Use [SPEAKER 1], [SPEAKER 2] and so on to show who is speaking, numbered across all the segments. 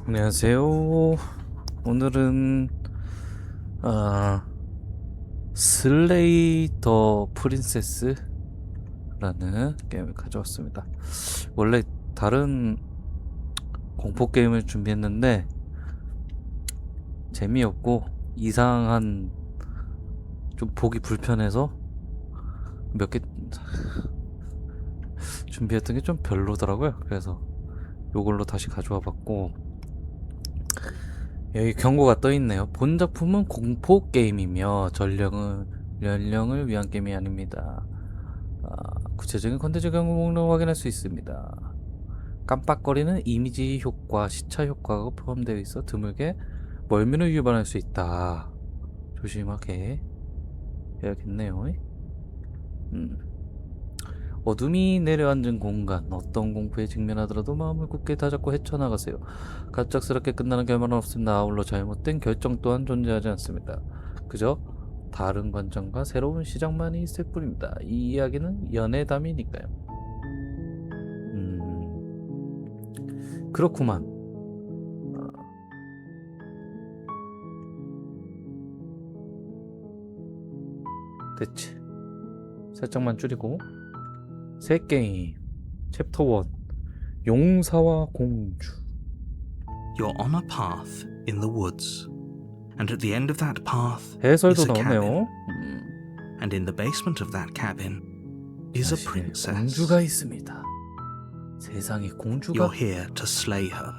[SPEAKER 1] 안녕하세요. 오늘은 슬레이 더 프린세스라는 게임을 가져왔습니다. 원래 다른 공포 게임을 준비했는데 재미없고 이상한, 좀 보기 불편해서 몇 개 준비했던 게 좀 별로더라고요. 그래서 요걸로 다시 가져와 봤고, 여기 경고가 떠 있네요. 본 작품은 공포 게임이며 연령을 위한 게임이 아닙니다. 구체적인 컨텐츠 경고 목록을 확인할 수 있습니다. 깜빡거리는 이미지 효과, 시차 효과가 포함되어 있어 드물게 멀미를 유발할 수 있다. 조심하게 해야겠네요. 어둠이 내려앉은 공간, 어떤 공포에 직면하더라도 마음을 굳게 다잡고 헤쳐나가세요. 갑작스럽게 끝나는 결말은 없습니다. 아울러 잘못된 결정 또한 존재하지 않습니다. 그저 다른 관점과 새로운 시작만이 있을 뿐입니다. 이 이야기는 연애담이니까요. 그렇구만. 됐지. 살짝만 줄이고. 새 게임 챕터 1 용사와 공주.
[SPEAKER 2] You're on a path in the woods, and at the end of that path
[SPEAKER 1] 해설도
[SPEAKER 2] is a cabin,
[SPEAKER 1] 나오네요.
[SPEAKER 2] and in the basement of that cabin is a
[SPEAKER 1] 사실
[SPEAKER 2] princess.
[SPEAKER 1] 공주가 있습니다. 세상에 공주가.
[SPEAKER 2] You're here to slay her.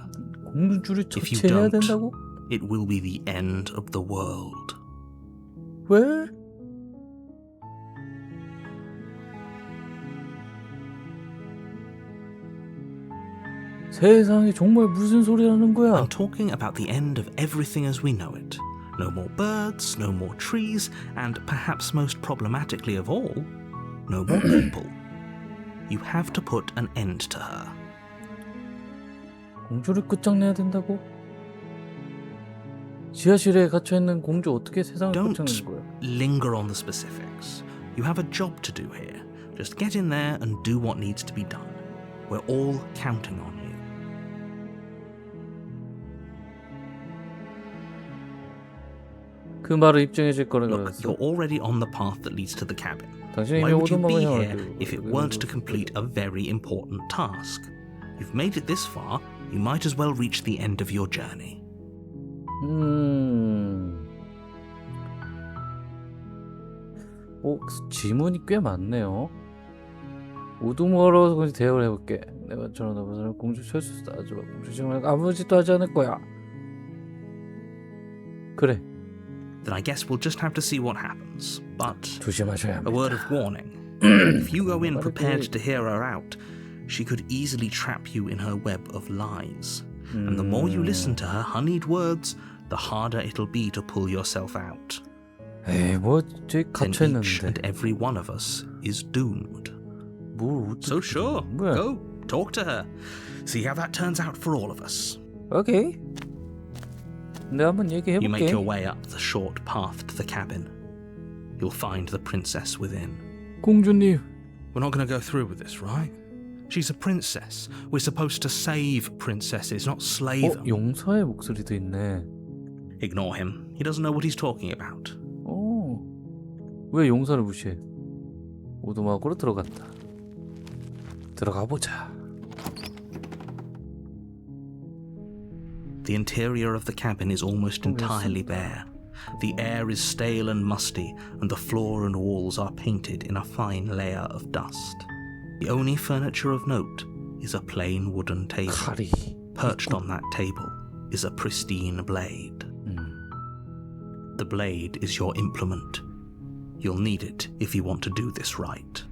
[SPEAKER 1] 공주를
[SPEAKER 2] If you
[SPEAKER 1] 처치해야
[SPEAKER 2] don't,
[SPEAKER 1] 된다고?
[SPEAKER 2] it will be the end of the world.
[SPEAKER 1] 왜? 세상에 정말 무슨 소리라는 거야?
[SPEAKER 2] I'm talking about the end of everything as we know it. No more birds, no more trees, and perhaps most problematically of all, no more people. You have to put an end to her.
[SPEAKER 1] 공주를 끝장내야 된다고? 지하실에 갇혀있는 공주 어떻게 세상을 끝장내는
[SPEAKER 2] Don't
[SPEAKER 1] 거야?
[SPEAKER 2] linger on the specifics. You have a job to do here. Just get in there and do what needs to be done. We're all counting on you.
[SPEAKER 1] 그 말을 입증해 줄 거라고
[SPEAKER 2] Look,
[SPEAKER 1] 그랬어.
[SPEAKER 2] you're already on the path that leads to the cabin.
[SPEAKER 1] 당신이
[SPEAKER 2] Why
[SPEAKER 1] 이미
[SPEAKER 2] would you
[SPEAKER 1] 오두막을
[SPEAKER 2] be here
[SPEAKER 1] 향하고
[SPEAKER 2] if it weren't to complete a very important task? You've made it this far, you might as well reach the end of your journey.
[SPEAKER 1] 지문이 꽤 많네요. 우두머로 대화를 해볼게. 내가 저런 사람 공주 철수다. 하지마. 공주 지금 아무 짓도 하지 않을 거야. 그래.
[SPEAKER 2] Then I guess we'll just have to see what happens. But
[SPEAKER 1] 조심하셔야 합니다.
[SPEAKER 2] a word of warning. If you go in prepared to hear her out, she could easily trap you in her web of lies. And the more you listen to her honeyed words, the harder it'll be to pull yourself out.
[SPEAKER 1] 에이, 저기
[SPEAKER 2] Then each
[SPEAKER 1] 갇혀있는데.
[SPEAKER 2] and every one of us is doomed.
[SPEAKER 1] 뭘 어떻게
[SPEAKER 2] So sure,
[SPEAKER 1] 뭐야?
[SPEAKER 2] go, talk to her. See how that turns out for all of us.
[SPEAKER 1] 오케이. 내가 한번 얘기해볼게.
[SPEAKER 2] You make your way up the short path to the cabin. You'll find the princess within.
[SPEAKER 1] 공주님.
[SPEAKER 2] We're not going to go through with this, right? She's a princess. We're supposed to save princesses, not slay them.
[SPEAKER 1] 용사의 목소리도 있네.
[SPEAKER 2] Ignore him. He doesn't know what he's talking about.
[SPEAKER 1] 왜 용사를 무시해? 오두막으로 들어간다. 들어가 보자.
[SPEAKER 2] The interior of the cabin is almost entirely bare. The air is stale and musty, and the floor and walls are painted in a fine layer of dust. The only furniture of note is a plain wooden table.
[SPEAKER 1] 칼이.
[SPEAKER 2] Perched on that table is a pristine blade. The blade is your implement. You'll need it if you want to do this right.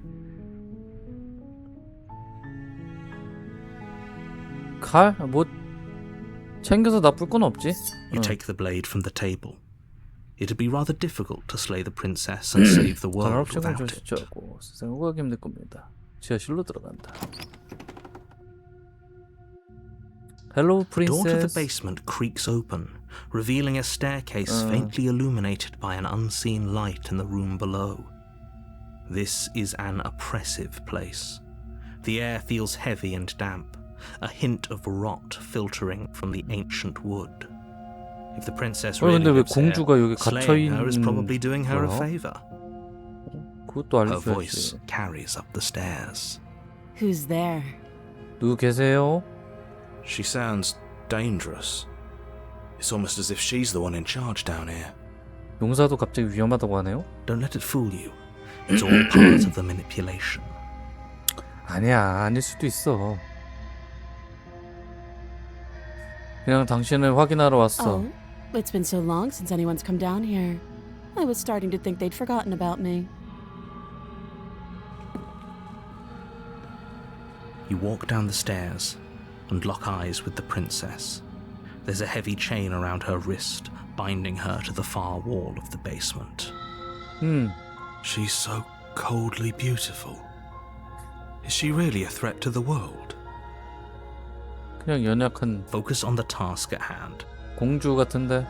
[SPEAKER 1] 칼? 뭐 챙겨서 나쁠 건 없지?
[SPEAKER 2] You take the blade from the table. It'd be rather difficult to slay the princess and save the
[SPEAKER 1] 칼
[SPEAKER 2] world
[SPEAKER 1] 없이
[SPEAKER 2] without
[SPEAKER 1] 공주
[SPEAKER 2] it.
[SPEAKER 1] 시작하고 세상을 구하기 힘들 겁니다. 지하실로 들어간다. Hello,
[SPEAKER 2] The door to the
[SPEAKER 1] princess.
[SPEAKER 2] basement creaks open, revealing a staircase faintly illuminated by an unseen light in the room below. This is an oppressive place. The air feels heavy and damp, a hint of rot filtering from the ancient wood. If the princess
[SPEAKER 1] 근데
[SPEAKER 2] really
[SPEAKER 1] 왜
[SPEAKER 2] lives here,
[SPEAKER 1] 공주가 여기 갇혀
[SPEAKER 2] slaying her is
[SPEAKER 1] 있는
[SPEAKER 2] probably doing her a
[SPEAKER 1] 거야?
[SPEAKER 2] favor.
[SPEAKER 1] 그것도
[SPEAKER 2] Her voice
[SPEAKER 1] 알려줘야지.
[SPEAKER 2] carries up the stairs.
[SPEAKER 3] Who's there?
[SPEAKER 1] 누구 계세요?
[SPEAKER 4] She sounds dangerous. It's almost as if she's the one in charge down here.
[SPEAKER 1] 용사도 갑자기 위험하다고 하네요?
[SPEAKER 2] Don't let it fool you. It's all part of the manipulation.
[SPEAKER 1] 아니야, 아닐 수도 있어. 그냥 당신을 확인하러 왔어.
[SPEAKER 3] Oh, it's been so long since anyone's come down here. I was starting to think they'd forgotten about me.
[SPEAKER 2] You walk down the stairs and lock eyes with the princess. There's a heavy chain around her wrist, binding her to the far wall of the basement.
[SPEAKER 4] She's so coldly beautiful. Is she really a threat to the world?
[SPEAKER 1] 그냥 연약한
[SPEAKER 2] Focus on the task at hand.
[SPEAKER 1] 공주 같은데?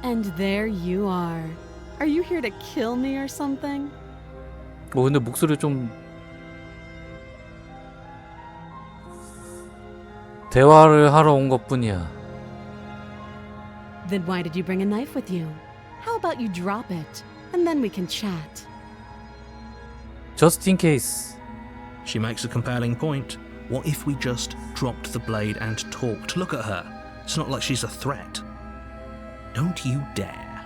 [SPEAKER 3] And there you are. Are you here to kill me or something?
[SPEAKER 1] 근데 목소리 좀 대화를 하러 온 것뿐이야.
[SPEAKER 3] Then why did you bring a knife with you? How about you drop it, and then we can chat?
[SPEAKER 1] Just in case.
[SPEAKER 2] She makes a compelling point. What if we just dropped the blade and talked? Look at her. It's not like she's a threat. Don't you dare.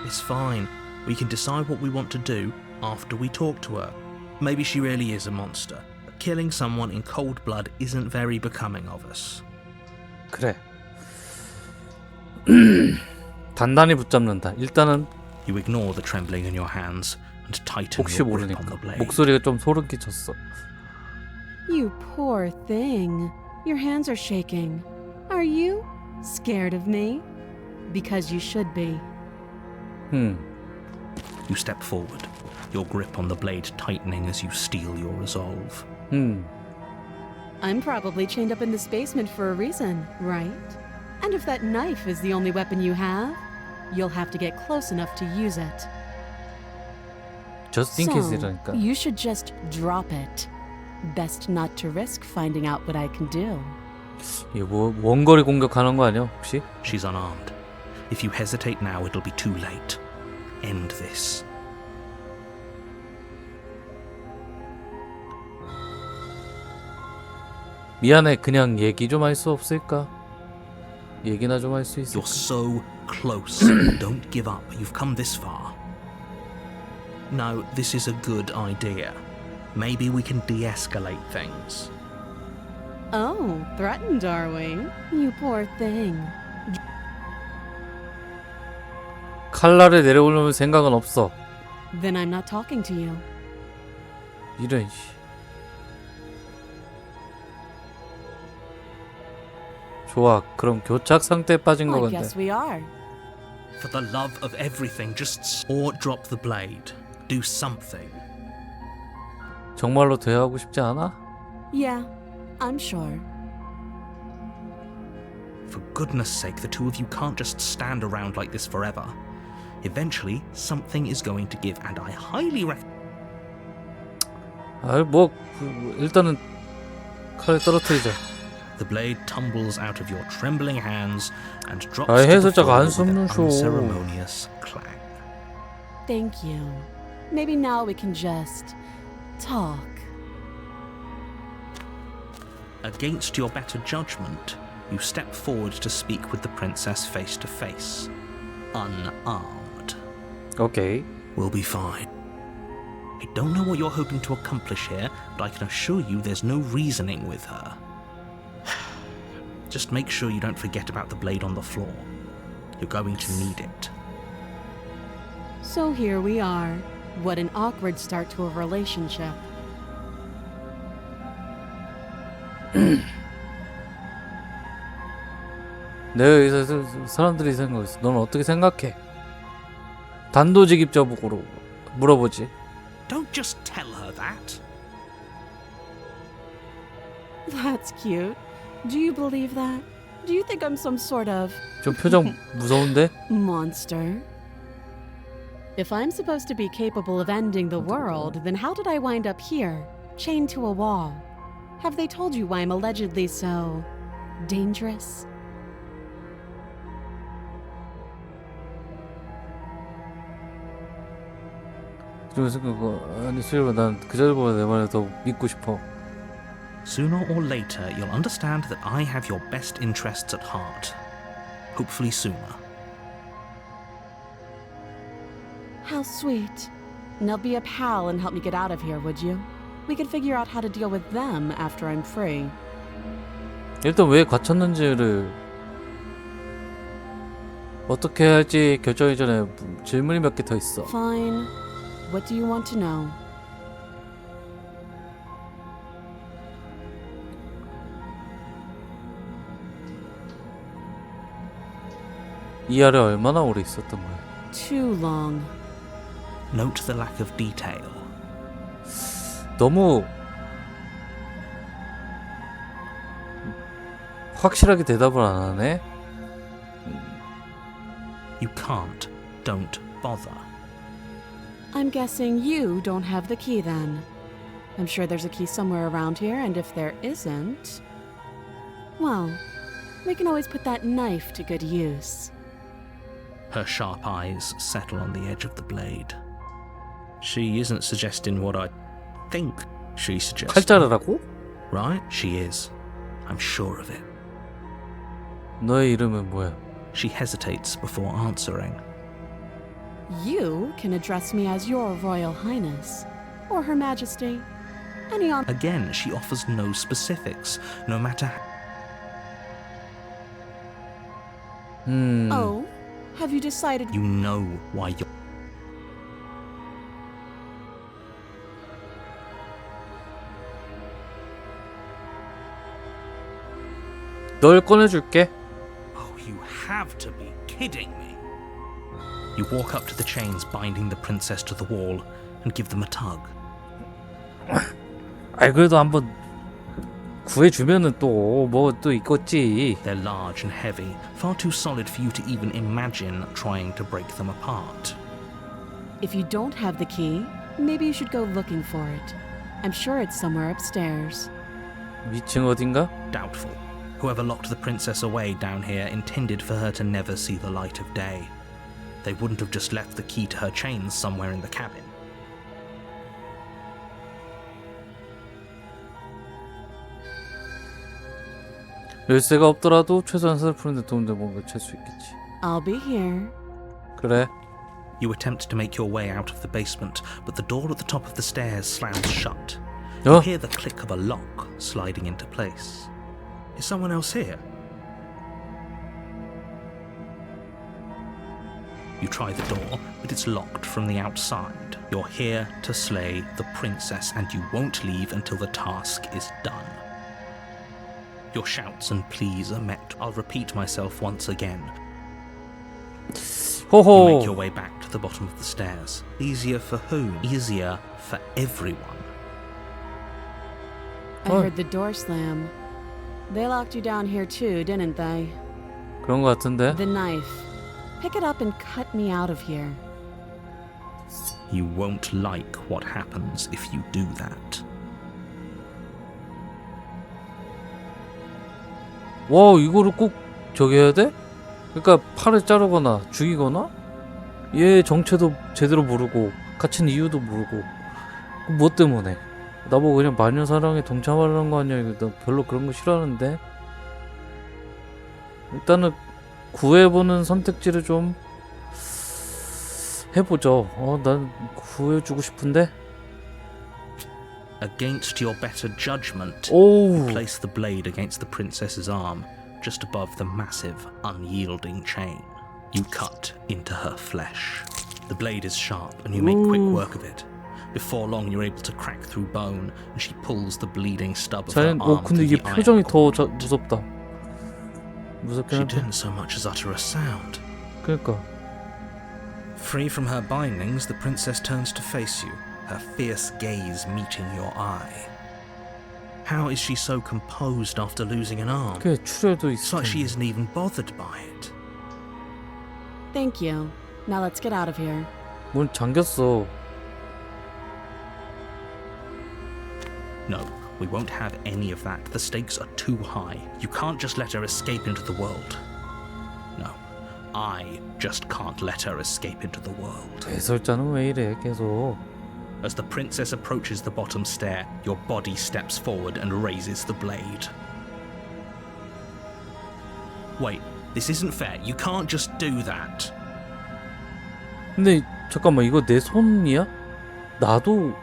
[SPEAKER 2] It's fine. We can decide what we want to do after we talk to her. Maybe she really is a monster, but killing someone in cold blood isn't very becoming of us.
[SPEAKER 1] 그래. 단단히 붙잡는다. 일단은
[SPEAKER 2] You ignore the trembling in your hands and tighten
[SPEAKER 1] 혹시
[SPEAKER 2] your grip on the
[SPEAKER 1] 모르니까.
[SPEAKER 2] blade.
[SPEAKER 1] 목소리가 좀 소름 끼쳤어.
[SPEAKER 3] You poor thing. Your hands are shaking. Are you scared of me? Because you should be.
[SPEAKER 2] You step forward, your grip on the blade tightening as you steel your resolve.
[SPEAKER 3] I'm probably chained up in this basement for a reason, right? And if that knife is the only weapon you have, you'll have to get close enough to use it.
[SPEAKER 1] Just in case이라니까.
[SPEAKER 3] You should just drop it. Best not to risk finding out what I can do.
[SPEAKER 1] 이게 뭐 원거리 공격하는 거 아니야 혹시?
[SPEAKER 2] She's unarmed. If you hesitate now, it'll be too late. End this.
[SPEAKER 1] 미안해, 그냥 얘기 좀 할 수 없을까? 얘기나 좀 할 수 있을까?
[SPEAKER 2] You're so close. Don't give up. You've come this far. No, this is a good idea. Maybe we can de-escalate things.
[SPEAKER 3] Oh, threatened, are we? You poor thing.
[SPEAKER 1] 칼날을 내려오려면 생각은 없어.
[SPEAKER 3] Then I'm not talking to you.
[SPEAKER 1] 이런 씨. 좋아, 그럼 교착 상태에 빠진
[SPEAKER 3] I
[SPEAKER 1] 거
[SPEAKER 3] guess
[SPEAKER 1] 같네.
[SPEAKER 3] we are.
[SPEAKER 2] For the love of everything, or drop the blade. Do something.
[SPEAKER 1] 정말로 대화하고 싶지 않아?
[SPEAKER 3] Yeah, I'm sure.
[SPEAKER 2] For goodness sake, the two of you can't just stand around like this forever. Eventually, something is going to give, and I highly recommend.
[SPEAKER 1] 일단은 칼을 떨어뜨리자.
[SPEAKER 2] The blade tumbles out of your trembling hands and drops
[SPEAKER 1] 아이,
[SPEAKER 2] to the
[SPEAKER 1] 해설자가
[SPEAKER 2] floor
[SPEAKER 1] 한숨
[SPEAKER 2] with an
[SPEAKER 1] 쉬어.
[SPEAKER 2] unceremonious clang.
[SPEAKER 3] Thank you. Maybe now we can just talk.
[SPEAKER 2] Against your better judgment, you step forward to speak with the princess face to face, unarmed.
[SPEAKER 1] 오케이.
[SPEAKER 2] We'll be fine. I don't know what you're hoping to accomplish here, but I can assure you there's no reasoning with her. Just make sure you don't forget about the blade on the floor. You're going to need it.
[SPEAKER 3] So here we are. What an awkward start to a relationship.
[SPEAKER 1] 내가 여기서 사람들이 생각했어. 넌 어떻게 생각해? 단도직입적으로 물어보지.
[SPEAKER 2] Don't just tell her that.
[SPEAKER 3] That's cute. Do you believe that? Do you think I'm some sort of
[SPEAKER 1] 좀 표정 무서운데?
[SPEAKER 3] monster? If I'm supposed to be capable of ending the world, then how did I wind up here, chained to a wall? Have they told you why I'm allegedly so dangerous?
[SPEAKER 1] 그래서 그거 아니 수일아 난그 자리보다 내 말을 더 믿고 싶어.
[SPEAKER 2] Sooner or later, you'll understand that I have your best interests at heart. Hopefully sooner.
[SPEAKER 3] How sweet. Now be a pal and help me get out of here, would you? We could figure out how to deal with them after I'm free.
[SPEAKER 1] 일단 왜 갇혔는지를 어떻게 할지 결정하기 전에 질문이 몇 개 더 있어.
[SPEAKER 3] Fine. What do you want to know?
[SPEAKER 1] 이 아래 얼마나 오래 있었던 거야?
[SPEAKER 3] Too long.
[SPEAKER 2] Note the lack of detail.
[SPEAKER 1] 너무 확실하게 대답을 안 하네.
[SPEAKER 2] You can't. Don't bother.
[SPEAKER 3] I'm guessing you don't have the key then. I'm sure there's a key somewhere around here, and if there isn't, well, we can always put that knife to good use.
[SPEAKER 2] Her sharp eyes settle on the edge of the blade. She isn't suggesting what I think she's suggesting.
[SPEAKER 1] 칼 자르라고?
[SPEAKER 2] Right? She is. I'm sure of it.
[SPEAKER 1] 너의 이름은 뭐야?
[SPEAKER 2] She hesitates before answering.
[SPEAKER 3] You can address me as Your Royal Highness, or Her Majesty. Any on.
[SPEAKER 2] Again, she offers no specifics, no matter
[SPEAKER 3] Oh, have you decided?
[SPEAKER 2] you know why you're.
[SPEAKER 1] 널 꺼내줄게.
[SPEAKER 2] Oh, you have to be kidding me. You walk up to the chains binding the princess to the wall and give them a tug.
[SPEAKER 1] 아이 그래도 한번 구해주면은 또 뭐 또 있겠지.
[SPEAKER 2] They're large and heavy, far too solid for you to even imagine trying to break them apart.
[SPEAKER 3] If you don't have the key, maybe you should go looking for it. I'm sure it's somewhere upstairs.
[SPEAKER 1] 위층 어딘가?
[SPEAKER 2] Doubtful. Whoever locked the princess away down here intended for her to never see the light of day. They wouldn't have just left the key to her chains somewhere in the cabin.
[SPEAKER 1] 열쇠가 없더라도 최소한 썰 푸는데 도움될 뭔가 찾을 수 있겠지.
[SPEAKER 3] I'll be here.
[SPEAKER 1] 그래.
[SPEAKER 2] You attempt to make your way out of the basement, but the door at the top of the stairs slams shut.
[SPEAKER 1] 어?
[SPEAKER 2] You hear the click of a lock sliding into place. Is someone else here? You try the door, but it's locked from the outside. You're here to slay the princess, and you won't leave until the task is done. Your shouts and pleas are met. I'll repeat myself once again. You make your
[SPEAKER 1] 호호.
[SPEAKER 2] way back to the bottom of the stairs. Easier for whom? Easier for everyone.
[SPEAKER 3] I
[SPEAKER 1] Oh.
[SPEAKER 3] heard the door slam. They locked you down here too, didn't they?
[SPEAKER 1] 그런 거 같은데.
[SPEAKER 3] The knife. Pick it up and cut me out of here.
[SPEAKER 2] You won't like what happens if you do that.
[SPEAKER 1] 와 이거를 꼭 저기 해야 돼? 그러니까 팔을 자르거나 죽이거나 얘 정체도 제대로 모르고 갇힌 이유도 모르고 뭐 때문에 나보고 그냥 마녀 사랑에 동참하려는 거 아니야? 이거 나 별로 그런 거 싫어하는데 일단은 구해보는 선택지를 좀 해보죠. 난 구해주고 싶은데.
[SPEAKER 2] Against your better judgment,
[SPEAKER 1] 오우.
[SPEAKER 2] place the blade against the princess's arm, just above the massive, unyielding chain. You cut into her flesh. The blade is sharp, and you make quick work of it. Before long, you're able to crack through bone, and she pulls the bleeding stub of her
[SPEAKER 1] 자연.
[SPEAKER 2] arm
[SPEAKER 1] 근데
[SPEAKER 2] through
[SPEAKER 1] 이게
[SPEAKER 2] the
[SPEAKER 1] 표정이
[SPEAKER 2] iron
[SPEAKER 1] 더
[SPEAKER 2] cord.
[SPEAKER 1] 무섭다. 무섭긴
[SPEAKER 2] She
[SPEAKER 1] 한데.
[SPEAKER 2] didn't so much as utter a sound.
[SPEAKER 1] 그러니까.
[SPEAKER 2] Free from her bindings, the princess turns to face you, her fierce gaze meeting your eye. How is she so composed after losing an arm?
[SPEAKER 1] 그게 출혈도
[SPEAKER 2] It's
[SPEAKER 1] 있어.
[SPEAKER 2] like she isn't even bothered by it.
[SPEAKER 3] Thank you. Now let's get out of here.
[SPEAKER 1] 문 잠겼어.
[SPEAKER 2] No, We won't have any of that. The stakes are too high. You can't just let her escape into the world. No, I just can't let her escape into the world.
[SPEAKER 1] 해설자는 왜 이래 계속.
[SPEAKER 2] As the princess approaches the bottom stair, your body steps forward and raises the blade. Wait, this isn't fair. You can't just do that.
[SPEAKER 1] 근데 잠깐만 이거 내 손이야? 나도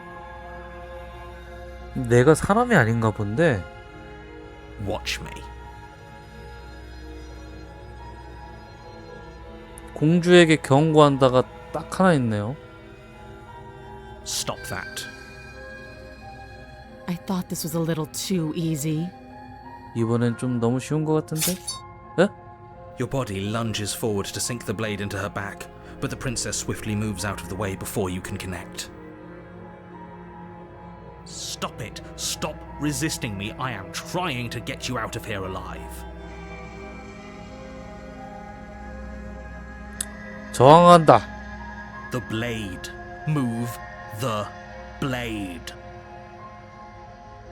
[SPEAKER 1] 내가 사람이 아닌가 본데.
[SPEAKER 2] Watch me.
[SPEAKER 1] 공주에게 경고한다가 딱 하나 있네요.
[SPEAKER 2] Stop that.
[SPEAKER 3] I thought this was a little too easy.
[SPEAKER 1] 이번엔 좀 너무 쉬운 것 같은데?
[SPEAKER 2] Your body lunges forward to sink the blade into her back, but the princess swiftly moves out of the way before you can connect. Stop it! Stop resisting me! I am trying to get you out of here alive.
[SPEAKER 1] 저항한다.
[SPEAKER 2] The blade. Move the blade.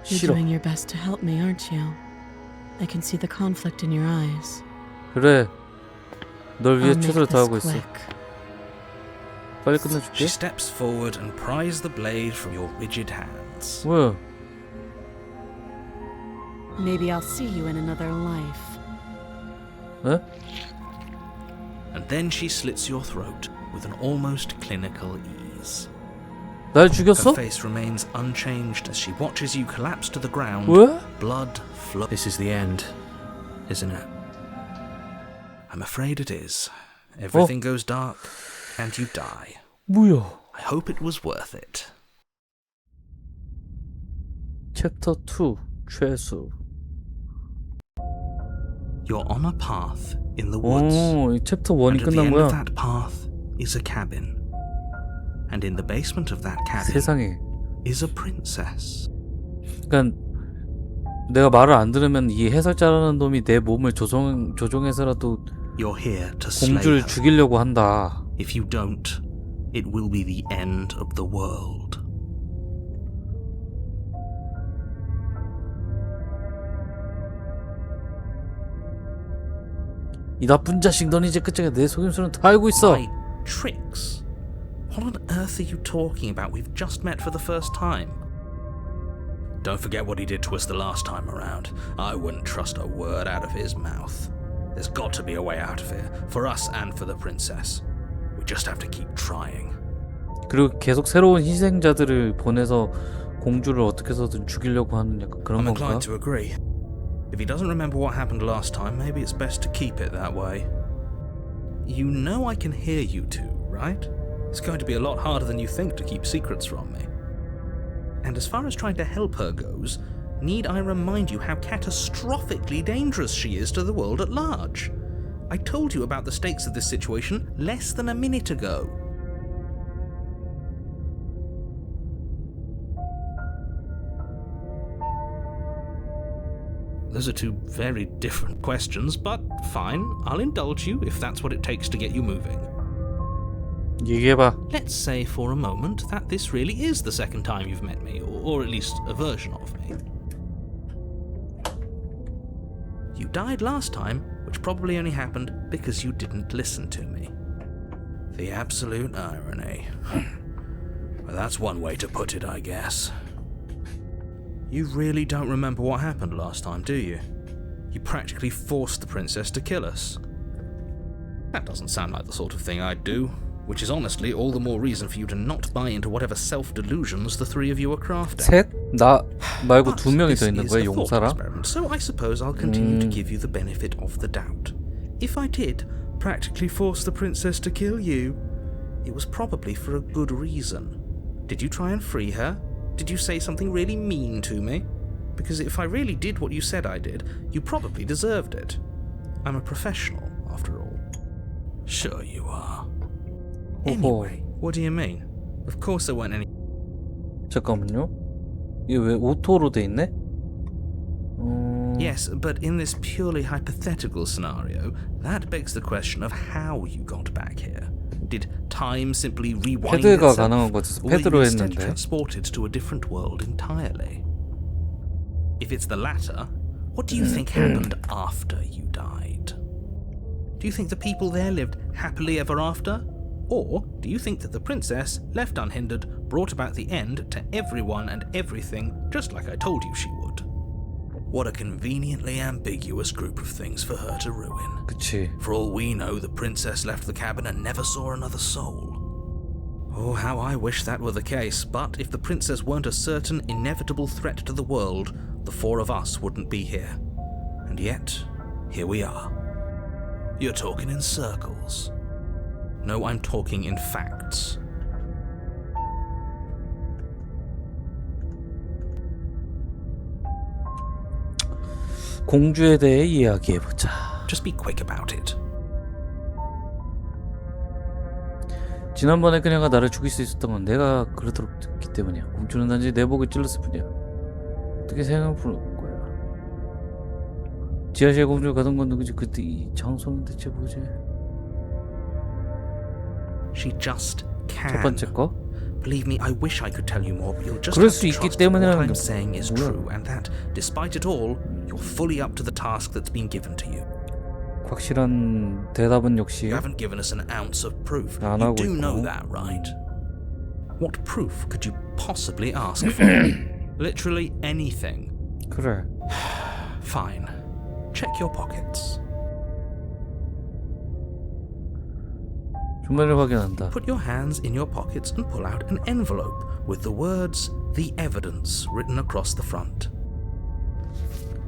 [SPEAKER 3] You're
[SPEAKER 1] 싫어.
[SPEAKER 3] doing your best to help me, aren't you? I can see the conflict in your eyes.
[SPEAKER 1] 그래. 널 위해
[SPEAKER 3] I'll make
[SPEAKER 1] 최선을
[SPEAKER 3] this
[SPEAKER 1] 다하고 있어.
[SPEAKER 3] quick.
[SPEAKER 1] 빨리 끝내줄게.
[SPEAKER 2] She steps forward and pries the blade from your rigid hands.
[SPEAKER 1] 뭐야?
[SPEAKER 3] Maybe I'll see you in another life.
[SPEAKER 1] 에?
[SPEAKER 2] And then she slits your throat with an almost clinical ease.
[SPEAKER 1] 날
[SPEAKER 2] Her
[SPEAKER 1] 죽였어?
[SPEAKER 2] face remains unchanged as she watches you collapse to the ground.
[SPEAKER 1] 왜?
[SPEAKER 2] Blood flow. This is the end, isn't it? I'm afraid it is. Everything goes dark, and you die.
[SPEAKER 1] 뭐야?
[SPEAKER 2] I hope it was worth it.
[SPEAKER 1] 챕터 2 최수.
[SPEAKER 2] You're on a path in the woods.
[SPEAKER 1] 오, 이 챕터
[SPEAKER 2] And
[SPEAKER 1] 1이
[SPEAKER 2] at the
[SPEAKER 1] 끝난
[SPEAKER 2] end
[SPEAKER 1] 거야?
[SPEAKER 2] of that path is a cabin. And in the basement of that cabin
[SPEAKER 1] 세상에.
[SPEAKER 2] is a princess.
[SPEAKER 1] 그러니까 내가 말을 안 들으면 이 해설자라는 놈이 내 몸을 조종해서라도
[SPEAKER 2] You're here to slay
[SPEAKER 1] 공주를
[SPEAKER 2] her.
[SPEAKER 1] 죽이려고 한다.
[SPEAKER 2] If you don't, it will be the end of the world.
[SPEAKER 1] 이 나쁜 자식, 넌 이제 끝장이야. 내 속임수는 다 알고 있어.
[SPEAKER 2] My tricks? What on earth are you talking about? We've just met for the first time. Don't forget what he did to us the last time around. I wouldn't trust a word out of his mouth. There's got to be a way out of here, for us and for the princess. We just have to keep trying.
[SPEAKER 1] 그리고 계속 새로운 희생자들을 보내서 공주를 어떻게 해서든 죽이려고 하는 약간 그런
[SPEAKER 2] I'm
[SPEAKER 1] 건가?
[SPEAKER 2] inclined to agree. If he doesn't remember what happened last time, maybe it's best to keep it that way. You know I can hear you two, right? It's going to be a lot harder than you think to keep secrets from me. And as far as trying to help her goes, need I remind you how catastrophically dangerous she is to the world at large? I told you about the stakes of this situation less than a minute ago. Those are two very different questions, but fine, I'll indulge you if that's what it takes to get you moving.
[SPEAKER 1] 얘기해봐.
[SPEAKER 2] Let's say for a moment that this really is the second time you've met me, or at least a version of me. You died last time, which probably only happened because you didn't listen to me. The absolute irony. Well, that's one way to put it, I guess. You really don't remember what happened last time, do you? You practically forced the princess to kill us. That doesn't sound like the sort of thing I'd do, which is honestly all the more reason for you to not buy into whatever self-delusions the three of you are crafting.
[SPEAKER 1] 셋? 나 말고
[SPEAKER 2] But
[SPEAKER 1] 두 명이
[SPEAKER 2] this
[SPEAKER 1] 더 있는
[SPEAKER 2] is
[SPEAKER 1] 거야,
[SPEAKER 2] a thought
[SPEAKER 1] 용사랑?
[SPEAKER 2] experiment, so I suppose I'll continue to give you the benefit of the doubt. If I did practically force the princess to kill you, it was probably for a good reason. Did you try and free her? Did you say something really mean to me? Because if I really did what you said I did, you probably deserved it. I'm a professional, after all. Sure you are. Anyway, what do you mean? Of course there weren't any...
[SPEAKER 1] 잠깐만요. 이게 왜 오토로 돼 있네?
[SPEAKER 2] Yes, but in this purely hypothetical scenario, that begs the question of how you got back here. Did time simply rewind
[SPEAKER 1] 패드가
[SPEAKER 2] itself?
[SPEAKER 1] 가능한 것 같아서
[SPEAKER 2] Or were you
[SPEAKER 1] 패드로
[SPEAKER 2] instead
[SPEAKER 1] 했는데.
[SPEAKER 2] transported to a different world entirely? If it's the latter, what do you think happened after you died? Do you think the people there lived happily ever after? Or do you think that the princess, left unhindered, brought about the end to everyone and everything, just like I told you she would? What a conveniently ambiguous group of things for her to ruin.
[SPEAKER 1] 그치.
[SPEAKER 2] For all we know, the princess left the cabin and never saw another soul. Oh, how I wish that were the case, but if the princess weren't a certain, inevitable threat to the world, the four of us wouldn't be here. And yet, here we are. You're talking in circles. No, I'm talking in facts.
[SPEAKER 1] 공주에 대해 이야기해보자.
[SPEAKER 2] Just be quick about it.
[SPEAKER 1] 지난번에 그녀가 나를 죽일 수 있었던 건 내가 그러도록 했기 때문이야. 공주는 단지 내 목을 찔렀을 뿐이야. 어떻게 생각을 부르는 거야? 지하실 공주가 가던 건 누구지? 그때 이 장소는 대체 뭐지?
[SPEAKER 2] She just
[SPEAKER 1] 첫
[SPEAKER 2] can.
[SPEAKER 1] 번째 거?
[SPEAKER 2] Believe me, I wish I could tell you more, but you'll just
[SPEAKER 1] 그럴
[SPEAKER 2] have
[SPEAKER 1] 수
[SPEAKER 2] to
[SPEAKER 1] 있기
[SPEAKER 2] trust that what
[SPEAKER 1] 때문이라는
[SPEAKER 2] I'm
[SPEAKER 1] 게
[SPEAKER 2] saying is
[SPEAKER 1] 뭐야?
[SPEAKER 2] true, and that, despite it all, you're fully up to the task that's been given to you.
[SPEAKER 1] 확실한 대답은 역시
[SPEAKER 2] You haven't given us an ounce of proof.
[SPEAKER 1] 안
[SPEAKER 2] You
[SPEAKER 1] 하고
[SPEAKER 2] do
[SPEAKER 1] 있고.
[SPEAKER 2] know that, right? What proof could you possibly ask for? Literally anything.
[SPEAKER 1] 그래.
[SPEAKER 2] Fine. Check your pockets.
[SPEAKER 1] 주머니를 확인한다.
[SPEAKER 2] Put your hands in your pockets and pull out an envelope with the words "The Evidence" written across the front.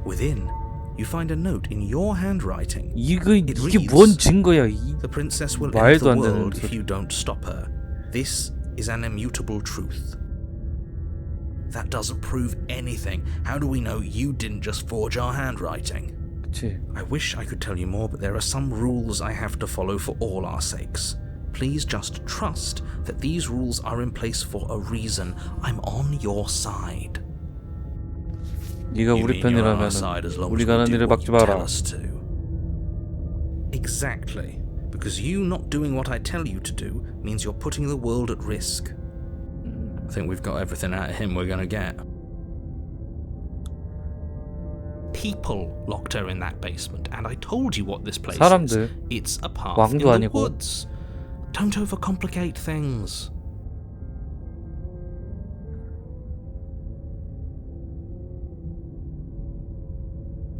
[SPEAKER 2] Within, you find a note in your handwriting.
[SPEAKER 1] 이게
[SPEAKER 2] reads,
[SPEAKER 1] 뭔 증거야? 이
[SPEAKER 2] The princess will end
[SPEAKER 1] 말도
[SPEAKER 2] the
[SPEAKER 1] 안 되는
[SPEAKER 2] world if
[SPEAKER 1] 소리.
[SPEAKER 2] you don't stop her. This is an immutable truth. That doesn't prove anything. How do we know you didn't just forge our handwriting?
[SPEAKER 1] 그치.
[SPEAKER 2] I wish I could tell you more, but there are some rules I have to follow for all our sakes. Please just trust that these rules are in place for a reason. I'm on your side.
[SPEAKER 1] 네가
[SPEAKER 2] You
[SPEAKER 1] 우리
[SPEAKER 2] mean you're on our
[SPEAKER 1] 편이라면
[SPEAKER 2] side as long as
[SPEAKER 1] 우리가
[SPEAKER 2] we
[SPEAKER 1] 하는
[SPEAKER 2] do
[SPEAKER 1] 일을
[SPEAKER 2] what
[SPEAKER 1] 막지
[SPEAKER 2] you tell
[SPEAKER 1] 마라.
[SPEAKER 2] us to. Exactly. Because you not doing what I tell you to do means you're putting the world at risk. I think we've got everything out of him we're gonna get. People locked her in that basement, and I told you what this place is.
[SPEAKER 1] 사람들.
[SPEAKER 2] It's a path in
[SPEAKER 1] 왕도
[SPEAKER 2] the
[SPEAKER 1] 아니고.
[SPEAKER 2] woods. Don't overcomplicate things.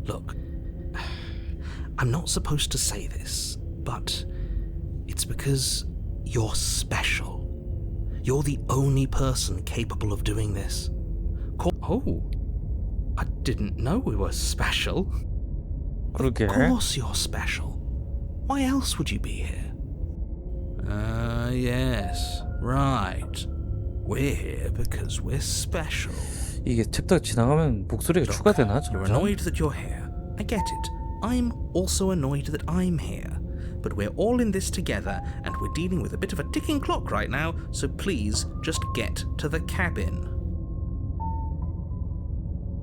[SPEAKER 2] Look, I'm not supposed to say this, but it's because you're special. You're the only person capable of doing this. Oh, I didn't know we were special.
[SPEAKER 1] 그러게.
[SPEAKER 2] Of course you're special. Why else would you be here? Yes, right. We're here because we're special.
[SPEAKER 1] 이게 챕터가 지나가면 목소리가 추가되나?
[SPEAKER 2] You're
[SPEAKER 1] 점점?
[SPEAKER 2] annoyed that you're here. I get it. I'm also annoyed that I'm here. But we're all in this together, and we're dealing with a bit of a ticking clock right now, so please just get to the cabin.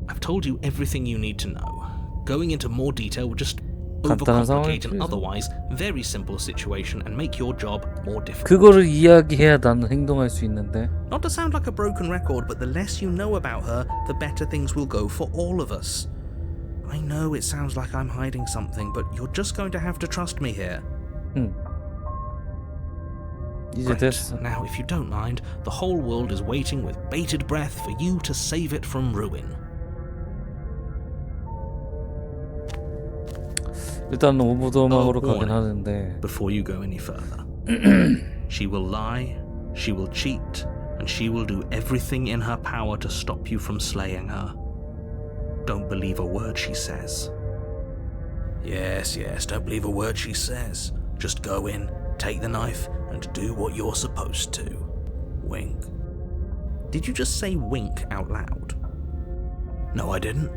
[SPEAKER 2] I've told you everything you need to know. Going into more detail would just
[SPEAKER 1] 간단한
[SPEAKER 2] overcomplicate an
[SPEAKER 1] 상황을
[SPEAKER 2] otherwise very simple situation and make your job more difficult.
[SPEAKER 1] 그거를 이야기해야 나는 행동할 수 있는데.
[SPEAKER 2] Not to sound like a broken record, but the less you know about her, the better things will go for all of us. I know it sounds like I'm hiding something, but you're just going to have to trust me here.
[SPEAKER 1] 이제
[SPEAKER 2] Great.
[SPEAKER 1] 됐어.
[SPEAKER 2] Now, if you don't mind, the whole world is waiting with bated breath for you to save it from ruin.
[SPEAKER 1] 일단 오버더막으로
[SPEAKER 2] Oh,
[SPEAKER 1] 가긴
[SPEAKER 2] warning.
[SPEAKER 1] 하는데.
[SPEAKER 2] Before you go any further, she will lie, she will cheat, and she will do everything in her power to stop you from slaying her. Don't believe a word she says. Yes, don't believe a word she says. Just go in, take the knife, and do what you're supposed to. Wink. Did you just say wink out loud? No, I didn't.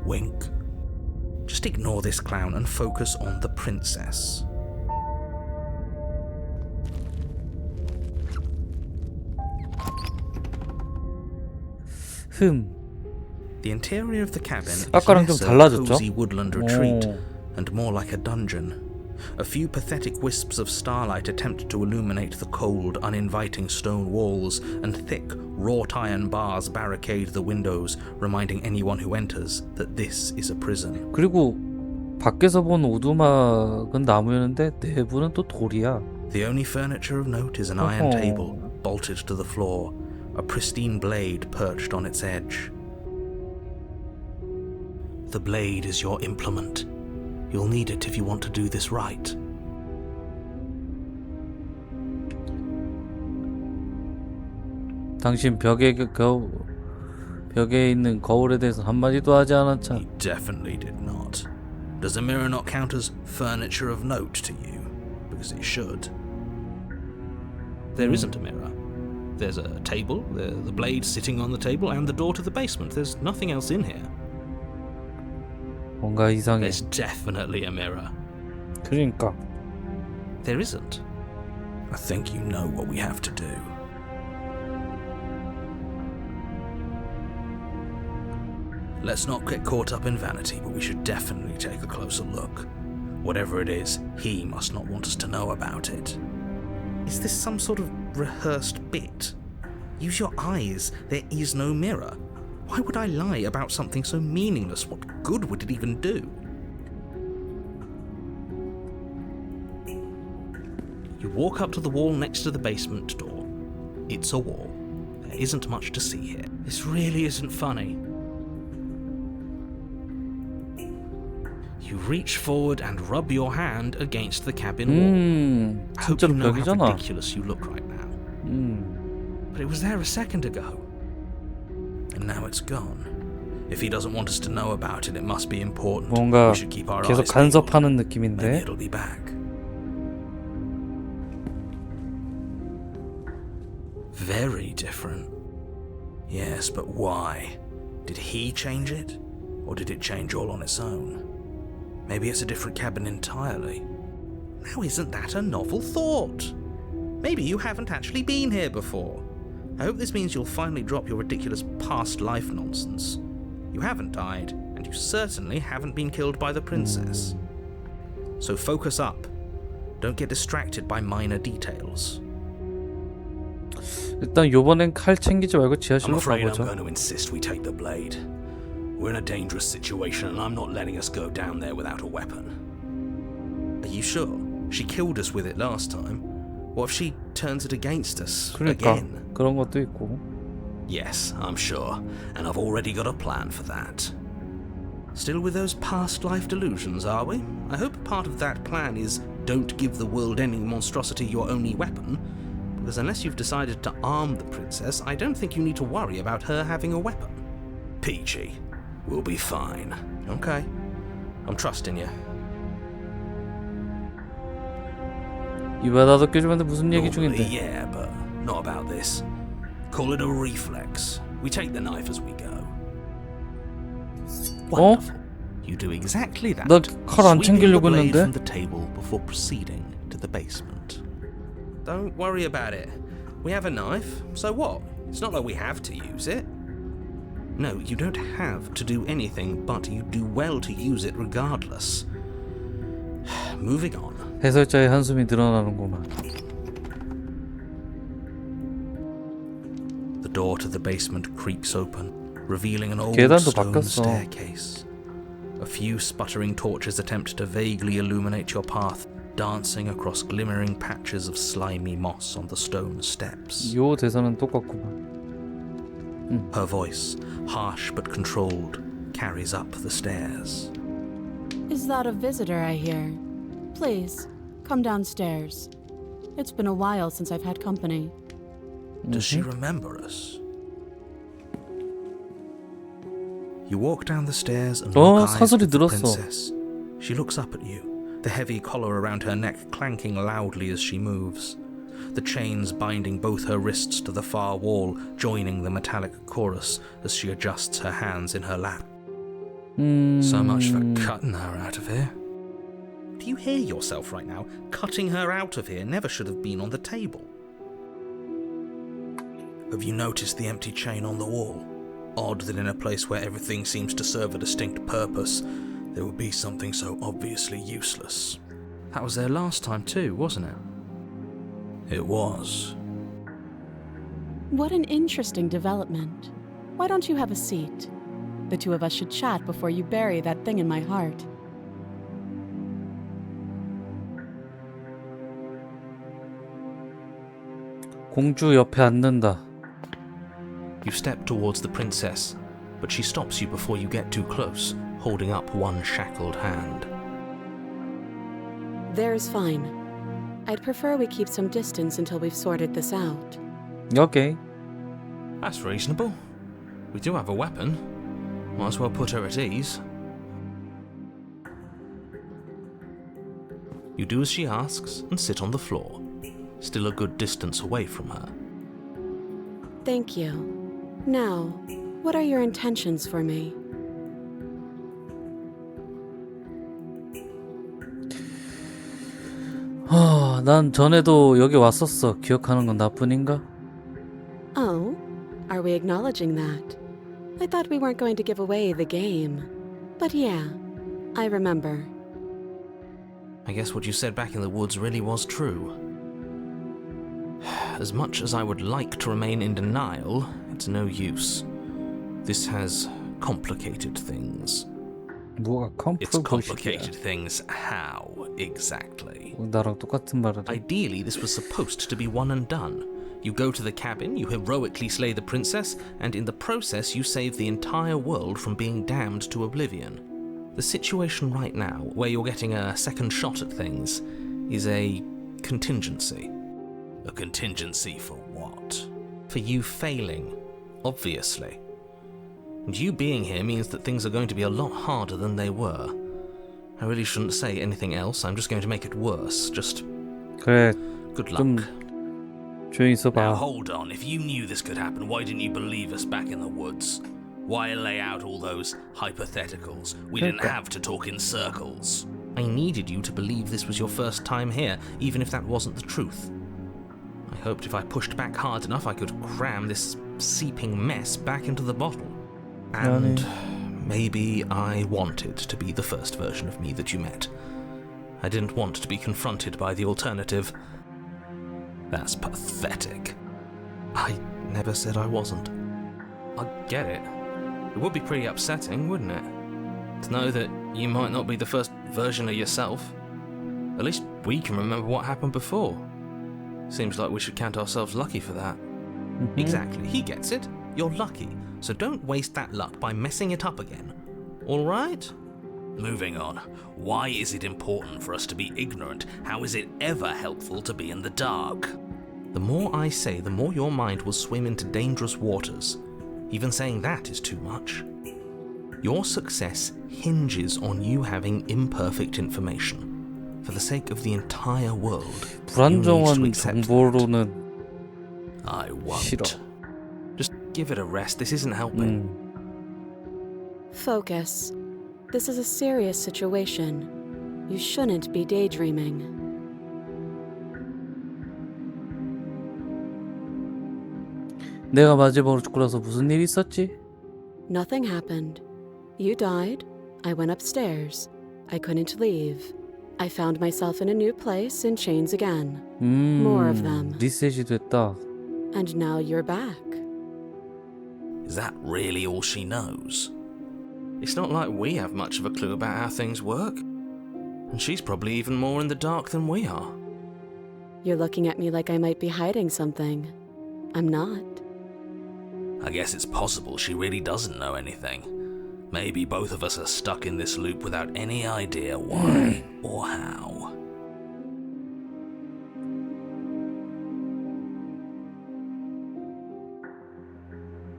[SPEAKER 2] Wink. Just ignore this clown and focus on the princess. The interior of the cabin is
[SPEAKER 1] 아까랑 좀
[SPEAKER 2] less a
[SPEAKER 1] 달라졌죠?
[SPEAKER 2] cozy woodland retreat
[SPEAKER 1] 오.
[SPEAKER 2] and more like a dungeon. A few pathetic wisps of starlight attempt to illuminate the cold, uninviting stone walls, and thick, wrought iron bars barricade the windows, reminding anyone who enters that this is a prison.
[SPEAKER 1] 그리고 밖에서 본 오두막은 나무였는데 내부는 또 돌이야.
[SPEAKER 2] The only furniture of note is an iron
[SPEAKER 1] 어허.
[SPEAKER 2] table, bolted to the floor, a pristine blade perched on its edge.
[SPEAKER 4] The blade is your implement. You'll need it if you want to do this right.
[SPEAKER 1] 당신 벽에 있는 거울에 대해서 한마디도 하지 않았잖아.
[SPEAKER 2] He definitely did not. Does a mirror not count as furniture of note to you? Because it should. There isn't a mirror. There's a table, the blade sitting on the table, and the door to the basement. There's nothing else in here.
[SPEAKER 1] 뭔가 이상해.
[SPEAKER 2] There's definitely a mirror.
[SPEAKER 1] 그러니까.
[SPEAKER 2] There isn't. I think you know what we have to do. Let's not get caught up in vanity, but we should definitely take a closer look. Whatever it is, he must not want us to know about it. Is this some sort of rehearsed bit? Use your eyes. There is no mirror. Why would I lie about something so meaningless? What good would it even do? You walk up to the wall next to the basement door. It's a wall. There isn't much to see here. This really isn't funny. You reach forward and rub your hand against the cabin wall. I hope you
[SPEAKER 1] 진짜로
[SPEAKER 2] know how
[SPEAKER 1] 벽이잖아.
[SPEAKER 2] ridiculous you look right now. But it was there a second ago. And now it's gone. If he doesn't want us to know about it, it must be important.
[SPEAKER 1] 뭔가
[SPEAKER 2] We should keep our
[SPEAKER 1] 계속
[SPEAKER 2] eyes peeled.
[SPEAKER 1] 간섭하는
[SPEAKER 2] Maybe
[SPEAKER 1] 느낌인데.
[SPEAKER 2] it'll be back. Very different. Yes, but why? Did he change it? Or did it change all on its own? Maybe it's a different cabin entirely. Now isn't that a novel thought? Maybe you haven't actually been here before. I hope this means you'll finally drop your ridiculous past life nonsense. You haven't died, and you certainly haven't been killed by the princess. So focus up. Don't get distracted by minor details.
[SPEAKER 1] 일단 요번엔 칼 챙기지 말고
[SPEAKER 4] I'm
[SPEAKER 1] 지하실로
[SPEAKER 4] afraid I'm
[SPEAKER 1] 가보죠.
[SPEAKER 4] going to insist we take the blade. We're in a dangerous situation and I'm not letting us go down there without a weapon.
[SPEAKER 2] Are you sure? She killed us with it last time. What if she turns it against us
[SPEAKER 1] 그러니까
[SPEAKER 2] again?
[SPEAKER 1] 그런 것도 있고.
[SPEAKER 4] Yes, I'm sure, and I've already got a plan for that.
[SPEAKER 2] Still with those past life delusions, are we? I hope part of that plan is don't give the world ending monstrosity your only weapon, because unless you've decided to arm the princess, I don't think you need to worry about her having a weapon.
[SPEAKER 4] Peachy, we'll be fine.
[SPEAKER 2] Okay, I'm trusting you.
[SPEAKER 1] 이봐 나도 껴주는데 무슨 얘기
[SPEAKER 4] Normally,
[SPEAKER 1] 중인데.
[SPEAKER 4] yeah, but not about this. Call it a reflex. We take the knife as we go.
[SPEAKER 2] Wonderful. You do exactly that.
[SPEAKER 1] 나 칼 안
[SPEAKER 2] Sweeping the
[SPEAKER 1] 챙기려고
[SPEAKER 2] blade
[SPEAKER 1] 했는데.
[SPEAKER 2] from the table before proceeding to the basement. Don't worry about it. We have a knife, so what? It's not like we have to use it. No, you don't have to do anything, but you do well to use it regardless. Moving on.
[SPEAKER 1] 해설자의 한숨이 늘어나는구만.
[SPEAKER 2] The door to the basement creaks open, revealing an old
[SPEAKER 1] 계단도
[SPEAKER 2] stone
[SPEAKER 1] 바뀌었어.
[SPEAKER 2] staircase. A few sputtering torches attempt to vaguely illuminate your path, dancing across glimmering patches of slimy moss on the stone steps.
[SPEAKER 1] 요 대사는 똑같구만.
[SPEAKER 2] Her voice, harsh but controlled, carries up the stairs.
[SPEAKER 3] Is that a visitor I hear? Please, come downstairs. It's been a while since I've had company.
[SPEAKER 2] Does she remember us? You walk down the stairs and lock eyes
[SPEAKER 1] 사소리
[SPEAKER 2] with the
[SPEAKER 1] 들었어.
[SPEAKER 2] princess. She looks up at you, the heavy collar around her neck clanking loudly as she moves. The chains binding both her wrists to the far wall, joining the metallic chorus as she adjusts her hands in her lap. So much for cutting her out of here. Do you hear yourself right now? Cutting her out of here never should have been on the table. Have you noticed the empty chain on the wall? Odd that in a place where everything seems to serve a distinct purpose, there would be something so obviously useless. That was there last time too, wasn't it?
[SPEAKER 4] It was.
[SPEAKER 3] What an interesting development. Why don't you have a seat? The two of us should chat before you bury that thing in my heart.
[SPEAKER 1] 공주 옆에 앉는다.
[SPEAKER 2] You step towards the princess, but she stops you before you get too close, holding up one shackled hand.
[SPEAKER 3] There's fine. I'd prefer we keep some distance until we've sorted this out.
[SPEAKER 1] 오케이.
[SPEAKER 2] That's reasonable. We do have a weapon. Might as well put her at ease. You do as she asks and sit on the floor, still a good distance away from her.
[SPEAKER 3] Thank you. Now, what are your intentions for me?
[SPEAKER 1] 난 전에도 여기 왔었어. 기억하는 건 나뿐인가?
[SPEAKER 3] Oh, are we acknowledging that? I thought we weren't going to give away the game. But yeah, I remember.
[SPEAKER 2] I guess what you said back in the woods really was true. As much as I would like to remain in denial, it's no use. This has complicated things.
[SPEAKER 1] 뭐가
[SPEAKER 4] It's
[SPEAKER 1] 컴플
[SPEAKER 4] complicated things. How exactly?
[SPEAKER 1] 나랑 똑같은 말을 해.
[SPEAKER 2] Ideally, this was supposed to be one and done. You go to the cabin, you heroically slay the princess, and in the process you save the entire world from being damned to oblivion. The situation right now, where you're getting a second shot at things, is a contingency.
[SPEAKER 4] A contingency for what?
[SPEAKER 2] For you failing, obviously. And you being here means that things are going to be a lot harder than they were. I really shouldn't say anything else, I'm just going to make it worse. Just
[SPEAKER 1] 그래,
[SPEAKER 2] good
[SPEAKER 1] 좀
[SPEAKER 2] luck.
[SPEAKER 1] 조용히
[SPEAKER 4] Now
[SPEAKER 1] 있어봐.
[SPEAKER 4] hold on, if you knew this could happen, why didn't you believe us back in the woods? Why lay out all those hypotheticals? We didn't have to talk in circles.
[SPEAKER 2] I needed you to believe this was your first time here, even if that wasn't the truth. I hoped if I pushed back hard enough I could cram this seeping mess back into the bottle. And maybe I wanted to be the first version of me that you met. I didn't want to be confronted by the alternative.
[SPEAKER 4] That's pathetic.
[SPEAKER 2] I never said I wasn't. I get it. It would be pretty upsetting, wouldn't it? To know that you might not be the first version of yourself. At least we can remember what happened before. Seems like we should count ourselves lucky for that. Exactly, he gets it. You're lucky, so don't waste that luck by messing it up again. Alright?
[SPEAKER 4] Moving on. Why is it important for us to be ignorant? How is it ever helpful to be in the dark?
[SPEAKER 2] The more I say, the more your mind will swim into dangerous waters. Even saying that is too much. Your success hinges on you having imperfect information. For the sake of the entire world, you need to
[SPEAKER 1] 불안정한
[SPEAKER 2] accept that.
[SPEAKER 1] 정보로는
[SPEAKER 4] I won't.
[SPEAKER 1] 싫어.
[SPEAKER 2] Just give it a rest, this isn't helping.
[SPEAKER 3] Focus. This is a serious situation. You shouldn't be daydreaming.
[SPEAKER 1] 내가 마지막으로 죽고 나서 무슨 일 있었지?
[SPEAKER 3] Nothing happened. You died. I went upstairs. I couldn't leave. I found myself in a new place in chains again. More of them.
[SPEAKER 1] 리셋이 됐다.
[SPEAKER 3] And now you're back.
[SPEAKER 4] Is that really all she knows?
[SPEAKER 2] It's not like we have much of a clue about how things work. And she's probably even more in the dark than we are.
[SPEAKER 3] You're looking at me like I might be hiding something. I'm not.
[SPEAKER 4] I guess it's possible she really doesn't know anything. Maybe both of us are stuck in this loop without any idea why or how.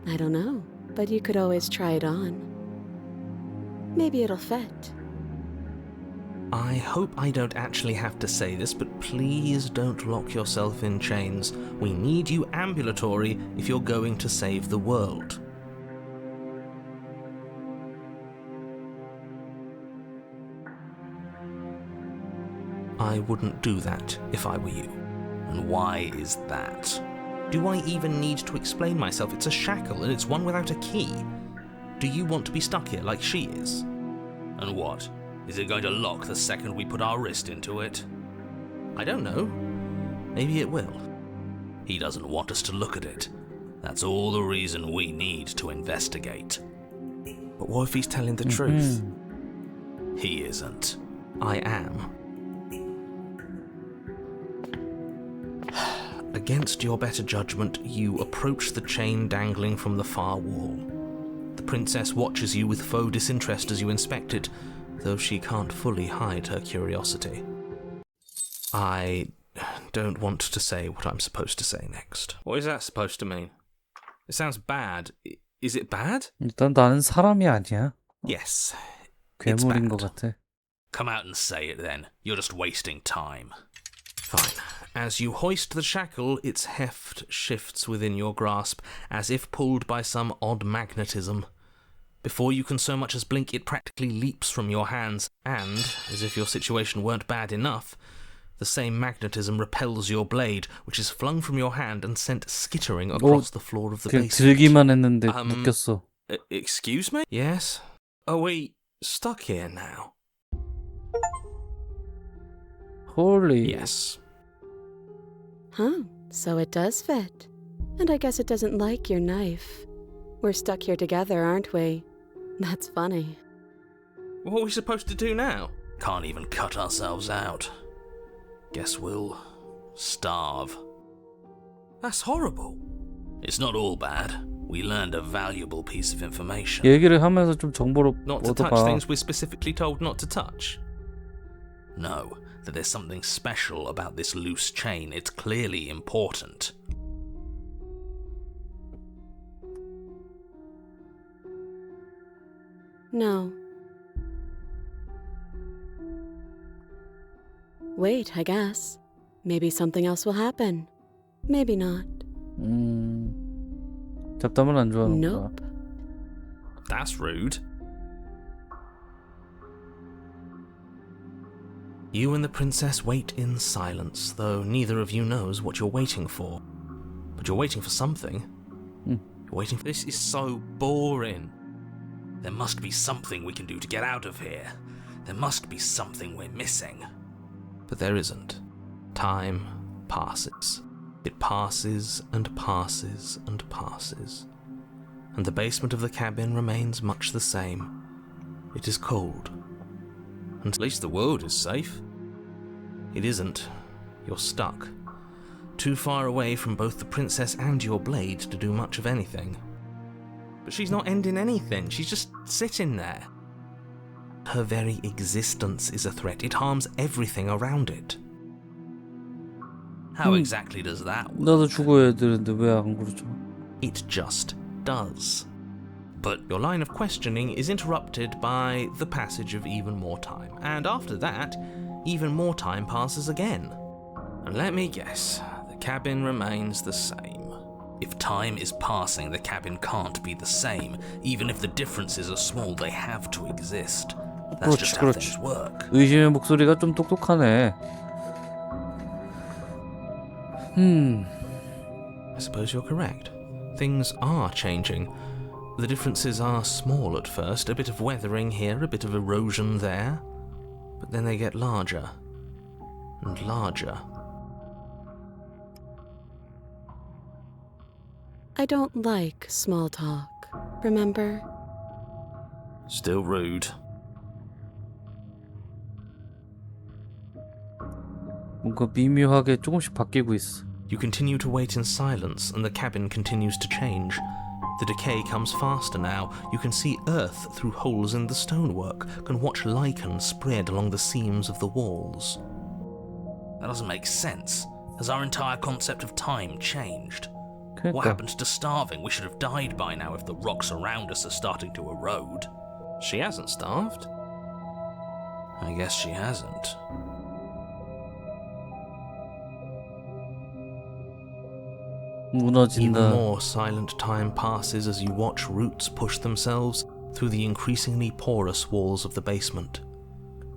[SPEAKER 3] I don't know, but you could always try it on. Maybe it'll fit.
[SPEAKER 2] I hope I don't actually have to say this, but please don't lock yourself in chains. We need you ambulatory if you're going to save the world. I wouldn't do that if I were you.
[SPEAKER 4] And why is that?
[SPEAKER 2] Do I even need to explain myself? It's a shackle and it's one without a key. Do you want to be stuck here like she is?
[SPEAKER 4] And what? Is it going to lock the second we put our wrist into it?
[SPEAKER 2] I don't know. Maybe it will.
[SPEAKER 4] He doesn't want us to look at it. That's all the reason we need to investigate.
[SPEAKER 2] But what if he's telling the truth?
[SPEAKER 4] He isn't.
[SPEAKER 2] I am. Against your better judgment, you approach the chain dangling from the far wall. The princess watches you with faux disinterest as you inspect it, though she can't fully hide her curiosity. I don't want to say what I'm supposed to say next. What is that supposed to mean? It sounds bad. Is it bad?
[SPEAKER 1] 일단 나는 사람이 아니야.
[SPEAKER 2] Yes.
[SPEAKER 1] 괴물인
[SPEAKER 2] bad.
[SPEAKER 1] 것 같아.
[SPEAKER 4] Come out and say it then. You're just wasting time.
[SPEAKER 2] Fine. As you hoist the shackle, its heft shifts within your grasp, as if pulled by some odd magnetism. Before you can so much as blink, it practically leaps from your hands, and, as if your situation weren't bad enough, the same magnetism repels your blade, which is flung from your hand and sent skittering across the floor of the
[SPEAKER 1] 그냥
[SPEAKER 2] basement.
[SPEAKER 1] 들기만 했는데 묶였어.
[SPEAKER 2] Excuse me? Yes? Are we stuck here now?
[SPEAKER 1] Holy.
[SPEAKER 2] Yes.
[SPEAKER 3] Huh, so it does fit. And I guess it doesn't like your knife. We're stuck here together, aren't we? That's funny.
[SPEAKER 2] What are we supposed to do now?
[SPEAKER 4] Can't even cut ourselves out. Guess we'll starve.
[SPEAKER 2] That's horrible.
[SPEAKER 4] It's not all bad. We learned a valuable piece of information.
[SPEAKER 1] 얘기를 하면서 좀 정보를
[SPEAKER 2] Not to touch
[SPEAKER 1] 얻어봐.
[SPEAKER 2] things we're specifically told not to touch.
[SPEAKER 4] No, that there's something special about this loose chain. It's clearly important.
[SPEAKER 3] No. Wait, I guess. Maybe something else will happen. Maybe not.
[SPEAKER 1] 잡담을 안 좋아하는구나.
[SPEAKER 3] Nope.
[SPEAKER 2] That's rude. You and the princess wait in silence, though neither of you knows what you're waiting for. But you're waiting for something. You're waiting for... This is so boring.
[SPEAKER 4] There must be something we can do to get out of here. There must be something we're missing.
[SPEAKER 2] But there isn't. Time passes. It passes and passes and passes. And the basement of the cabin remains much the same. It is cold. And at least the world is safe. It isn't. You're stuck. Too far away from both the princess and your blade to do much of anything. But she's not ending anything. She's just sitting there. Her very existence is a threat. It harms everything around it.
[SPEAKER 4] How exactly does that work?
[SPEAKER 1] 나도 죽어야 되는데 왜 안 그러죠?
[SPEAKER 2] It just does.
[SPEAKER 4] But
[SPEAKER 2] Your line of questioning is interrupted by the passage of even more time. And after that, even more time passes again. And let me guess, the cabin remains the same.
[SPEAKER 4] if time is passing, the cabin can't be the same. Even if the differences are small, they have to exist. That's just how things work.
[SPEAKER 1] 의심의 목소리가 좀 똑똑하네.
[SPEAKER 2] I suppose you're correct. Things are changing. The differences are small at first, a bit of weathering here, a bit of erosion there. But then they get larger and larger.
[SPEAKER 3] I don't like small talk, remember?
[SPEAKER 2] Still rude.
[SPEAKER 1] 뭔가 미묘하게 조금씩 바뀌고 있어.
[SPEAKER 2] You continue to wait in silence, and the cabin continues to change. The decay comes faster now. You can see earth through holes in the stonework, can watch lichen spread along the seams of the walls.
[SPEAKER 4] That doesn't make sense. Has our entire concept of time changed? What
[SPEAKER 1] 그러니까
[SPEAKER 4] happened to starving? We should have died by now if the rocks around us are starting to erode.
[SPEAKER 2] She hasn't starved.
[SPEAKER 4] I guess she hasn't.
[SPEAKER 2] Even
[SPEAKER 1] 무너진다.
[SPEAKER 2] more silent time passes as you watch roots push themselves through the increasingly porous walls of the basement.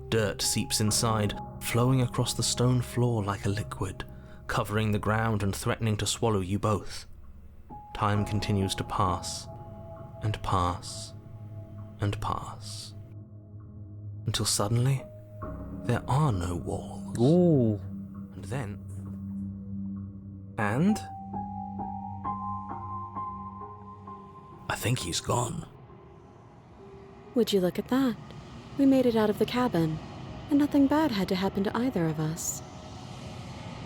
[SPEAKER 2] Dirt seeps inside, flowing across the stone floor like a liquid, covering the ground and threatening to swallow you both. Time continues to pass, and pass, and pass. Until suddenly, there are no walls.
[SPEAKER 1] 오,
[SPEAKER 2] then. And?
[SPEAKER 4] I think he's gone.
[SPEAKER 3] Would you look at that? We made it out of the cabin, and nothing bad had to happen to either of us.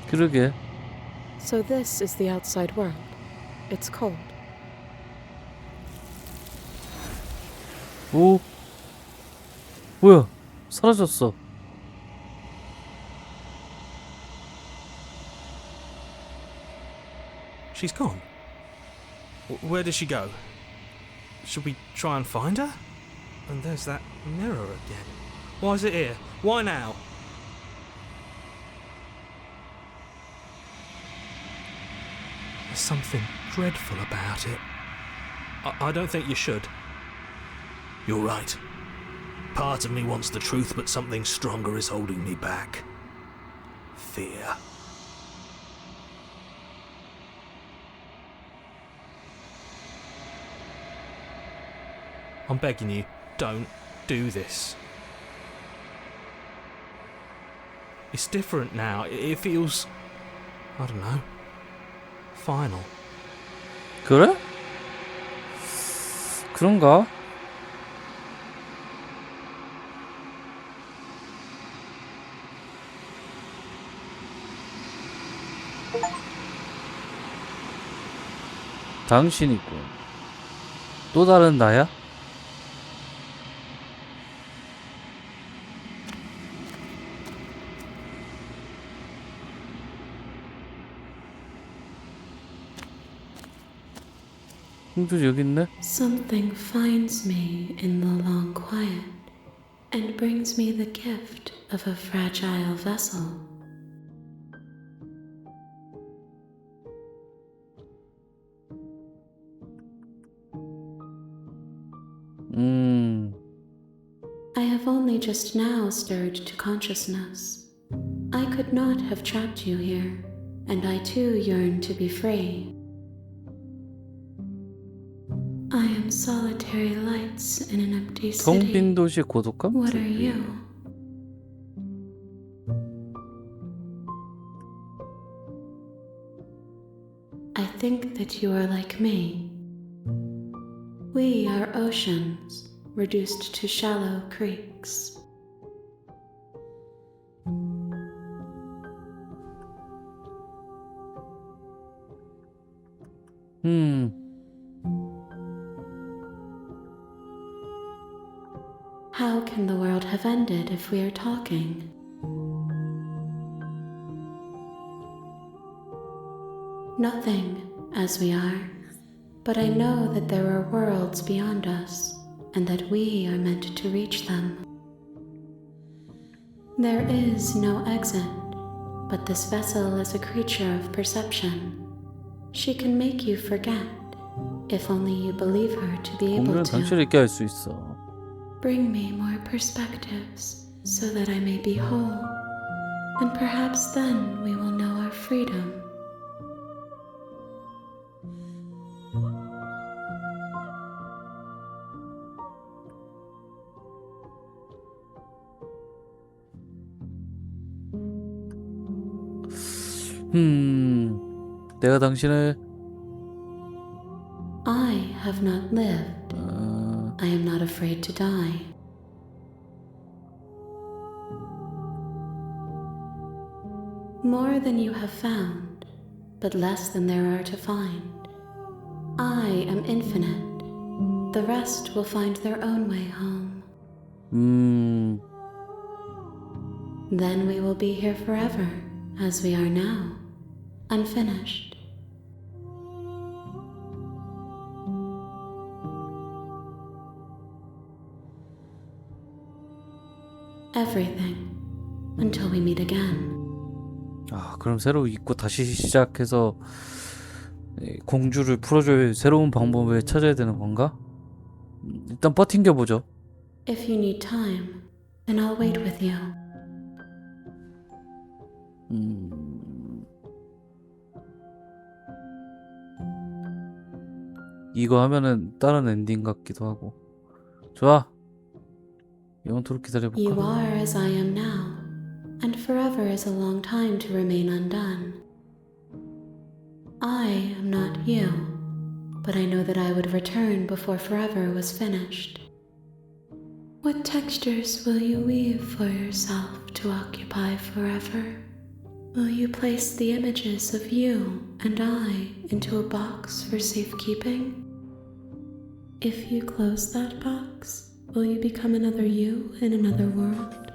[SPEAKER 1] 그러게.
[SPEAKER 3] So this is the outside world. It's cold.
[SPEAKER 1] 오. 뭐야? 사라졌어.
[SPEAKER 2] She's gone. Where did she go? Should we try and find her? And there's that mirror again. Why is it here? Why now? There's something dreadful about it. I don't think you should.
[SPEAKER 4] You're right. Part of me wants the truth, but something stronger is holding me back. Fear.
[SPEAKER 2] I'm begging you, don't do this. It's different now. It feels, I don't know, final.
[SPEAKER 1] 그래? 그런가? 당신이군. 또 다른 나야? 홍주 여기 있네?
[SPEAKER 3] Something finds me in the long quiet and brings me the gift of a fragile vessel. I have only just now stirred to consciousness. I could not have trapped you here, and I too yearn to be free. I am solitary lights in an empty
[SPEAKER 1] 텅
[SPEAKER 3] city.
[SPEAKER 1] 빈 도시 고독감?
[SPEAKER 3] What are you? I think that you are like me. We are oceans, reduced to shallow creeks. How can the world have ended if we are talking? Nothing, as we are, but I know that there are worlds beyond us, and that we are meant to reach them. There is no exit, but this vessel is a creature of perception. She can make you forget, if only you believe her to be able
[SPEAKER 1] 공부는
[SPEAKER 3] to.
[SPEAKER 1] 당신을 있게 할 수 있어.
[SPEAKER 3] Bring me more perspectives so that I may be whole, and perhaps then we will know our freedom.
[SPEAKER 1] 내가 당신을
[SPEAKER 3] I have not lived. I am not afraid to die. More than you have found, but less than there are to find. I am infinite. The rest will find their own way home. Then we will be here forever, as we are now, unfinished. Everything, until we meet again.
[SPEAKER 1] 아, 그럼 새로 잊고 다시 시작해서 공주를 풀어줄 새로운 방법을 찾아야 되는 건가? 일단 버틴겨 보죠.
[SPEAKER 3] If you need time, then I'll wait with you.
[SPEAKER 1] 이거 하면은 다른 엔딩 같기도 하고. 좋아. 영토록 기다려볼까?
[SPEAKER 3] You are as I am now, and
[SPEAKER 5] forever is a long time to remain undone. I am not you, but I know that I would return before forever was finished. What textures will you weave for yourself to occupy forever? Will you place the images of you and I into a box for safekeeping? If you close that box, will you become another you in another world?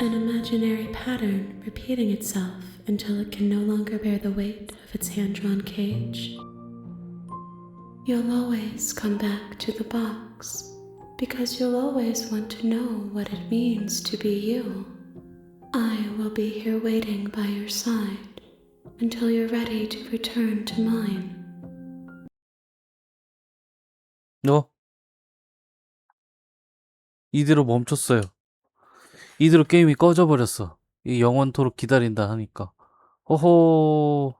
[SPEAKER 5] An imaginary pattern repeating itself until it can no longer bear the weight of its hand-drawn cage? You'll always come back to the box, because you'll always want to know what it means to be you. I will be here waiting by your side until you're ready to return to mine.
[SPEAKER 1] 이대로 멈췄어요. 이대로 게임이 꺼져버렸어. 이 영원토록 기다린다 하니까. 허허.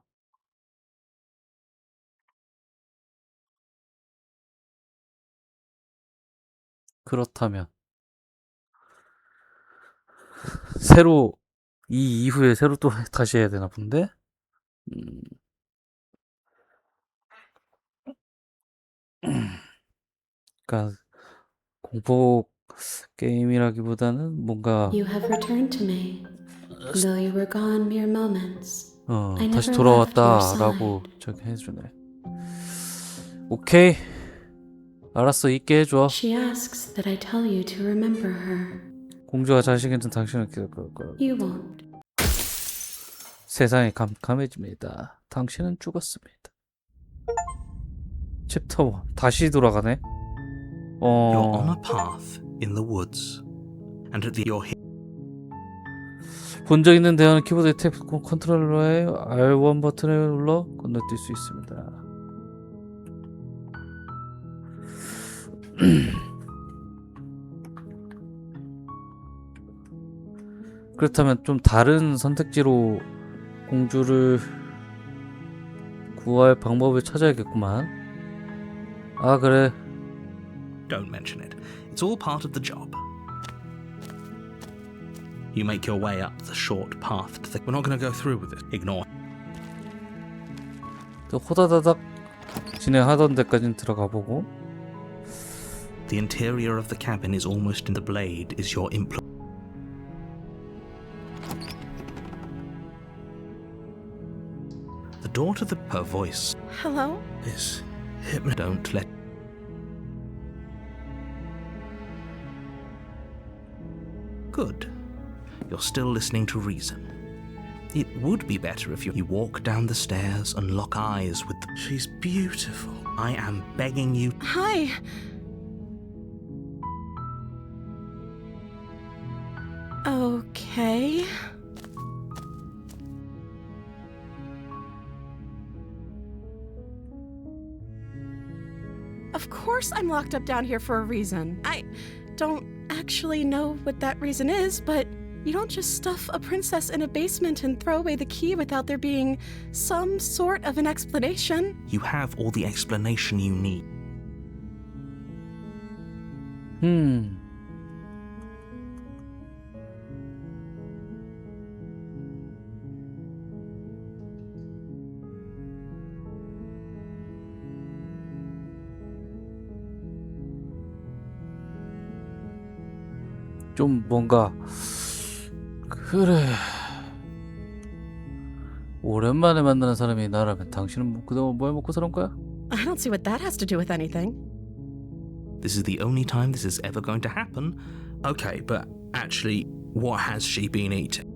[SPEAKER 1] 그렇다면 새로 이 이후에 새로 또 다시 해야 되나 본데? 그러니까 공포 게임이라기보다는 뭔가
[SPEAKER 5] You have returned to me, though you were gone mere moments. I
[SPEAKER 1] 다시
[SPEAKER 5] never left your
[SPEAKER 1] 돌아왔다라고
[SPEAKER 5] side.
[SPEAKER 1] 저기 해주네. 오케이, 알았어, 있게 해줘.
[SPEAKER 5] She asks that I tell you to remember her.
[SPEAKER 1] 공주가 자식인든 당신을 기다릴 거야.
[SPEAKER 5] You won't.
[SPEAKER 1] 세상이 캄캄해집니다. 당신은 죽었습니다. 챕터 1 다시 돌아가네.
[SPEAKER 2] You're on a path in the woods, and at your
[SPEAKER 1] 본 적 있는 대화는 키보드의 탭 컨트롤러의 R1 버튼을 눌러 건너뛸 수 있습니다. 그렇다면 좀 다른 선택지로 공주를 구할 방법을 찾아야겠구만. 아, 그래.
[SPEAKER 2] Don't mention it. It's all part of the job. You make your way up the short path to the... We're not going to go through with it. Ignore.
[SPEAKER 1] 또 호다다닥 진행하던 데까지는 들어가 보고.
[SPEAKER 2] The interior of the cabin is almost in the blade is your implement. The door to her voice
[SPEAKER 3] Hello?
[SPEAKER 2] is hypno. Don't let. Good. You're still listening to reason. It would be better if you walk down the stairs and lock eyes with the... She's beautiful. I am begging you.
[SPEAKER 3] Hi. Okay. Of course I'm locked up down here for a reason. I don't actually know what that reason is, but you don't just stuff a princess in a basement and throw away the key without there being some sort of an explanation.
[SPEAKER 2] You have all the explanation you need.
[SPEAKER 1] 좀 뭔가 그래 오랜만에 만나는 사람이 나라면 당신은 뭐 그동안 뭘 먹고 살은 거야?
[SPEAKER 3] I don't see what that has to do with anything.
[SPEAKER 2] This is the only time this is ever going to happen. Okay, but actually, what has she been eating?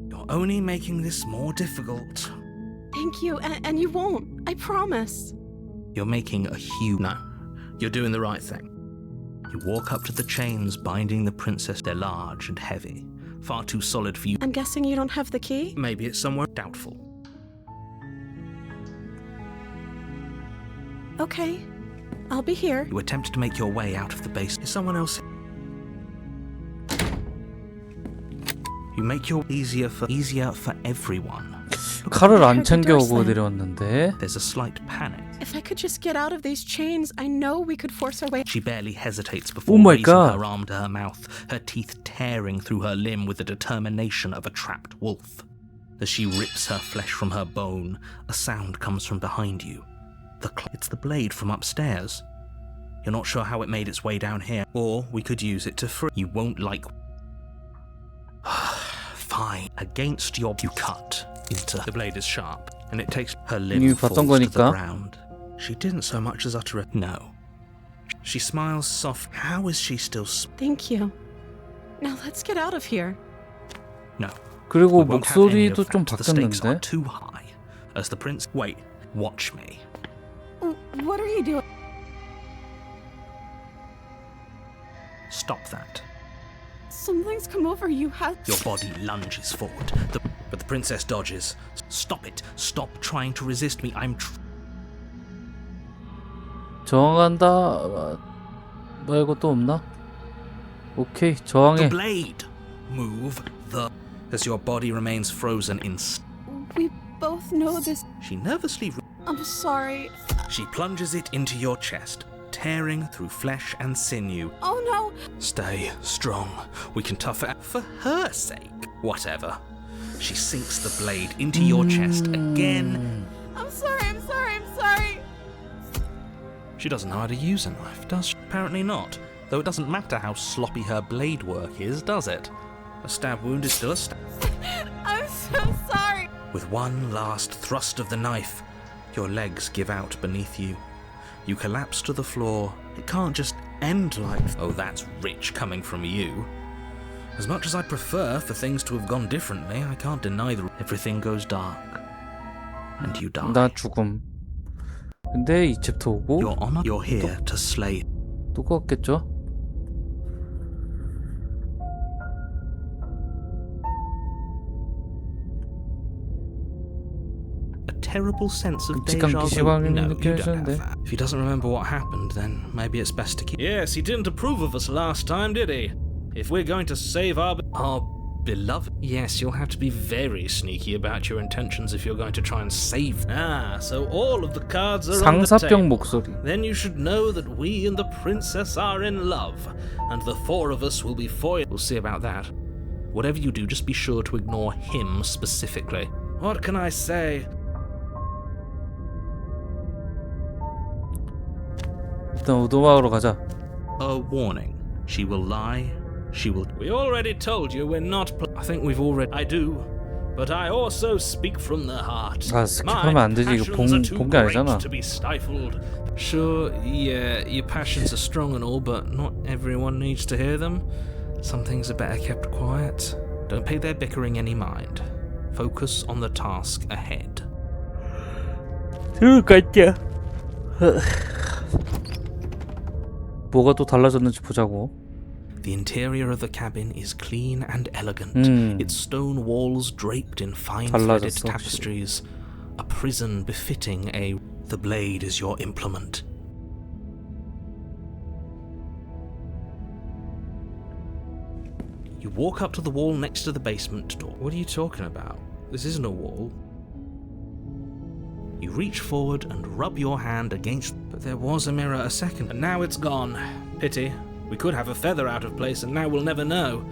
[SPEAKER 2] You're only making this more difficult.
[SPEAKER 3] Thank you, and you won't. I promise.
[SPEAKER 2] You're making a huge... No, you're doing the right thing. You walk up to the chains binding the princess. They're large and heavy, far too solid for you.
[SPEAKER 3] I'm guessing you don't have the key?
[SPEAKER 2] Maybe it's somewhere doubtful.
[SPEAKER 3] Okay, I'll be here.
[SPEAKER 2] You attempt to make your way out of the base. Is someone else? make your easier for everyone.
[SPEAKER 1] 칼을 안
[SPEAKER 3] I heard the doors
[SPEAKER 1] 챙겨오고
[SPEAKER 3] slam.
[SPEAKER 1] 내려왔는데.
[SPEAKER 2] There's a slight panic.
[SPEAKER 3] If I could just get out of these chains, I know we could force our way.
[SPEAKER 2] She barely hesitates
[SPEAKER 1] Oh
[SPEAKER 2] before
[SPEAKER 1] my
[SPEAKER 2] raising
[SPEAKER 1] God.
[SPEAKER 2] her arm to her mouth, her teeth tearing through her limb with the determination of a trapped wolf. As she rips her flesh from her bone, a sound comes from behind you. It's the blade from upstairs. You're not sure how it made its way down here, or we could use it to free. You won't like. Fine. Against your. You cut into. The blade is sharp, and it takes her limb
[SPEAKER 1] 이미
[SPEAKER 2] falls
[SPEAKER 1] 봤던
[SPEAKER 2] to the
[SPEAKER 1] 거니까.
[SPEAKER 2] ground. She didn't so much as utter a no. She smiles soft. How is she still?
[SPEAKER 3] Thank you. Now let's get out of here.
[SPEAKER 2] No.
[SPEAKER 1] 그리고
[SPEAKER 2] We won't have any of
[SPEAKER 1] 목소리도 좀
[SPEAKER 2] that. The stakes are
[SPEAKER 1] 바뀌었는데.
[SPEAKER 2] too high. As the prince. Wait. Watch me.
[SPEAKER 3] What are you doing?
[SPEAKER 2] Stop that.
[SPEAKER 3] Something's come over you.
[SPEAKER 2] Your body lunges forward, but the princess dodges. Stop it. Stop trying to resist me.
[SPEAKER 1] 저항한다 말고 또 없나? 오케이,
[SPEAKER 2] The
[SPEAKER 1] 저항해.
[SPEAKER 2] blade. Move the. As your body remains frozen in.
[SPEAKER 3] We both know this.
[SPEAKER 2] She nervously.
[SPEAKER 3] I'm sorry.
[SPEAKER 2] She plunges it into your chest, tearing through flesh and sinew.
[SPEAKER 3] Oh no.
[SPEAKER 2] Stay strong. We can tough it out for her sake. Whatever. She sinks the blade into your chest again.
[SPEAKER 3] I'm sorry. I'm sorry. I'm sorry.
[SPEAKER 2] She doesn't know how to use a knife, does she? Apparently not. Though it doesn't matter how sloppy her blade work is, does it? A stab wound is still a stab.
[SPEAKER 3] I'm so sorry.
[SPEAKER 2] With one last thrust of the knife, your legs give out beneath you. You collapse to the floor. It can't just end like. Oh, that's rich coming from you. As much as I'd prefer for things to have gone differently, I can't deny that everything goes dark. And you die.
[SPEAKER 1] 나 죽음. 근데 이 챕터 오고
[SPEAKER 2] Your honor, you're here to slay.
[SPEAKER 1] 똑같겠죠?
[SPEAKER 2] A terrible sense of
[SPEAKER 1] 끔찍한
[SPEAKER 2] deja vu.
[SPEAKER 1] 기시감이
[SPEAKER 2] No, you don't
[SPEAKER 1] 느껴지는데.
[SPEAKER 2] have that. If he doesn't remember what happened, then maybe it's best to keep. Yes, he didn't approve of us last time, did he? If we're going to save our beloved. Yes, you'll have to be very sneaky about your intentions if you're going to try and save. Ah, so all of the cards are on the
[SPEAKER 1] 상사병
[SPEAKER 2] table.
[SPEAKER 1] 목소리.
[SPEAKER 2] Then you should know that we and the princess are in love, and the four of us will be foiled. We'll see about that. Whatever you do, just be sure to ignore him specifically. What can I say?
[SPEAKER 1] 일단 오도막으로 가자.
[SPEAKER 2] A warning. She will lie. She will. We already told you we're not. I think we've already. I do. But I also speak from the heart.
[SPEAKER 1] 아, 스킵하면 안 되지. 이거 본 게 아니잖아.
[SPEAKER 2] To be stifled. Sure, yeah, your passions are strong and all, but not everyone needs to hear them. Some things are better kept quiet. Don't pay their bickering any mind. Focus on the task ahead.
[SPEAKER 1] 들어갈게. 뭐가 또 달라졌는지 보자고.
[SPEAKER 2] The interior of the cabin is clean and elegant, its stone walls draped in fine threaded
[SPEAKER 1] 달라졌어,
[SPEAKER 2] tapestries, a prison befitting a. The blade is your implement. You walk up to the wall next to the basement door. What are you talking about? This isn't a wall. You reach forward and rub your hand against. But there was a mirror a second, and now it's gone. Pity. We could have a feather out of place, and now we'll never know.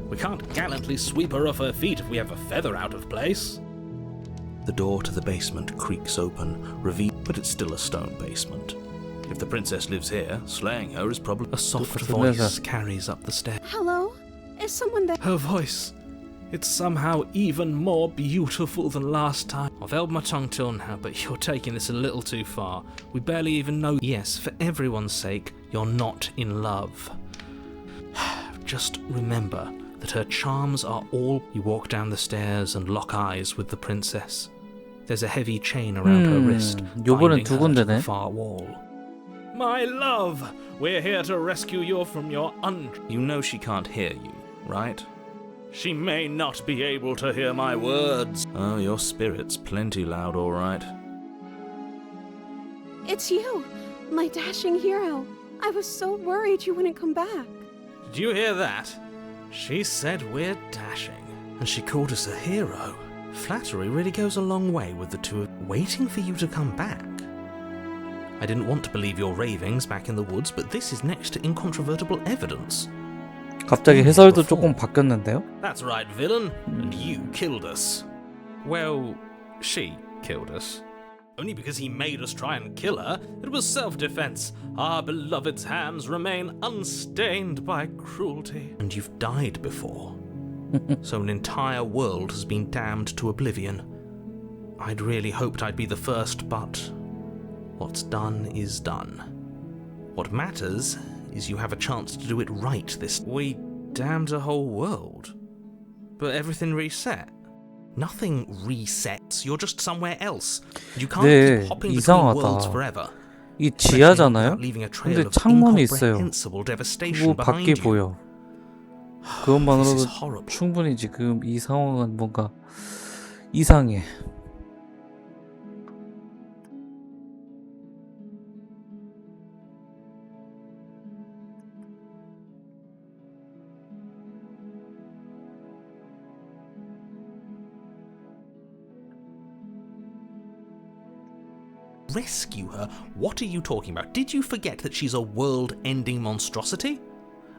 [SPEAKER 2] We can't gallantly sweep her off her feet if we have a feather out of place. The door to the basement creaks open, but it's still a stone basement. If the princess lives here, slaying her is probably. A soft voice carries up the stairs.
[SPEAKER 3] Hello? Is someone there?
[SPEAKER 2] Her voice. It's somehow even more beautiful than last time. I've held my tongue till now, but you're taking this a little too far. We barely even know. Yes, for everyone's sake, you're not in love. Just remember that her charms are all. You walk down the stairs and lock eyes with the princess. There's a heavy chain around her wrist,
[SPEAKER 1] 요번엔
[SPEAKER 2] binding
[SPEAKER 1] 두
[SPEAKER 2] her to
[SPEAKER 1] 군데네.
[SPEAKER 2] the far wall. My love, we're here to rescue you from your You know she can't hear you, right? She may not be able to hear my words. Oh, your spirit's plenty loud, all right.
[SPEAKER 3] It's you, my dashing hero. I was so worried you wouldn't come back.
[SPEAKER 2] Did you hear that? She said we're dashing. And she called us a hero. Flattery really goes a long way with the two of waiting for you to come back. I didn't want to believe your ravings back in the woods, but this is next to incontrovertible evidence.
[SPEAKER 1] 갑자기 해설도 조금 바뀌었는데요?
[SPEAKER 2] That's right, villain. And you killed us. Well, she killed us. Only because he made us try and kill her. It was self-defense. Our beloved's hands remain unstained by cruelty. And you've died before. So an entire world has been damned to oblivion. I'd really hoped I'd be the first, but what's done is done. What matters is you have a chance to do it right this. We damned a whole world. But everything reset. Nothing resets. You're just somewhere else. You can't
[SPEAKER 1] 네,
[SPEAKER 2] keep hopping between worlds
[SPEAKER 1] 이상하다.
[SPEAKER 2] forever.
[SPEAKER 1] 이 지하잖아요?
[SPEAKER 2] Leaving a trail
[SPEAKER 1] 근데
[SPEAKER 2] of
[SPEAKER 1] 창문이 있어요.
[SPEAKER 2] incomprehensible devastation
[SPEAKER 1] 뭐
[SPEAKER 2] behind
[SPEAKER 1] 밖이
[SPEAKER 2] you.
[SPEAKER 1] 보여.
[SPEAKER 2] This
[SPEAKER 1] 그것만으로도
[SPEAKER 2] is horrible.
[SPEAKER 1] 충분히 지금 이 상황은 뭔가 이상해.
[SPEAKER 2] Rescue her? What are you talking about? Did you forget that she's a world-ending monstrosity?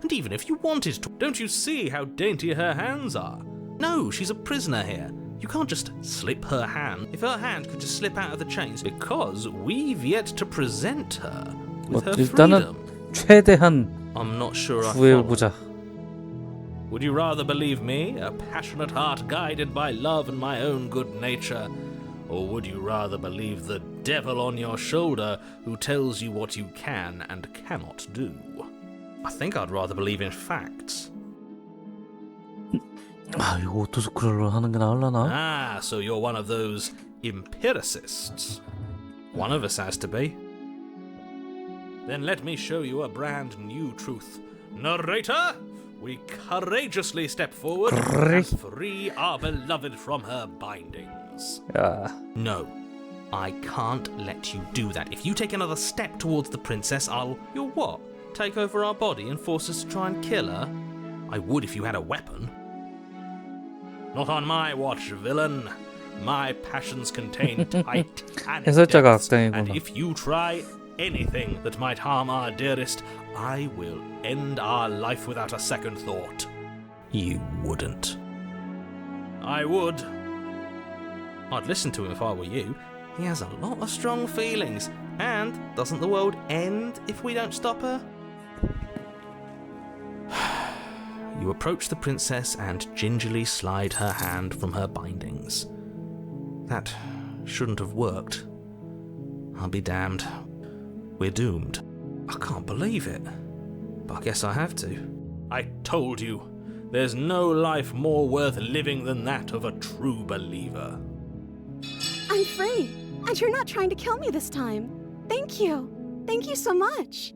[SPEAKER 2] And even if you wanted to, don't you see how dainty her hands are? No, she's a prisoner here. You can't just slip her hand. If her hand could just slip out of the chains, because we've yet to present her with her
[SPEAKER 1] 일단은
[SPEAKER 2] freedom.
[SPEAKER 1] 최대한
[SPEAKER 2] I'm not sure I follow.
[SPEAKER 1] 구해보자.
[SPEAKER 2] Would you rather believe me, a passionate heart guided by love and my own good nature? Or would you rather believe the devil on your shoulder who tells you what you can and cannot do? I think I'd rather believe in facts.
[SPEAKER 1] 아, 이거 오토스크롤로 하는 게 나을라나?
[SPEAKER 2] Ah, so you're one of those empiricists. One of us has to be. Then let me show you a brand new truth. Narrator, we courageously step forward and free our beloved from her bindings.
[SPEAKER 1] 야,
[SPEAKER 2] No, I can't let you do that. If you take another step towards the princess, You'll what? Take over our body and force us to try and kill her? I would if you had a weapon. Not on my watch, villain. My passions contain titanic
[SPEAKER 1] 해설자가
[SPEAKER 2] depths, and
[SPEAKER 1] 악당이구나.
[SPEAKER 2] if you try anything that might harm our dearest, I will end our life without a second thought. You wouldn't. I would. I'd listen to him if I were you. He has a lot of strong feelings. And doesn't the world end if we don't stop her? You approach the princess and gingerly slide her hand from her bindings. That shouldn't have worked. I'll be damned. We're doomed. I can't believe it. But I guess I have to. I told you, there's no life more worth living than that of a true believer.
[SPEAKER 3] I'm free, and you're not trying to kill me this time. Thank you. Thank you so much.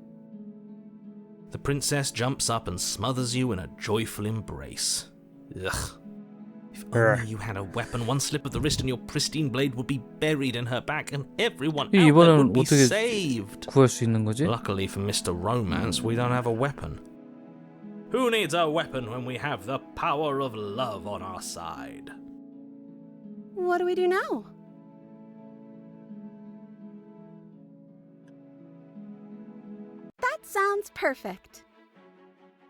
[SPEAKER 2] The princess jumps up and smothers you in a joyful embrace. Ugh. If only you had a weapon, one slip of the wrist and your pristine blade would be buried in her back and everyone out there
[SPEAKER 1] 이번엔
[SPEAKER 2] would be
[SPEAKER 1] 어떻게
[SPEAKER 2] saved.
[SPEAKER 1] 구할 수 있는 거지?
[SPEAKER 2] Luckily for Mr. Romance, we don't have a weapon. Who needs a weapon when we have the power of love on our side?
[SPEAKER 3] What do we do now? That sounds perfect.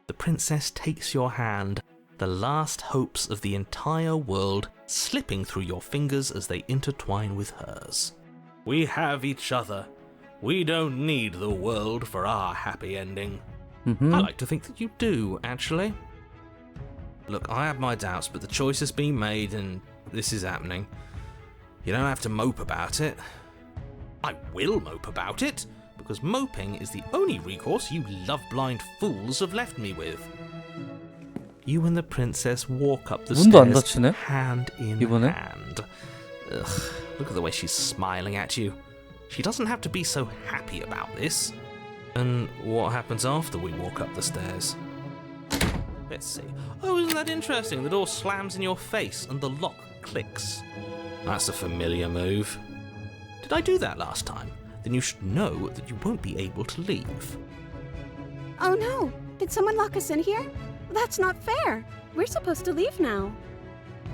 [SPEAKER 2] The princess takes your hand, the last hopes of the entire world slipping through your fingers as they intertwine with hers. We have each other. We don't need the world for our happy ending. I like to think that you do, actually. Look, I have my doubts, but the choice has been made and this is happening. You don't have to mope about it. I will mope about it, because moping is the only recourse you love-blind fools have left me with. You and the princess walk up the
[SPEAKER 1] 문도 안
[SPEAKER 2] stairs,
[SPEAKER 1] 닫히네?
[SPEAKER 2] hand in
[SPEAKER 1] 이번에?
[SPEAKER 2] hand. Ugh, look at the way she's smiling at you. She doesn't have to be so happy about this. And what happens after we walk up the stairs? Let's see. Oh, isn't that interesting? The door slams in your face and the lock clicks. That's a familiar move. Did I do that last time? Then you should know that you won't be able to leave.
[SPEAKER 3] Oh no! Did someone lock us in here? That's not fair! We're supposed to leave now.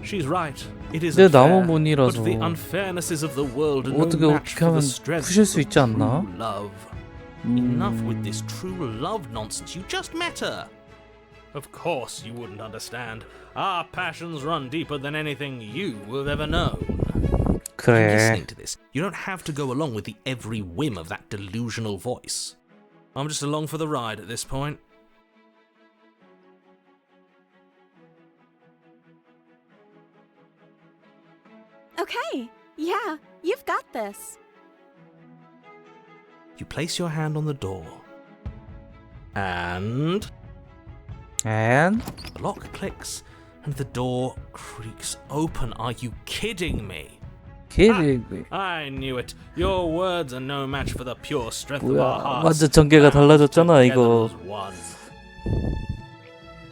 [SPEAKER 4] She's right. It
[SPEAKER 1] 내
[SPEAKER 4] isn't fair.
[SPEAKER 1] 나무
[SPEAKER 4] But
[SPEAKER 1] 문이라서
[SPEAKER 4] the unfairnesses of the world are no
[SPEAKER 1] 어떻게
[SPEAKER 4] match for
[SPEAKER 1] 하면
[SPEAKER 4] the strength
[SPEAKER 1] 푸실 수
[SPEAKER 4] of
[SPEAKER 1] 있지 않나?
[SPEAKER 4] true love. Enough with this true love nonsense. You just met her. Of course you wouldn't understand. Our passions run deeper than anything you have ever known.
[SPEAKER 1] 그래.
[SPEAKER 4] Listening to this, you don't have to go along with the every whim of that delusional voice. I'm just along for the ride at this point.
[SPEAKER 3] Okay, yeah, you've got this.
[SPEAKER 4] You place your hand on the door. And
[SPEAKER 1] And
[SPEAKER 4] the lock clicks and the door creaks open. Are you kidding me?
[SPEAKER 1] 걔를
[SPEAKER 4] I knew it. Your words are no match for the pure strength of our
[SPEAKER 1] 뭐야?
[SPEAKER 4] hearts.
[SPEAKER 1] 완전 전개가 달라졌잖아
[SPEAKER 4] Together
[SPEAKER 1] 이거.
[SPEAKER 4] as one.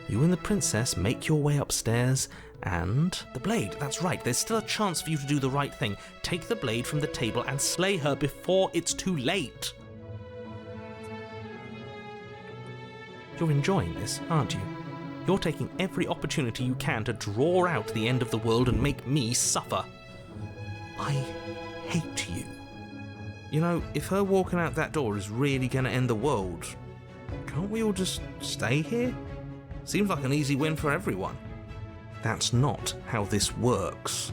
[SPEAKER 4] You and the princess make your way upstairs, and the blade. That's right. There's still a chance for you to do the right thing. Take the blade from the table and slay her before it's too late. You're enjoying this, aren't you? You're taking every opportunity you can to draw out the end of the world and make me suffer. I hate you. You know, if her walking out that door is really gonna end the world, can't we all just stay here? Seems like an easy win for everyone. That's not how this works.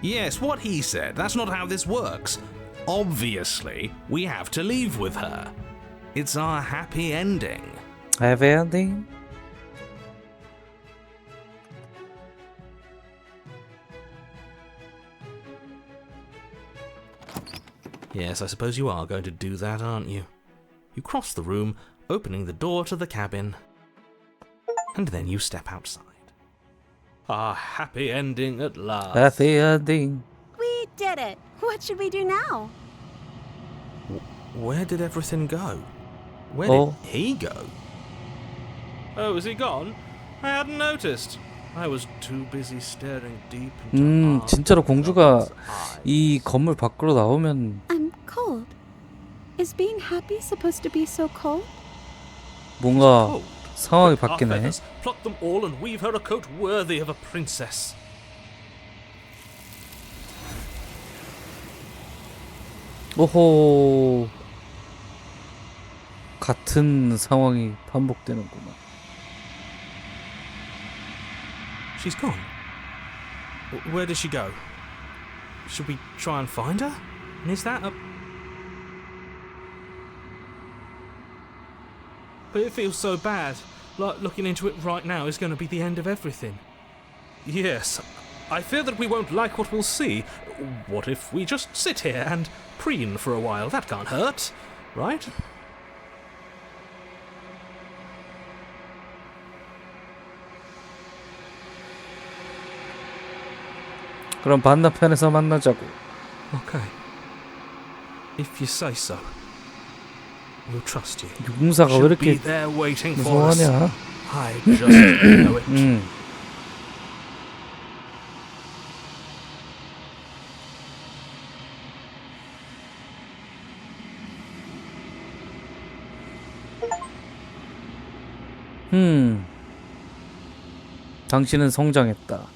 [SPEAKER 4] Yes, what he said. That's not how this works. Obviously, we have to leave with her. It's our happy ending.
[SPEAKER 1] Happy ending.
[SPEAKER 4] Yes, I suppose you are going to do that, aren't you? You cross the room, opening the door to the cabin, and then you step outside. Our happy ending at last.
[SPEAKER 1] Happy ending.
[SPEAKER 3] We did it. What should we do now?
[SPEAKER 4] Where did everything go? Where
[SPEAKER 1] Oh.
[SPEAKER 4] did he go? Oh, is he gone? I hadn't noticed. I was too busy staring deep into
[SPEAKER 1] 진짜로 공주가 이 건물 밖으로 나오면
[SPEAKER 3] I'm cold. Is being happy supposed to be so cold?
[SPEAKER 1] 뭔가 상황이
[SPEAKER 4] Our
[SPEAKER 1] 바뀌네.
[SPEAKER 4] feathers, pluck them all and weave her a coat worthy of a princess.
[SPEAKER 1] 오호. 같은 상황이 반복되는구나.
[SPEAKER 4] She's gone. Where did she go? Should we try and find her? And is that a... But it feels so bad. Like looking into it right now is going to be the end of everything. Yes, I fear that we won't like what we'll see. What if we just sit here and preen for a while? That can't hurt, right?
[SPEAKER 1] 그럼 반대편에서 만나자고.
[SPEAKER 4] Okay. If you say so. We'll trust you.
[SPEAKER 1] 용사가 왜
[SPEAKER 4] Should be
[SPEAKER 1] 이렇게
[SPEAKER 4] there waiting for us.
[SPEAKER 1] 무서워하냐?
[SPEAKER 4] I just know it.
[SPEAKER 1] 당신은 성장했다.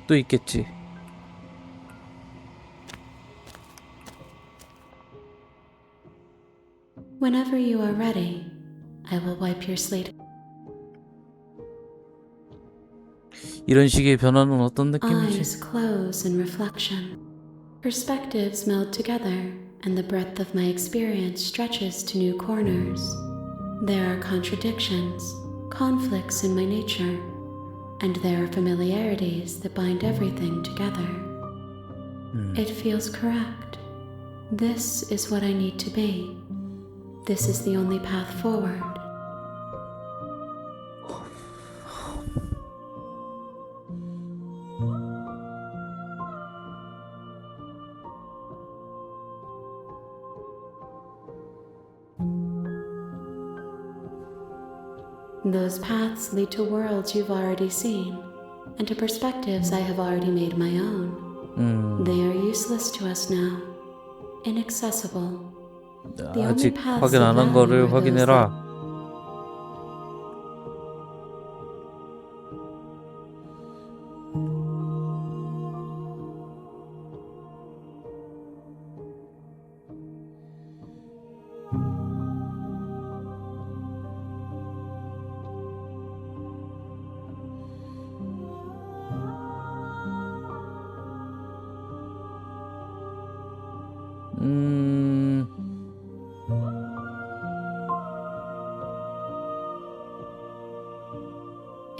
[SPEAKER 1] 또 있겠지.
[SPEAKER 5] Whenever you are ready, I will wipe your slate.
[SPEAKER 1] 이런 식의 변화는 어떤 느낌이지?
[SPEAKER 5] Eyes close in reflection. Perspectives meld together, and the breadth of my experience stretches to new corners. There are contradictions, conflicts in my nature, and there are familiarities that bind everything together. It feels correct. This is what I need to be. This is the only path forward. Those paths lead to worlds you've already seen, and to perspectives I have already made my own. They are useless to us now, inaccessible. The only
[SPEAKER 1] 아직
[SPEAKER 5] paths
[SPEAKER 1] 확인
[SPEAKER 5] of
[SPEAKER 1] 안 한
[SPEAKER 5] value
[SPEAKER 1] 거를
[SPEAKER 5] are those
[SPEAKER 1] 확인해라.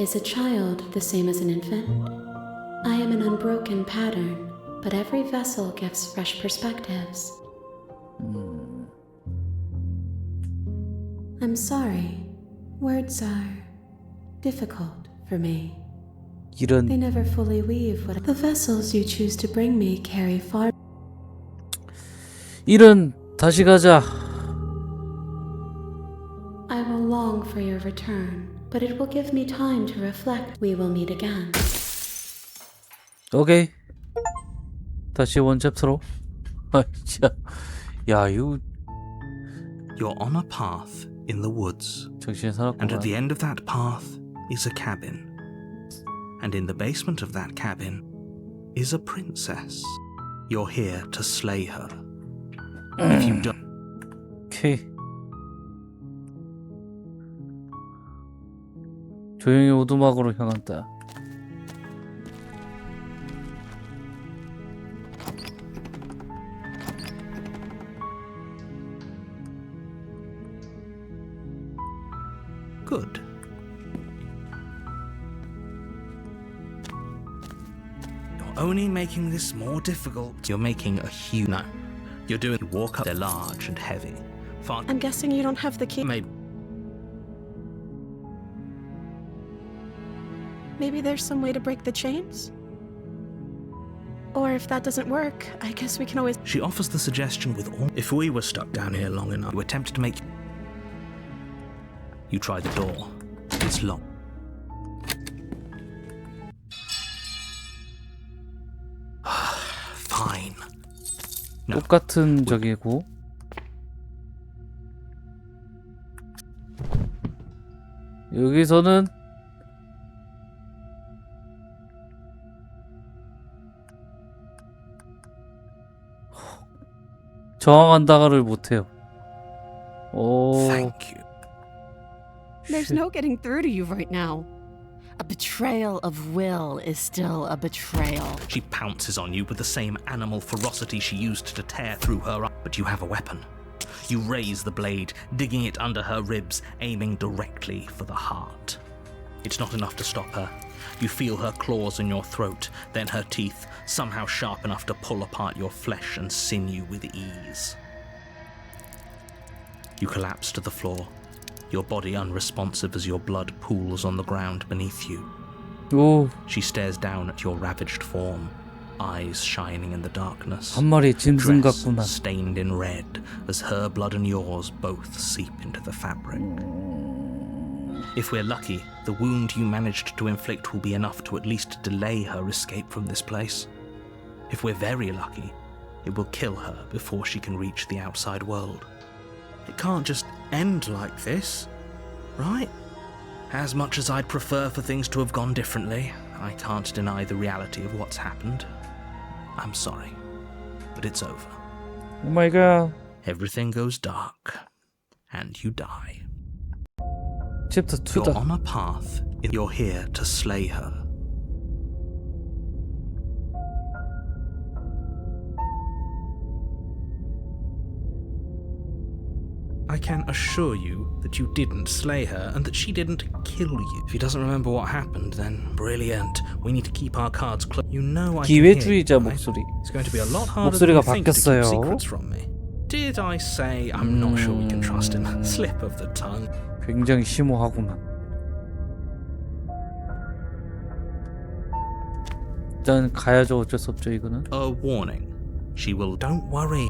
[SPEAKER 5] Is a child the same as an infant? I am an unbroken pattern, but every vessel gives fresh perspectives. I'm sorry. Words are difficult for me. They
[SPEAKER 1] 이런
[SPEAKER 5] never fully weave what the vessels you choose to bring me carry far.
[SPEAKER 1] 다시 가자.
[SPEAKER 5] I will long for your return, but it will give me time to reflect. We will meet again.
[SPEAKER 1] 오케이. 다시 원 챕터로. 아, 진짜. 야, 이거
[SPEAKER 2] You're on a path in the woods,
[SPEAKER 1] 정신
[SPEAKER 2] and
[SPEAKER 1] 사납구만.
[SPEAKER 2] at the end of that path is a cabin. And in the basement of that cabin is a princess. You're here to slay her. If you don't,
[SPEAKER 1] 오케이. 조용히 오두막으로 향한다.
[SPEAKER 2] good. You're only making this more difficult. You're making a huge. No. You're doing. You walk up. They're large and heavy. Far.
[SPEAKER 3] I'm guessing you don't have the key.
[SPEAKER 2] Maybe.
[SPEAKER 3] Maybe there's some way to break the chains? Or if that doesn't work, I guess we can always.
[SPEAKER 2] She offers the suggestion with all. If we were stuck down here long enough, you attempted to make. You try the door. It's locked. Fine. No.
[SPEAKER 1] 똑같은 적이고. 여기서는 저항한다가를 못해요. 오.
[SPEAKER 2] Thank you.
[SPEAKER 3] There's no getting through to you right now. A betrayal of will is still a betrayal.
[SPEAKER 2] She pounces on you with the same animal ferocity she used to tear through her eye. But you have a weapon. You raise the blade, digging it under her ribs, aiming directly for the heart. It's not enough to stop her. You feel her claws in your throat, then her teeth, somehow sharp enough to pull apart your flesh and sinew with ease. You collapse to the floor, your body unresponsive as your blood pools on the ground beneath you.
[SPEAKER 1] 오,
[SPEAKER 2] She stares down at your ravaged form, eyes shining in the darkness.
[SPEAKER 1] 한 마리 짐승
[SPEAKER 2] Dress
[SPEAKER 1] 같구나.
[SPEAKER 2] stained in red as her blood and yours both seep into the fabric. If we're lucky, the wound you managed to inflict will be enough to at least delay her escape from this place. If we're very lucky, it will kill her before she can reach the outside world. It can't just end like this, right? As much as I'd prefer for things to have gone differently, I can't deny the reality of what's happened. I'm sorry, but it's over.
[SPEAKER 1] 오 마이 갓.
[SPEAKER 2] Everything goes dark, and you die.
[SPEAKER 1] 챕터
[SPEAKER 2] You're
[SPEAKER 1] 2다.
[SPEAKER 2] on a path. You're here to slay her.
[SPEAKER 4] I can assure you that you didn't slay her and that she didn't kill you. If he doesn't remember what happened, then brilliant. We need to keep our cards close. You know I can hear
[SPEAKER 1] 기회주의자
[SPEAKER 4] you, right?
[SPEAKER 1] 목소리.
[SPEAKER 4] It's going to be a lot harder
[SPEAKER 1] 목소리가
[SPEAKER 4] than you think to
[SPEAKER 1] 바뀌었어요.
[SPEAKER 4] keep secrets from me. Did I say I'm not sure we can trust him? Slip of the tongue.
[SPEAKER 1] 굉장히 심오하구만. 일단 가야죠. 어쩔 수 없죠 이거는.
[SPEAKER 2] A warning. She will. Don't worry.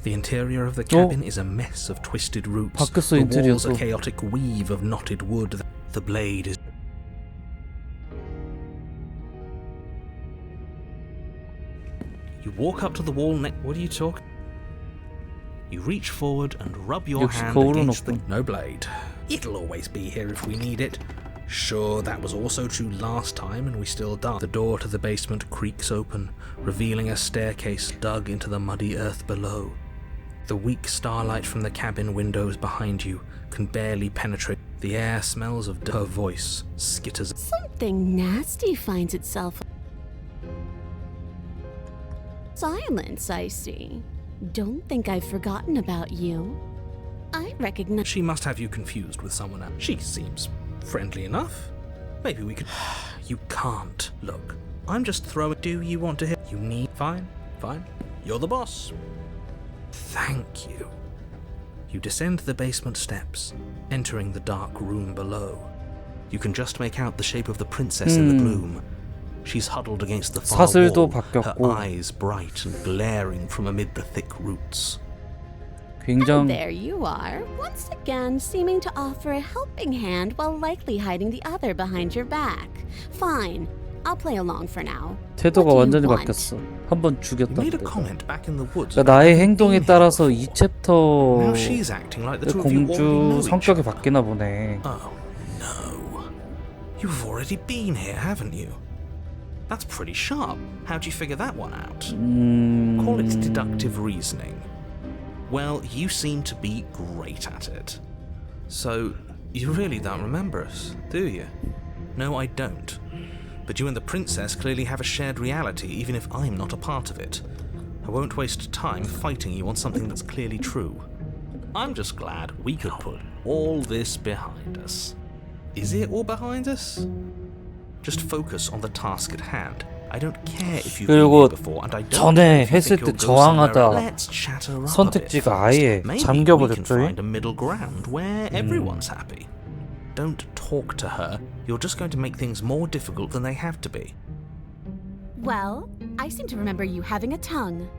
[SPEAKER 2] The interior of the cabin is a mess of twisted roots.
[SPEAKER 1] 바뀌었어,
[SPEAKER 2] The walls a
[SPEAKER 1] 인테리어도.
[SPEAKER 2] chaotic weave of knotted wood. The blade is. You walk up to the wall next. What are you talking? You reach forward and rub your
[SPEAKER 1] 역시
[SPEAKER 2] hand
[SPEAKER 1] 거울은
[SPEAKER 2] against the.
[SPEAKER 1] 없군.
[SPEAKER 2] No blade. It'll always be here if we need it. Sure, that was also true last time, and we still die. The door to the basement creaks open, revealing a staircase dug into the muddy earth below. The weak starlight from the cabin windows behind you can barely penetrate. The air smells of her voice skitters.
[SPEAKER 3] Something nasty finds itself. Silence, I see. Don't think I've forgotten about you. I recognize.
[SPEAKER 4] She must have you confused with someone else. She seems friendly enough. Maybe we could... You can't. Look, I'm just throwing... Do you want to hear... You need... Fine. You're the boss. Thank you. You descend the basement steps, entering the dark room below. You can just make out the shape of the princess in the gloom. She's huddled against the far
[SPEAKER 1] 사슬도
[SPEAKER 4] wall, her
[SPEAKER 1] 바뀌었고.
[SPEAKER 4] eyes bright and glaring from amid the thick roots.
[SPEAKER 3] Oh, there you are, once again seeming to offer a helping hand while likely hiding the other behind your back. Fine, I'll play along for now.
[SPEAKER 1] 태도가
[SPEAKER 3] What do you
[SPEAKER 1] 완전히
[SPEAKER 3] want?
[SPEAKER 1] 바뀌었어. 한 번
[SPEAKER 4] You
[SPEAKER 1] 죽였다.
[SPEAKER 4] made a comment back in the woods.
[SPEAKER 1] 그러니까 나의 행동에 따라서 이
[SPEAKER 4] Now
[SPEAKER 1] 챕터
[SPEAKER 4] she's acting like the two of you already
[SPEAKER 1] 공주
[SPEAKER 4] know each
[SPEAKER 1] 성격이
[SPEAKER 4] other.
[SPEAKER 1] 바뀌나 보네.
[SPEAKER 4] Oh no. You've already been here, haven't you? That's pretty sharp. How'd you figure that one out? Call it deductive reasoning. Well, you seem to be great at it. So, you really don't remember us, do you? No, I don't. But you and the princess clearly have a shared reality, even if I'm not a part of it. I won't waste time fighting you on something that's clearly true. I'm just glad we could put all this behind us. Is it all behind us? Just focus on the task at hand. I don't care if you've been
[SPEAKER 1] 그리고
[SPEAKER 4] here before, and I don't
[SPEAKER 1] 전에
[SPEAKER 4] care if you
[SPEAKER 1] 했을
[SPEAKER 4] think
[SPEAKER 1] 때
[SPEAKER 4] you'll go somewhere
[SPEAKER 1] 저항하다
[SPEAKER 4] else. Let's chat her up
[SPEAKER 1] 선택지가
[SPEAKER 4] a bit
[SPEAKER 1] 아예
[SPEAKER 4] first. Maybe we can
[SPEAKER 1] 잠겨버렸죠.
[SPEAKER 4] find a middle ground where everyone's happy. Don't talk to her. You're just going to make things more difficult than they have to be.
[SPEAKER 3] Well, I seem to remember you having a tongue.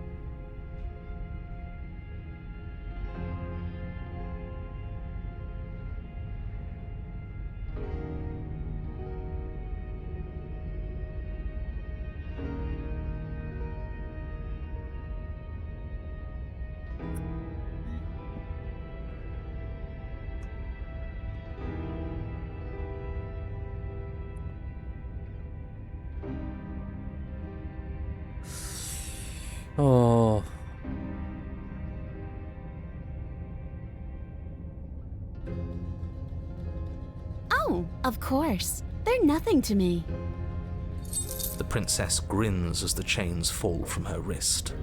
[SPEAKER 3] Oh, of course. They're nothing to me.
[SPEAKER 4] The princess grins as the chains fall from her wrist.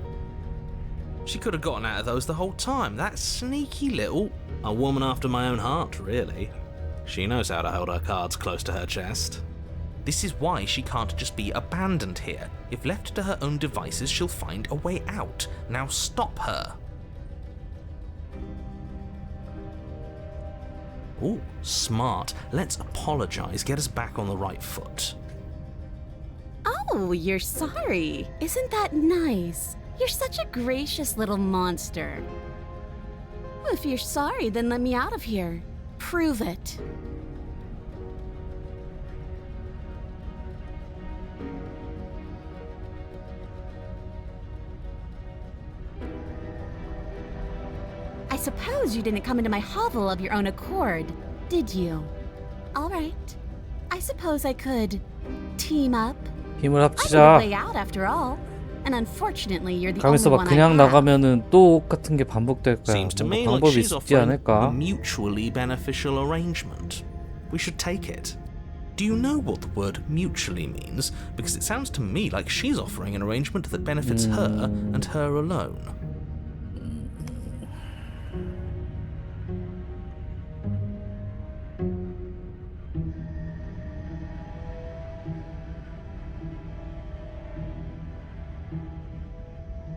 [SPEAKER 4] She could have gotten out of those the whole time. That sneaky little... A woman after my own heart, really. She knows how to hold her cards close to her chest. This is why she can't just be abandoned here. If left to her own devices, she'll find a way out. Now stop her. Ooh, smart. Let's apologize, get us back on the right foot.
[SPEAKER 3] Oh, you're sorry. Isn't that nice? You're such a gracious little monster. Well, if you're sorry, then let me out of here. Prove it. I suppose you didn't come into my hovel of your own accord, did you? All right. I suppose I could team up.
[SPEAKER 1] 힘을
[SPEAKER 3] I need a
[SPEAKER 1] 합치자.
[SPEAKER 3] way out after all. And unfortunately, you're the
[SPEAKER 1] 가만있어
[SPEAKER 3] only
[SPEAKER 1] 봐.
[SPEAKER 3] one
[SPEAKER 1] 그냥
[SPEAKER 3] I have.
[SPEAKER 1] 나가면은 또 똑같은 게 반복될 거야.
[SPEAKER 4] Seems to
[SPEAKER 1] 뭔가
[SPEAKER 4] me like
[SPEAKER 1] 방법이
[SPEAKER 4] she's
[SPEAKER 1] 있지
[SPEAKER 4] offering a
[SPEAKER 1] 않을까?
[SPEAKER 4] mutually beneficial arrangement. We should take it. Do you know what the word mutually means? Because it sounds to me like she's offering an arrangement that benefits her and her alone.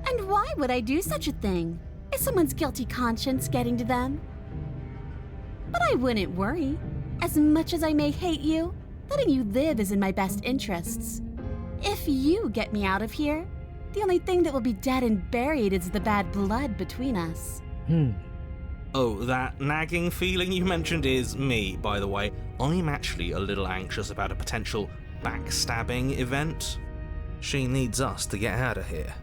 [SPEAKER 3] And why would I do such a thing? Is someone's guilty conscience getting to them? But I wouldn't worry. As much as I may hate you, letting you live is in my best interests. If you get me out of here, the only thing that will be dead and buried is the bad blood between us.
[SPEAKER 4] Oh, that nagging feeling you mentioned is me, by the way. I'm actually a little anxious about a potential backstabbing event. She needs us to get out of here.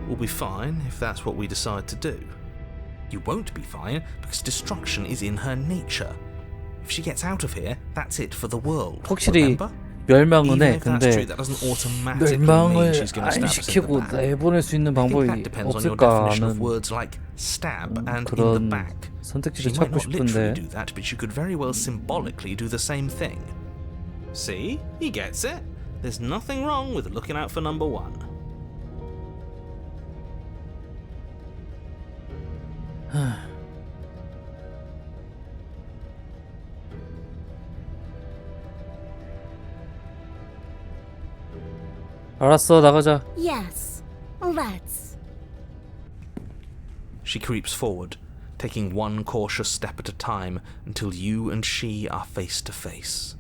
[SPEAKER 4] We'll be fine if that's what we decide to do. You won't be fine because destruction is in her nature. If she gets out of here, that's it for the world.
[SPEAKER 1] 확실히
[SPEAKER 4] Remember?
[SPEAKER 1] 멸망은
[SPEAKER 4] Even
[SPEAKER 1] 해.
[SPEAKER 4] if that's true,
[SPEAKER 1] 근데
[SPEAKER 4] that doesn't automatically mean
[SPEAKER 1] 멸망을
[SPEAKER 4] she's going to
[SPEAKER 1] 안
[SPEAKER 4] stab us in the
[SPEAKER 1] 시키고
[SPEAKER 4] back.
[SPEAKER 1] 내보낼 수 있는
[SPEAKER 4] I think
[SPEAKER 1] 방법이
[SPEAKER 4] that depends on your definition of
[SPEAKER 1] 없을까는
[SPEAKER 4] words like stab and in the
[SPEAKER 1] 그런
[SPEAKER 4] back. She
[SPEAKER 1] 선택지를
[SPEAKER 4] might
[SPEAKER 1] 찾고
[SPEAKER 4] not literally
[SPEAKER 1] 싶은데
[SPEAKER 4] do that, but you could very well symbolically do the same thing. See? He gets it. There's nothing wrong with looking out for number one.
[SPEAKER 1] 알았어, 나가자.
[SPEAKER 3] Yes, let's.
[SPEAKER 2] She creeps forward, taking one cautious step at a time until you and she are face to face.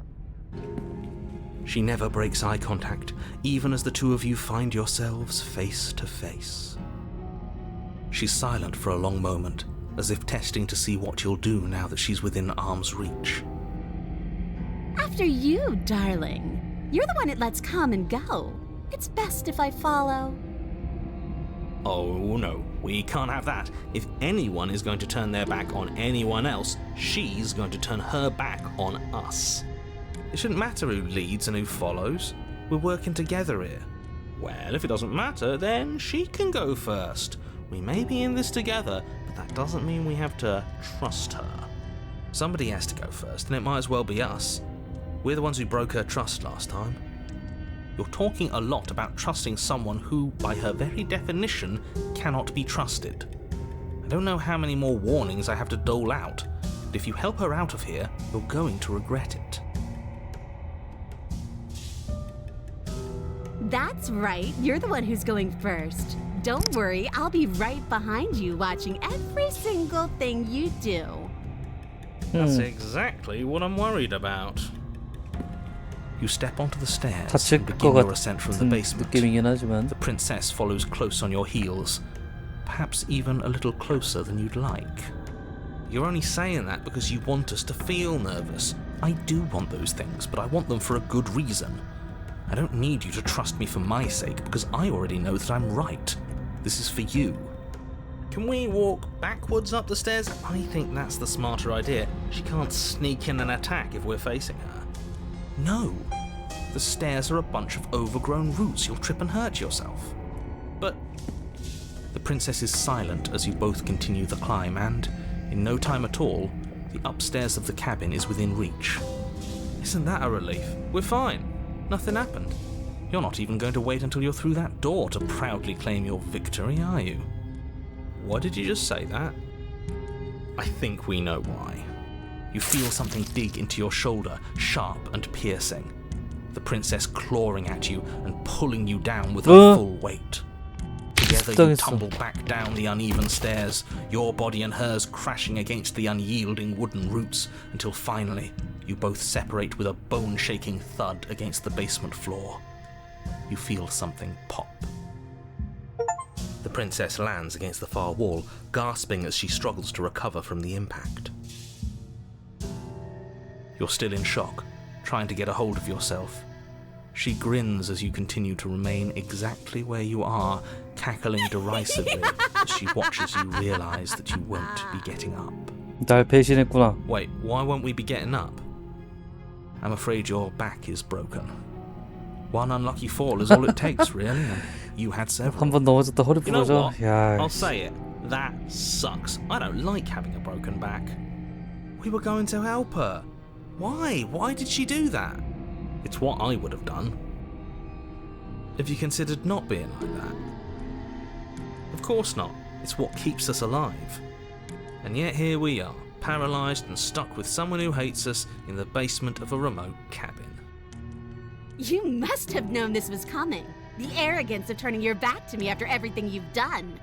[SPEAKER 2] She never breaks eye contact, even as the two of you find yourselves face to face. She's silent for a long moment, as if testing to see what you'll do now that she's within arm's reach.
[SPEAKER 3] After you, darling. You're the one it lets come and go. It's best if I follow.
[SPEAKER 4] Oh no, we can't have that. If anyone is going to turn their back on anyone else, she's going to turn her back on us. It shouldn't matter who leads and who follows. We're working together here. Well, if it doesn't matter, then she can go first. We may be in this together, but that doesn't mean we have to trust her. Somebody has to go first, and it might as well be us. We're the ones who broke her trust last time. You're talking a lot about trusting someone who, by her very definition, cannot be trusted. I don't know how many more warnings I have to dole out, but if you help her out of here, you're going to regret it.
[SPEAKER 3] That's right, you're the one who's going first. Don't worry, I'll be right behind you watching every single thing you do.
[SPEAKER 4] That's exactly what I'm worried about.
[SPEAKER 2] You step onto the stairs
[SPEAKER 1] 다칠
[SPEAKER 2] and
[SPEAKER 1] 것
[SPEAKER 2] begin your ascent from the
[SPEAKER 1] 같은
[SPEAKER 2] basement.
[SPEAKER 1] 느낌이긴 하지만
[SPEAKER 2] The princess follows close on your heels, perhaps even a little closer than you'd like.
[SPEAKER 4] You're only saying that because you want us to feel nervous.
[SPEAKER 2] I do want those things, but I want them for a good reason. I don't need you to trust me for my sake, because I already know that I'm right. This is for you.
[SPEAKER 4] Can we walk backwards up the stairs? I think that's the smarter idea. She can't sneak in and attack if we're facing her.
[SPEAKER 2] No. The stairs are a bunch of overgrown roots. You'll trip and hurt yourself.
[SPEAKER 4] But
[SPEAKER 2] The princess is silent as you both continue the climb, and, in no time at all, the upstairs of the cabin is within reach.
[SPEAKER 4] isn't that a relief? We're fine. Nothing happened.
[SPEAKER 2] You're not even going to wait until you're through that door to proudly claim your victory, are you?
[SPEAKER 4] Why did you just say that?
[SPEAKER 2] I think we know why. You feel something dig into your shoulder, sharp and piercing. The princess clawing at you and pulling you down with her full weight. Together you
[SPEAKER 1] 당했어.
[SPEAKER 2] tumble back down the uneven stairs, your body and hers crashing against the unyielding wooden roots, until finally you both separate with a bone-shaking thud against the basement floor. You feel something pop. The princess lands against the far wall, gasping as she struggles to recover from the impact. You're still in shock, trying to get a hold of yourself. She grins as you continue to remain exactly where you are, cackling derisively as she watches you realize that you won't be getting up.
[SPEAKER 1] 날 배신했구나.
[SPEAKER 2] Wait, why won't we be getting up? I'm afraid your back is broken. One unlucky fall is all it takes, really, and you had several.
[SPEAKER 1] 한 번 넘어졌다 허리
[SPEAKER 4] You know
[SPEAKER 1] 부러져.
[SPEAKER 4] what?
[SPEAKER 1] 야,
[SPEAKER 4] I'll say it. That sucks. I don't like having a broken back. We were going to help her. Why? Why did she do that? It's what I would have done. Have you considered not being like that? Of course not. It's what keeps us alive. And yet here we are, paralysed and stuck with someone who hates us in the basement of a remote cabin.
[SPEAKER 3] You must have known this was coming. The arrogance of turning your back to me after everything you've done.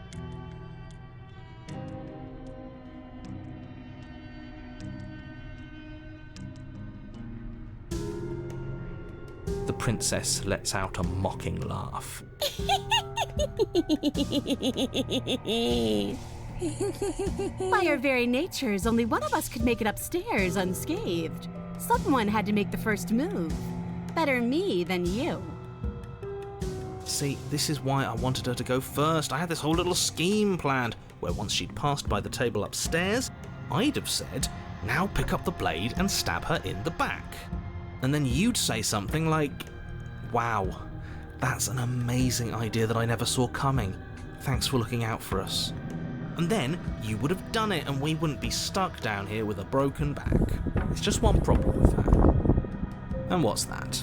[SPEAKER 2] The princess lets out a mocking laugh.
[SPEAKER 3] By our very natures, only one of us could make it upstairs unscathed. Someone had to make the first move. Better me than you.
[SPEAKER 4] See, this is why I wanted her to go first. I had this whole little scheme planned, where once she'd passed by the table upstairs, I'd have said, now pick up the blade and stab her in the back. And then you'd say something like, wow, that's an amazing idea that I never saw coming. Thanks for looking out for us. And then you would have done it and we wouldn't be stuck down here with a broken back. There's just one problem with that. And what's that?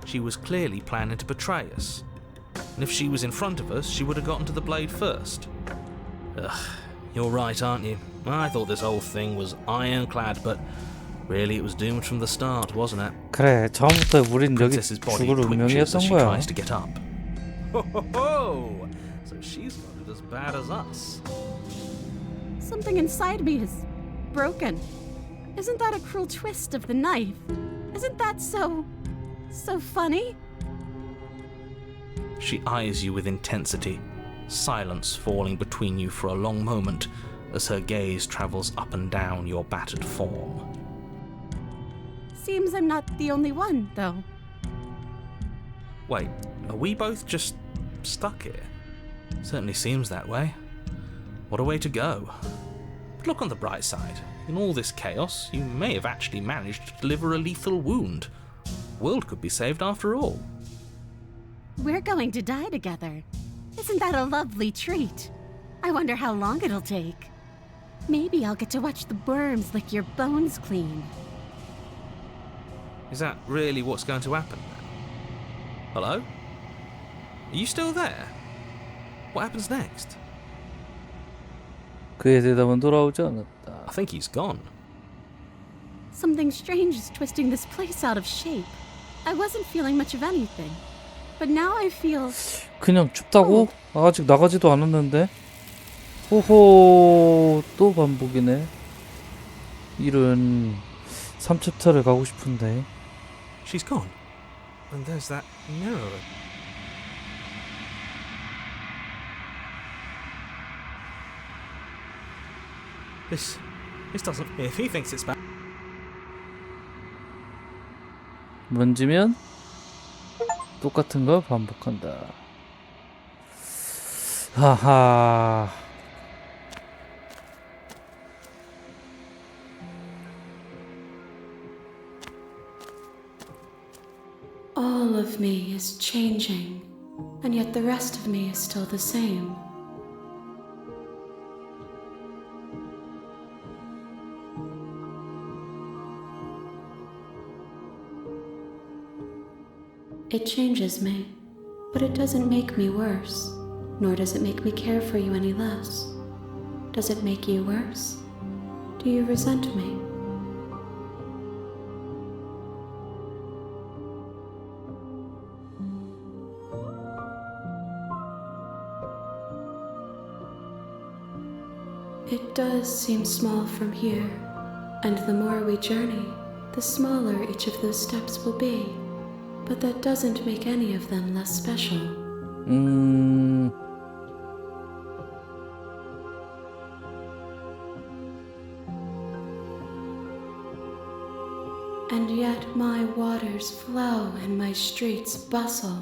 [SPEAKER 4] She was clearly planning to betray us. And if she was in front of us, she would have gotten to the blade first. Ugh, You're right, aren't you? I thought this whole thing was ironclad, but really it was doomed from the start, wasn't it?
[SPEAKER 1] 그래, 처음부터 우린 여기
[SPEAKER 4] Princess's body
[SPEAKER 1] 죽을
[SPEAKER 4] twitches as
[SPEAKER 1] 운명이었던
[SPEAKER 4] she
[SPEAKER 1] 거야.
[SPEAKER 4] tries to get up. Ho ho ho! So she's got it as bad as us.
[SPEAKER 3] Something inside me is broken. Isn't that a cruel twist of the knife? Isn't that so funny?
[SPEAKER 2] She eyes you with intensity, silence falling between you for a long moment as her gaze travels up and down your battered form.
[SPEAKER 3] Seems I'm not the only one, though.
[SPEAKER 2] Wait, are we both just stuck here? Certainly seems that way. What a way to go. But look on the bright side. In all this chaos, you may have actually managed to deliver a lethal wound. The world could be saved after all.
[SPEAKER 3] We're going to die together. Isn't that a lovely treat? I wonder how long it'll take. Maybe I'll get to watch the worms lick your bones clean.
[SPEAKER 2] Is that really what's going to happen? Hello? Are you still there? What happens next?
[SPEAKER 1] 그의 대답은 돌아오지 않았다.
[SPEAKER 2] I think he's gone.
[SPEAKER 3] Something strange is twisting this place out of shape. I wasn't feeling much of anything. But now I feel...
[SPEAKER 1] 그냥 춥다고? 아직 나가지도 않았는데? 호호, 또 반복이네. 이런 3챕터를 가고 싶은데.
[SPEAKER 4] She's gone. And there's that mirror. This doesn't... If he thinks it's bad...
[SPEAKER 1] 만지면 똑같은 걸 반복한다. 하하.
[SPEAKER 5] All of me is changing, and yet the rest of me is still the same. It changes me, but it doesn't make me worse, nor does it make me care for you any less. Does it make you worse? Do you resent me? It does seem small from here, and the more we journey, the smaller each of those steps will be. But that doesn't make any of them less special. And yet my waters flow and my streets bustle.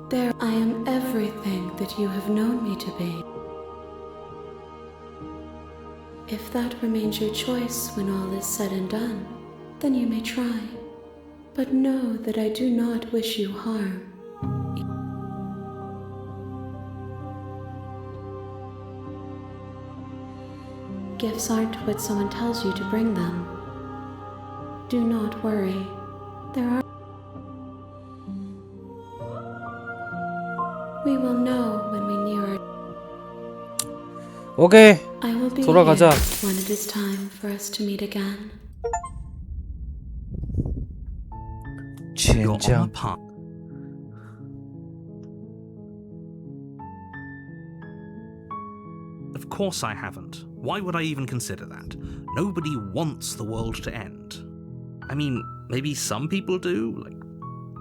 [SPEAKER 5] There I am everything that you have known me to be. If that remains your choice when all is said and done, then you may try. But know that I do not wish you harm. Gifts aren't what someone tells you to bring them. Do not worry. There are... We will know when we near our...
[SPEAKER 1] 오케이.
[SPEAKER 5] I will be
[SPEAKER 1] 돌아가자.
[SPEAKER 5] here when it is time for us to meet again.
[SPEAKER 2] You're on a
[SPEAKER 1] 젠장.
[SPEAKER 2] path. Of course I haven't. Why would I even consider that? Nobody wants the world to end. I mean, maybe some people do, like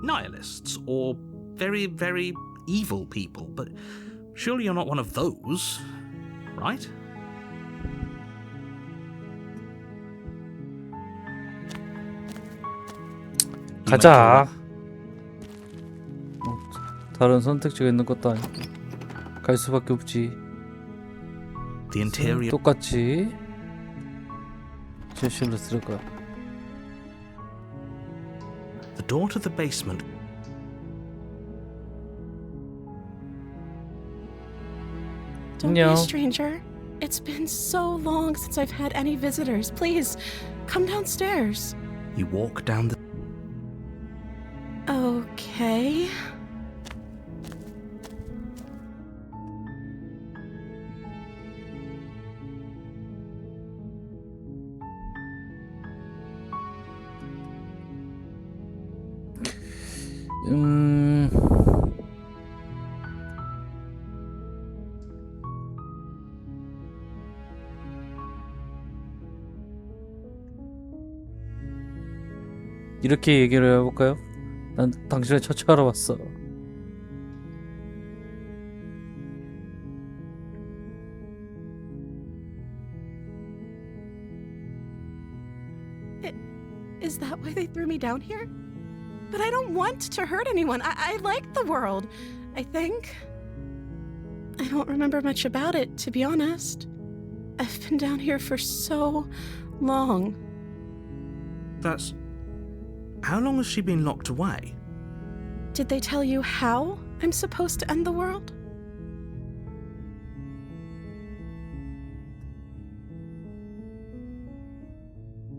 [SPEAKER 2] nihilists or very, very evil people, but surely you're not one of those, right?
[SPEAKER 1] 가자. 다른 선택지가 있는 것도 아니고 갈 수밖에 없지.
[SPEAKER 2] The interior
[SPEAKER 1] 똑같이 제시를 쓸 거야.
[SPEAKER 2] The door to the basement.
[SPEAKER 3] Don't be
[SPEAKER 1] No.
[SPEAKER 3] a stranger. It's been so long since I've had any visitors. Please, come downstairs.
[SPEAKER 2] You walk down the...
[SPEAKER 3] Okay.
[SPEAKER 1] 음... 이렇게 얘기를 해볼까요? 난 당신을 처치하러 왔어.
[SPEAKER 3] Is that why they threw me down here? But I don't want to hurt anyone. I like the world, I think. I don't remember much about it, to be honest. I've been down here for so long.
[SPEAKER 2] That's... How long has she been locked away?
[SPEAKER 3] Did they tell you how I'm supposed to end the world?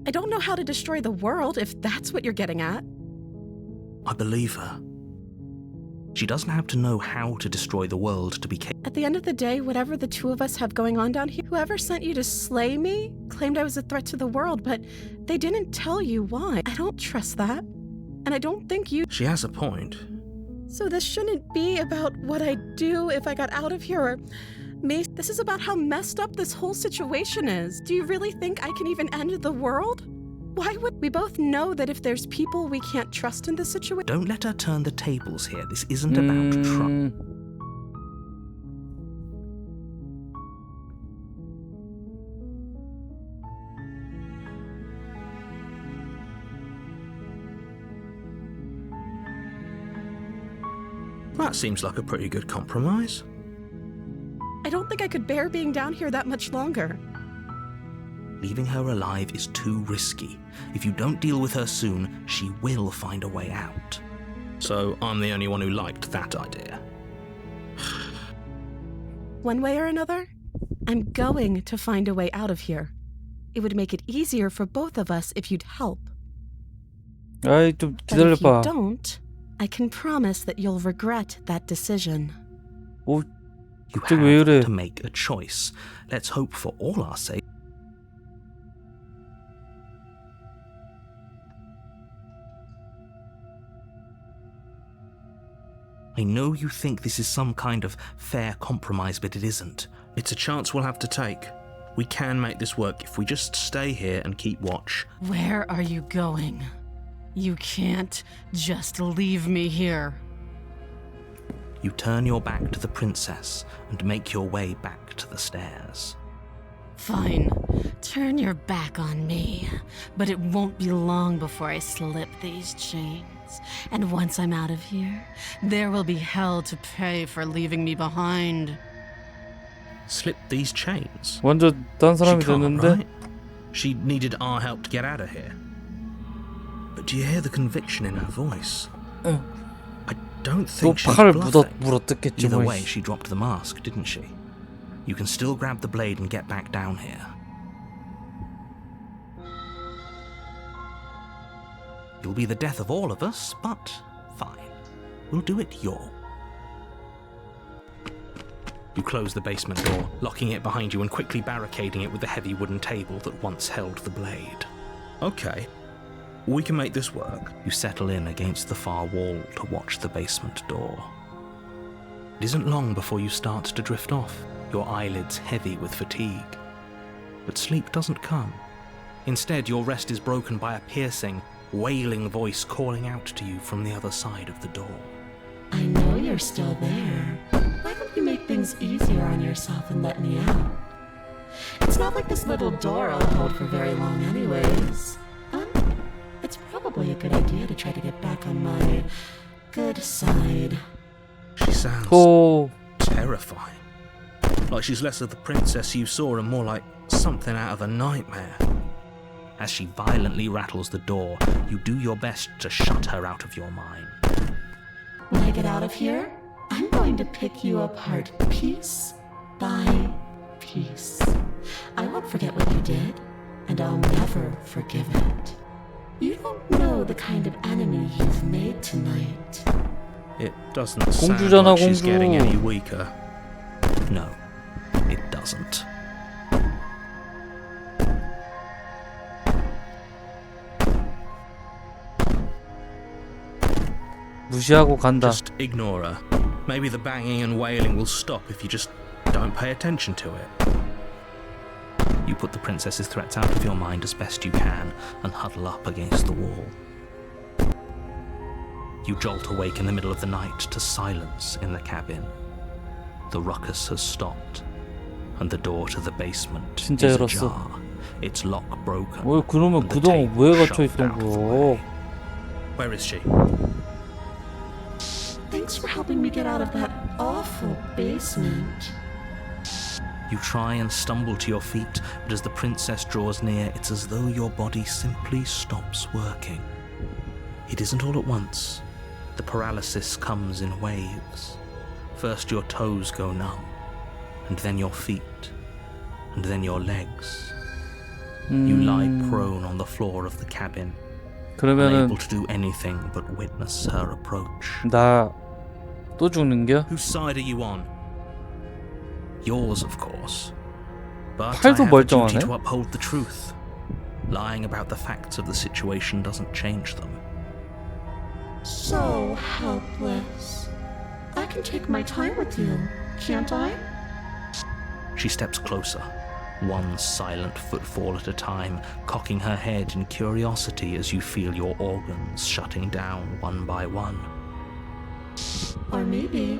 [SPEAKER 3] I don't know how to destroy the world, if that's what you're getting at.
[SPEAKER 2] I believe her. She doesn't have to know how to destroy the world to be
[SPEAKER 3] At the end of the day, whatever the two of us have going on down here, whoever sent you to slay me claimed I was a threat to the world, but they didn't tell you why. I don't trust that. And I don't think you...
[SPEAKER 2] She has a point.
[SPEAKER 3] So this shouldn't be about what I'd do if I got out of here, or me. This is about how messed up this whole situation is. Do you really think I can even end the world? Why would we both know that if there's people we can't trust in this situation?
[SPEAKER 2] Don't let her turn the tables here. This isn't about trust. That seems like a pretty good compromise.
[SPEAKER 3] I don't think I could bear being down here that much longer.
[SPEAKER 2] Leaving her alive is too risky. If you don't deal with her soon, she will find a way out. So I'm the only one who liked that idea.
[SPEAKER 3] One way or another, I'm going to find a way out of here. It would make it easier for both of us if you'd help.
[SPEAKER 1] 아이 좀
[SPEAKER 3] But if you
[SPEAKER 1] 기다려봐.
[SPEAKER 3] don't, I can promise that you'll regret that decision.
[SPEAKER 1] 오,
[SPEAKER 2] You
[SPEAKER 1] 갑자기 왜 이래?
[SPEAKER 2] have to make a choice. Let's hope for all our sake. I know you think this is some kind of fair compromise, but it isn't. It's a chance we'll have to take. We can make this work if we just stay here and keep watch.
[SPEAKER 3] Where are you going? You can't just leave me here.
[SPEAKER 2] You turn your back to the princess and make your way back to the stairs.
[SPEAKER 3] Fine. Turn your back on me. But it won't be long before I slip these chains. And once I'm out of here, there will be hell to pay for leaving me behind.
[SPEAKER 2] Slip these chains?
[SPEAKER 1] 완전 딴
[SPEAKER 2] She
[SPEAKER 1] 사람이
[SPEAKER 2] can't,
[SPEAKER 1] 됐는데.
[SPEAKER 2] right? She needed our help to get out of here. But do you hear the conviction in her voice?
[SPEAKER 1] 응.
[SPEAKER 2] I don't
[SPEAKER 1] 또
[SPEAKER 2] think she's
[SPEAKER 1] 팔을
[SPEAKER 2] bluffing.
[SPEAKER 1] 물어뜯겠지
[SPEAKER 2] Either
[SPEAKER 1] 뭐.
[SPEAKER 2] way, she dropped the mask, didn't she? You can still grab the blade and get back down here. You'll be the death of all of us, but fine. We'll do it your. You close the basement door, locking it behind you and quickly barricading it with the heavy wooden table that once held the blade. Okay, we can make this work. You settle in against the far wall to watch the basement door. It isn't long before you start to drift off, your eyelids heavy with fatigue. But sleep doesn't come. Instead, your rest is broken by a piercing, wailing voice calling out to you from the other side of the door.
[SPEAKER 5] I know you're still there. Why don't you make things easier on yourself and let me out? It's not like this little door I'll hold for very long anyways. It's probably a good idea to try to get back on my good side.
[SPEAKER 2] She sounds
[SPEAKER 1] 오,
[SPEAKER 2] terrifying. Like she's less of the princess you saw and more like something out of a nightmare. As she violently rattles the door, you do your best to shut her out of your mind.
[SPEAKER 5] When I get out of here, I'm going to pick you apart piece by piece. I won't forget what you did, and I'll never forgive it. You don't know the kind of enemy you've made tonight.
[SPEAKER 2] It doesn't sound
[SPEAKER 1] 공주잖아,
[SPEAKER 2] like she's
[SPEAKER 1] 공주.
[SPEAKER 2] getting any weaker. No, it doesn't.
[SPEAKER 1] 무시하고 간다.
[SPEAKER 2] Just ignore her. Maybe the banging and wailing will stop if you just don't pay attention to it. You put the princess's threats out of your mind as best you can and huddle up against the wall. You jolt awake in the middle of the night to silence in the cabin. The ruckus has stopped, and the door to the basement
[SPEAKER 1] 진짜
[SPEAKER 2] is
[SPEAKER 1] 열었어.
[SPEAKER 2] ajar. Its lock broken.
[SPEAKER 1] 왜 그러면
[SPEAKER 2] and the
[SPEAKER 1] 그동안
[SPEAKER 2] table
[SPEAKER 1] 왜 갇혀
[SPEAKER 2] shoved
[SPEAKER 1] 있던
[SPEAKER 2] out of the way.
[SPEAKER 1] 거?
[SPEAKER 2] Where is she?
[SPEAKER 3] Thanks for helping me get out of that awful basement.
[SPEAKER 2] You try and stumble to your feet, but as the princess draws near, it's as though your body simply stops working. It isn't all at once. The paralysis comes in waves. First your toes go numb, and then your feet, and then your legs. You lie prone on the floor of the cabin,
[SPEAKER 1] 그러면은
[SPEAKER 2] unable to do anything but witness her approach.
[SPEAKER 1] 나 또 죽는겨?
[SPEAKER 2] Whose side are you on? Yours, of course. But I
[SPEAKER 1] 팔도
[SPEAKER 2] have a duty
[SPEAKER 1] 멀쩡하네.
[SPEAKER 2] to uphold the truth. Lying about the facts of the situation doesn't change them.
[SPEAKER 3] So helpless. I can take my time with you, can't I?
[SPEAKER 2] She steps closer, one silent footfall at a time, cocking her head in curiosity as you feel your organs shutting down one by one.
[SPEAKER 3] Or maybe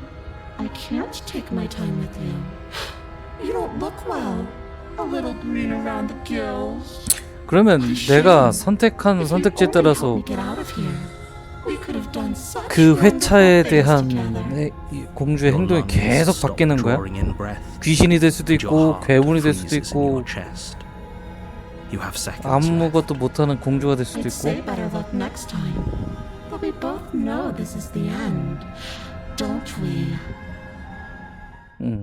[SPEAKER 3] I can't take my time with you. You don't look well. A little green around the gills.
[SPEAKER 1] 그러면 내가 선택한 선택지에 따라서 그 회차에 대한 이 공주의
[SPEAKER 2] Your
[SPEAKER 1] 행동이
[SPEAKER 2] lungs
[SPEAKER 1] 계속
[SPEAKER 2] stop
[SPEAKER 1] 바뀌는 거야?
[SPEAKER 2] drawing in breath.
[SPEAKER 1] 귀신이 될 수도
[SPEAKER 2] Your
[SPEAKER 1] 있고
[SPEAKER 2] heart
[SPEAKER 1] 괴물이 될 수도
[SPEAKER 2] freezes in your
[SPEAKER 1] 있고
[SPEAKER 2] chest. You have seconds left.
[SPEAKER 1] 아무것도 못하는 공주가 될 수도
[SPEAKER 3] I'd say
[SPEAKER 1] 있고.
[SPEAKER 3] better luck next time. But we both know this is the end, don't we?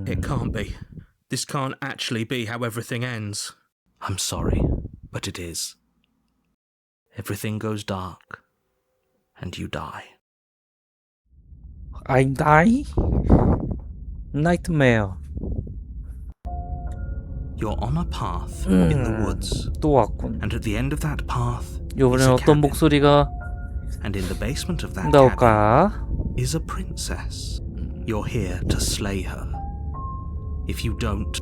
[SPEAKER 2] It can't be. This can't actually be how everything ends. I'm sorry, but it is. Everything goes dark, and you die.
[SPEAKER 1] I die? Nightmare.
[SPEAKER 2] You're on a path in the woods,
[SPEAKER 1] 또 왔군.
[SPEAKER 2] and at the end of that path is
[SPEAKER 1] 이번엔
[SPEAKER 2] a
[SPEAKER 1] 어떤
[SPEAKER 2] cabin.
[SPEAKER 1] 목소리가
[SPEAKER 2] And in the basement of that cabin
[SPEAKER 1] 나올까?
[SPEAKER 2] is a princess. You're here to slay her. If you don't,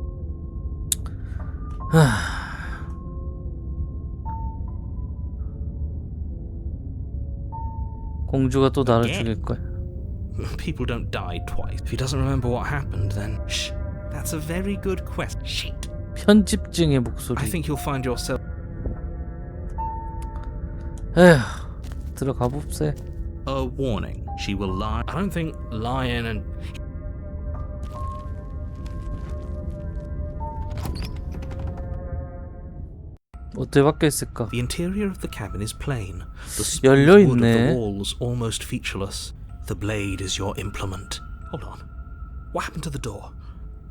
[SPEAKER 1] 공주가 또 나를
[SPEAKER 2] 예.
[SPEAKER 1] 죽일 거야.
[SPEAKER 2] people don't die twice. If he doesn't remember what happened, then shh. That's a very good question. Shit.
[SPEAKER 1] 편집증의 목소리.
[SPEAKER 2] I think you'll find yourself.
[SPEAKER 1] 에휴, 들어가 봅세.
[SPEAKER 2] A warning. She will lie. I don't think lying and.
[SPEAKER 1] 어떻게 바뀌었을까?
[SPEAKER 2] The interior of the cabin is plain. The smooth
[SPEAKER 1] 열려
[SPEAKER 2] wood of the
[SPEAKER 1] 있네.
[SPEAKER 2] walls almost featureless. The blade is your implement. Hold on. What happened to the door?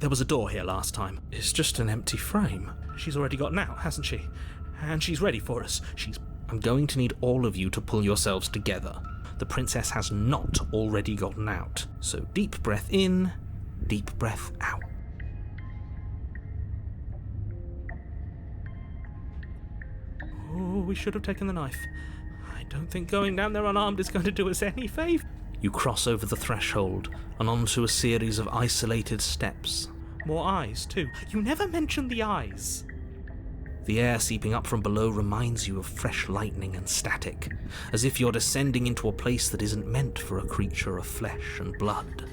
[SPEAKER 2] There was a door here last time. It's just an empty frame. She's already gotten out, hasn't she? And she's ready for us. I'm going to need all of you to pull yourselves together. The princess has not already gotten out. So deep breath in, deep breath out. Oh, we should have taken the knife. I don't think going down there unarmed is going to do us any favour. You cross over the threshold and onto a series of isolated steps. More eyes, too. You never mentioned the eyes. The air seeping up from below reminds you of fresh lightning and static, as if you're descending into a place that isn't meant for a creature of flesh and blood.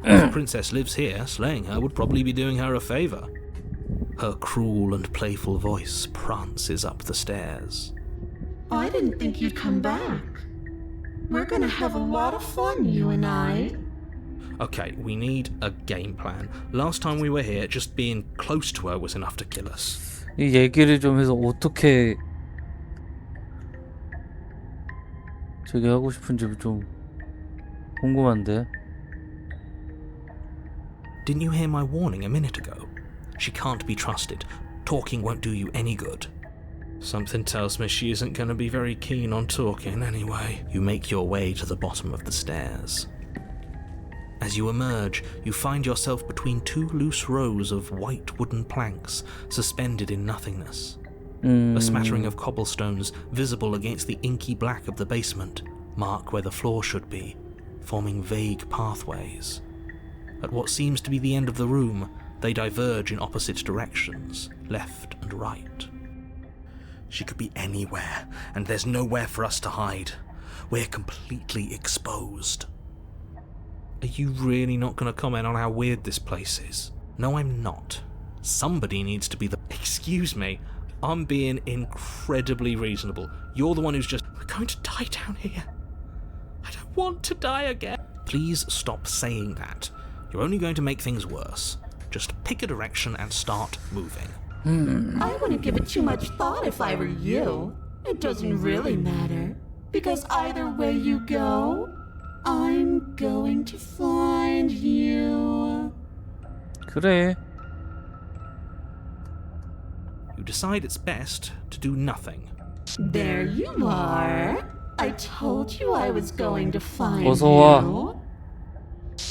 [SPEAKER 2] If the princess lives here, slaying her would probably be doing her a favour. Her cruel and playful voice prances up the stairs.
[SPEAKER 3] I didn't think you'd come back. We're gonna have a lot of fun, you and I.
[SPEAKER 2] Okay, we need a game plan. Last time we were here, just being close to her was enough to kill us.
[SPEAKER 1] 이 얘기를 좀 해서 어떻게 저기 하고 싶은지 좀 궁금한데.
[SPEAKER 2] Didn't you hear my warning a minute ago? She can't be trusted. Talking won't do you any good. Something tells me she isn't going to be very keen on talking anyway. You make your way to the bottom of the stairs. As you emerge, you find yourself between two loose rows of white wooden planks suspended in nothingness. A smattering of cobblestones visible against the inky black of the basement mark where the floor should be. forming vague pathways. At what seems to be the end of the room, they diverge in opposite directions, left and right. She could be anywhere, and there's nowhere for us to hide. We're completely exposed.
[SPEAKER 4] Are you really not going to comment on how weird this place is?
[SPEAKER 2] No, I'm not. Somebody needs to be the...
[SPEAKER 4] Excuse me, I'm being incredibly reasonable. You're the one who's just... We're going to die down here. I don't want to die again.
[SPEAKER 2] Please stop saying that. You're only going to make things worse. Just pick a direction and start moving.
[SPEAKER 3] I wouldn't give it too much thought if I were you. It doesn't really matter. Because either way you go, I'm going to find you.
[SPEAKER 1] 그래.
[SPEAKER 2] You decide it's best to do nothing.
[SPEAKER 3] There you are. I told you I was going to find
[SPEAKER 1] 어서 와.
[SPEAKER 3] you.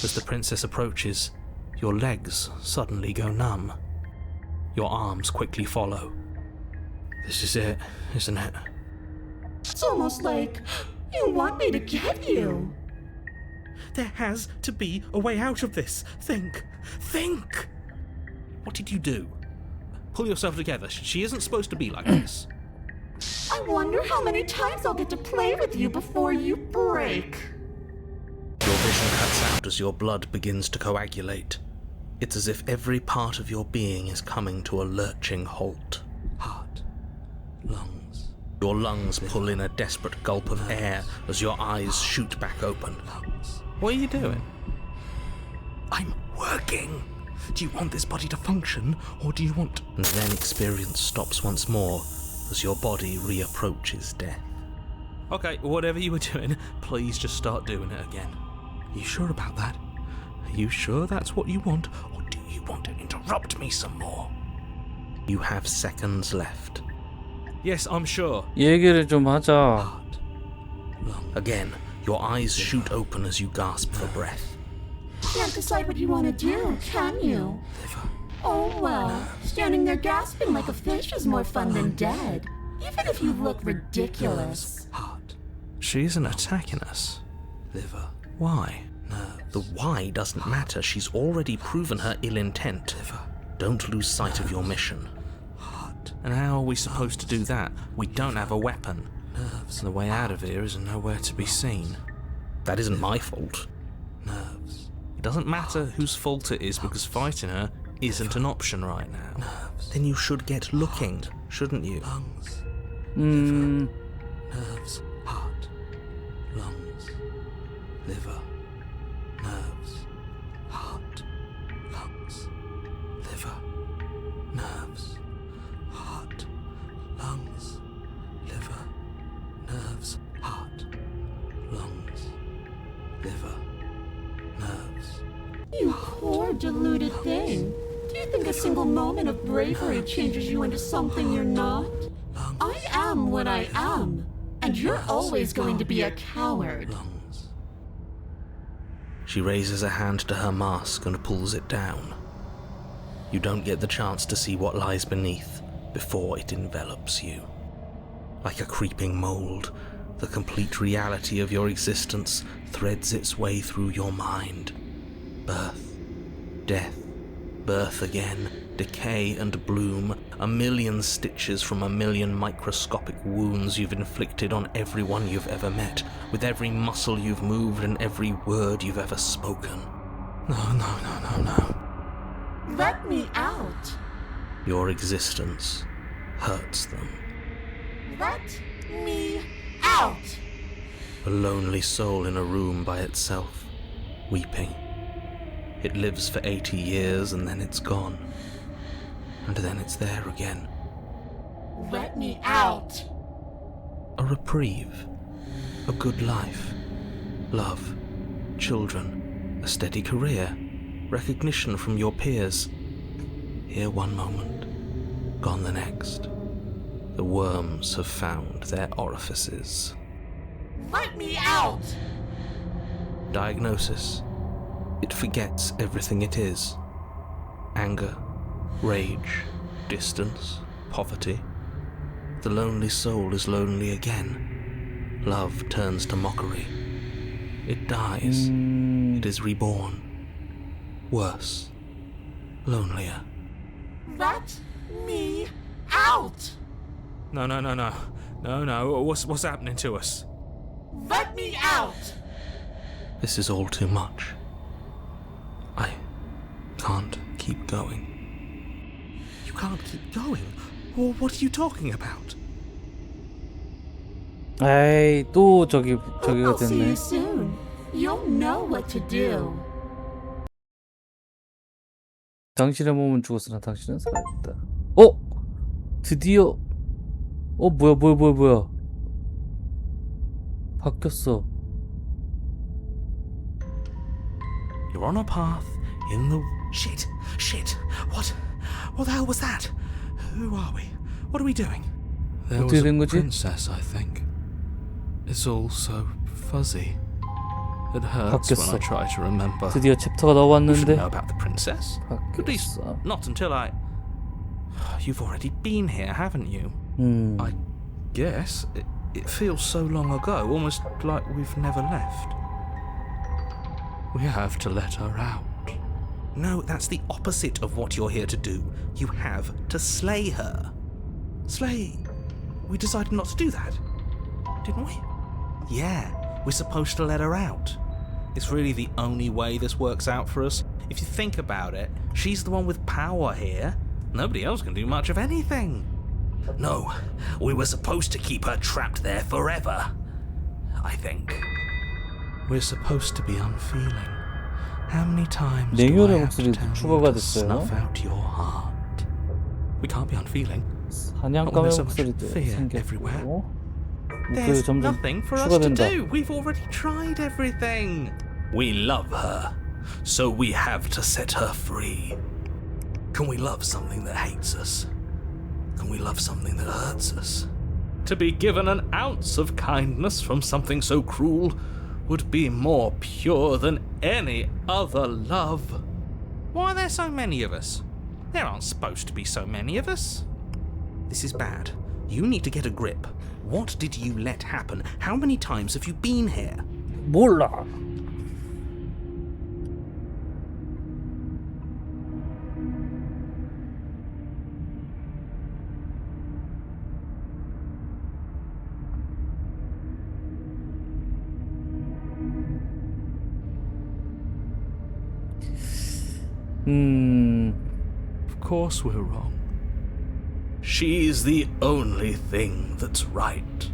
[SPEAKER 2] As the princess approaches, your legs suddenly go numb. Your arms quickly follow. This is it, isn't it?
[SPEAKER 3] It's almost like you want me to get you.
[SPEAKER 4] There has to be a way out of this. Think. Think!
[SPEAKER 2] What did you do? Pull yourself together. She isn't supposed to be like this.
[SPEAKER 3] I wonder how many times I'll get to play with you before you break.
[SPEAKER 2] Your vision cuts out as your blood begins to coagulate. It's as if every part of your being is coming to a lurching halt. Heart, lungs. Your lungs pull in a desperate gulp of air as your eyes shoot back open.
[SPEAKER 4] What are you doing?
[SPEAKER 2] I'm working. Do you want this body to function, or do you want... And then experience stops once more as your body reapproaches death.
[SPEAKER 4] Okay, whatever you were doing, please just start doing it again.
[SPEAKER 2] You sure about that? Are you sure that's what you want, or do you want to interrupt me some more? You have seconds left.
[SPEAKER 4] Yes, I'm sure.
[SPEAKER 1] 얘기를 좀 하자.
[SPEAKER 2] Heart, lung. Again, your eyes shoot open as you gasp for breath.
[SPEAKER 3] Can't decide what you want to do, can you? Oh well, standing there gasping like a fish is more fun than dead. Even if you look ridiculous.
[SPEAKER 2] Heart. She isn't attacking us. Liver. Why? The why doesn't matter. She's already proven her ill intent. Don't lose sight of your mission.
[SPEAKER 4] And how are we supposed to do that? We don't have a weapon. And the way out of here is nowhere to be seen.
[SPEAKER 2] That isn't my fault.
[SPEAKER 4] It doesn't matter whose fault it is because fighting her isn't an option right now.
[SPEAKER 2] Then you should get looking, shouldn't you?
[SPEAKER 6] Nerves, heart, lungs, liver, nerves, heart, lungs, liver, nerves, heart, lungs, liver, nerves, heart, lungs, liver, nerves.
[SPEAKER 3] You poor deluded thing. Do you think a single moment of bravery changes you into something you're not? I am what I am, and you're always going to be a coward.
[SPEAKER 6] Lungs.
[SPEAKER 2] She raises a hand to her mask and pulls it down. You don't get the chance to see what lies beneath before it envelops you. Like a creeping mold, the complete reality of your existence threads its way through your mind. Birth, death, birth again, decay and bloom, a million stitches from a million microscopic wounds you've inflicted on everyone you've ever met, with every muscle you've moved and every word you've ever spoken. No.
[SPEAKER 3] Let me out.
[SPEAKER 2] Your existence hurts them.
[SPEAKER 3] Let me out.
[SPEAKER 2] A lonely soul in a room by itself, weeping. It lives for 80 years and then it's gone. And then it's there again.
[SPEAKER 3] Let me out.
[SPEAKER 2] A reprieve. A good life. Love. Children. A steady career. Recognition from your peers. Here one moment. Gone the next. The worms have found their orifices.
[SPEAKER 3] Let me out.
[SPEAKER 2] Diagnosis. It forgets everything it is. Anger, rage, distance, poverty. The lonely soul is lonely again. Love turns to mockery. It dies. It is reborn. Worse. Lonelier.
[SPEAKER 6] Let me out!
[SPEAKER 4] No. What's happening to us?
[SPEAKER 6] Let me out!
[SPEAKER 2] This is all too much. I can't keep going.
[SPEAKER 4] You can't keep going. Well, what are you talking about?
[SPEAKER 1] 에이, 또 저기가
[SPEAKER 6] I'll see
[SPEAKER 1] 됐네.
[SPEAKER 6] you soon. You'll know what to do.
[SPEAKER 1] 당신의 몸은 죽었으나 당신은 살아있다. 어? 드디어. 뭐야. 바뀌었어.
[SPEAKER 4] You're on a path in the... Shit! What the hell was that? Who are we? What are we doing?
[SPEAKER 2] There
[SPEAKER 1] 어떻게
[SPEAKER 2] was a
[SPEAKER 1] 된 거지?
[SPEAKER 2] princess, I think. It's all so fuzzy. It hurts when I
[SPEAKER 1] 바뀌었어.
[SPEAKER 2] try to remember.
[SPEAKER 1] 드디어 챕터가
[SPEAKER 4] You should
[SPEAKER 1] 나왔는데
[SPEAKER 4] know about the princess. At least
[SPEAKER 1] 바뀌었어.
[SPEAKER 4] not until I... You've already been here, haven't you?
[SPEAKER 2] I guess it feels so long ago, almost like we've never left. We have to let her out.
[SPEAKER 4] No, that's the opposite of what you're here to do. You have to slay her. Slay? We decided not to do that, didn't we? Yeah, we're supposed to let her out. It's really the only way this works out for us. If you think about it, she's the one with power here. Nobody else can do much of anything. No, we were supposed to keep her trapped there forever. I think.
[SPEAKER 2] We're supposed to be unfeeling. How many times do I
[SPEAKER 1] 냉혈의
[SPEAKER 2] have to
[SPEAKER 1] 목소리도
[SPEAKER 2] tell you
[SPEAKER 1] 추가가
[SPEAKER 2] to
[SPEAKER 1] 됐어요.
[SPEAKER 2] snuff out your heart?
[SPEAKER 4] We can't be unfeeling.
[SPEAKER 1] 사냥감의
[SPEAKER 2] there's so much
[SPEAKER 1] 목소리도
[SPEAKER 2] fear everywhere.
[SPEAKER 1] 생겼고 목소리
[SPEAKER 4] There's
[SPEAKER 1] 점점
[SPEAKER 4] nothing for us to
[SPEAKER 1] 추가된다.
[SPEAKER 4] do. We've already tried everything.
[SPEAKER 2] We love her, so we have to set her free. Can we love something that hates us? Can we love something that hurts us?
[SPEAKER 4] To be given an ounce of kindness from something so cruel would be more pure than any other love. Why are there so many of us? There aren't supposed to be so many of us. This is bad. You need to get a grip. What did you let happen? How many times have you been here?
[SPEAKER 1] 몰라.
[SPEAKER 2] Of course we're wrong. She's the only thing that's right.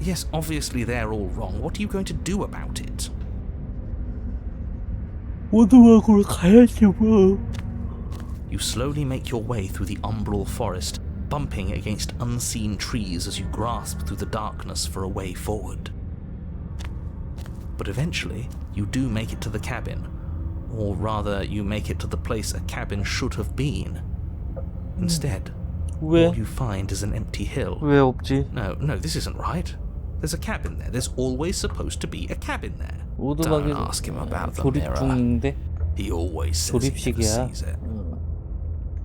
[SPEAKER 4] Yes, obviously they're all wrong. What are you going to do about it?
[SPEAKER 1] 오두막으로 가야지 뭐.
[SPEAKER 4] You slowly make your way through the umbral forest, bumping against unseen trees as you grasp through the darkness for a way forward. But eventually, you do make it to the cabin. Or rather, you make it to the place a cabin should have been. Instead,
[SPEAKER 1] 왜?
[SPEAKER 4] all you find is an empty hill.
[SPEAKER 1] 왜 없지?
[SPEAKER 4] No, this isn't right. There's a cabin there. There's always supposed to be a cabin there.
[SPEAKER 1] 오두막이
[SPEAKER 2] Don't ask him about the
[SPEAKER 1] 조립
[SPEAKER 2] mirror.
[SPEAKER 1] 중인데
[SPEAKER 2] He always says he never
[SPEAKER 1] 조립식이야.
[SPEAKER 2] sees it.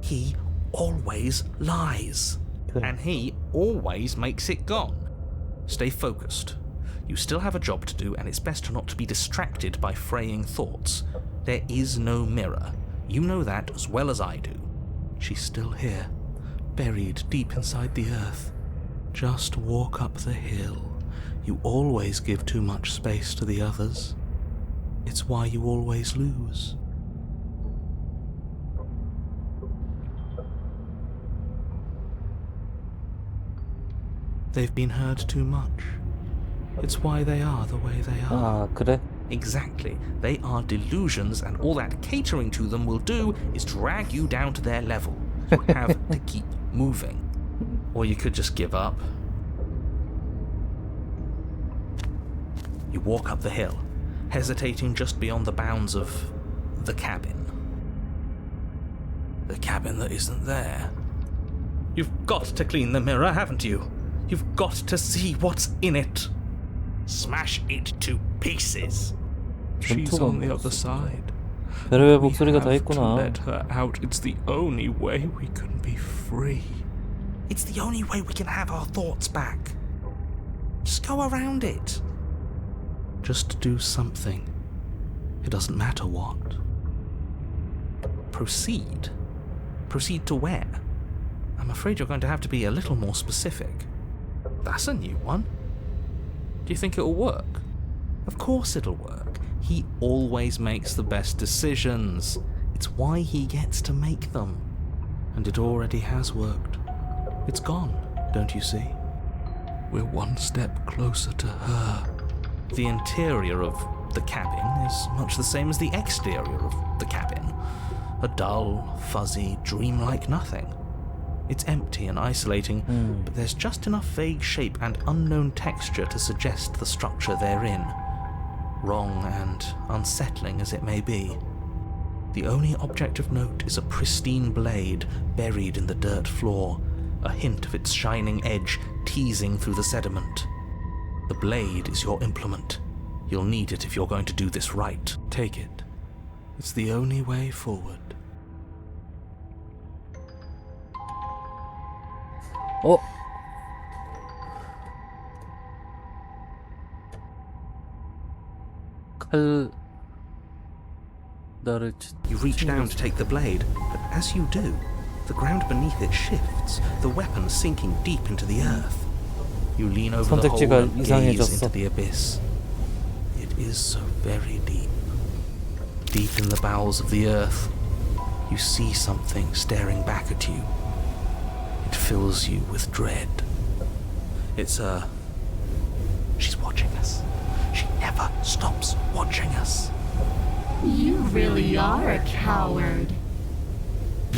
[SPEAKER 4] He always lies.
[SPEAKER 1] 그래.
[SPEAKER 4] And he always makes it gone. Stay focused. You still have a job to do, and it's best not to be distracted by fraying thoughts. There is no mirror. You know that as well as I do.
[SPEAKER 2] She's still here, buried deep inside the earth. Just walk up the hill. You always give too much space to the others. It's why you always lose. They've been hurt too much. It's why they are the way they are.
[SPEAKER 1] 아 그래?
[SPEAKER 4] Exactly. They are delusions, and all that catering to them will do is drag you down to their level. You have to keep moving. Or you could just give up. You walk up the hill, hesitating just beyond the bounds of the cabin.
[SPEAKER 2] The cabin that isn't there.
[SPEAKER 4] You've got to clean the mirror, haven't you? You've got to see what's in it. Smash it to pieces.
[SPEAKER 2] She's
[SPEAKER 1] 전투가
[SPEAKER 2] on the
[SPEAKER 1] 뭐였어?
[SPEAKER 2] other side.
[SPEAKER 1] 베르의
[SPEAKER 2] We
[SPEAKER 1] 목소리가 다
[SPEAKER 2] have to
[SPEAKER 1] 있구나.
[SPEAKER 2] let her out. It's the only way we can be free.
[SPEAKER 4] It's the only way we can have our thoughts back. Just go around it.
[SPEAKER 2] Just do something. It doesn't matter what.
[SPEAKER 4] Proceed? Proceed to where? I'm afraid you're going to have to be a little more specific. That's a new one. Do you think it'll work? Of course it'll work. He always makes the best decisions. It's why he gets to make them. And it already has worked. It's gone, don't you see? We're one step closer to her. The interior of the cabin is much the same as the exterior of the cabin. A dull, fuzzy, dreamlike nothing. It's empty and isolating, but there's just enough vague shape and unknown texture to suggest the structure therein. Wrong and unsettling as it may be. The only object of note is a pristine blade buried in the dirt floor, a hint of its shining edge teasing through the sediment. The blade is your implement. You'll need it if you're going to do this right. Take it. It's the only way forward.
[SPEAKER 1] 어? 칼... 나를...
[SPEAKER 4] You reach down to take the blade, but as you do, the ground beneath it shifts, the weapon sinking deep into the earth. You lean over the hole
[SPEAKER 1] 선택지가
[SPEAKER 4] and gaze
[SPEAKER 1] 이상해졌어.
[SPEAKER 4] into the abyss. It is so very deep. Deep in the bowels of the earth, you see something staring back at you. It fills you with dread. It's She's watching us. She never stops watching us.
[SPEAKER 6] You really are a coward.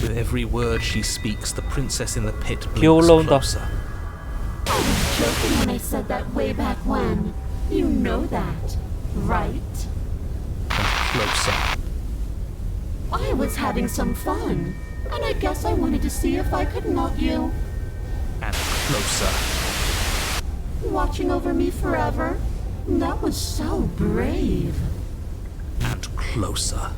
[SPEAKER 4] With every word she speaks, the princess in the pit
[SPEAKER 1] 기어
[SPEAKER 4] blinks
[SPEAKER 1] 올라온다.
[SPEAKER 4] closer.
[SPEAKER 6] I was joking when I said that way back when. You know that, right?
[SPEAKER 4] Closer.
[SPEAKER 6] I was having some fun, and I guess I wanted to see if I could melt you.
[SPEAKER 4] And closer.
[SPEAKER 6] Watching over me forever? That was so brave.
[SPEAKER 4] And closer.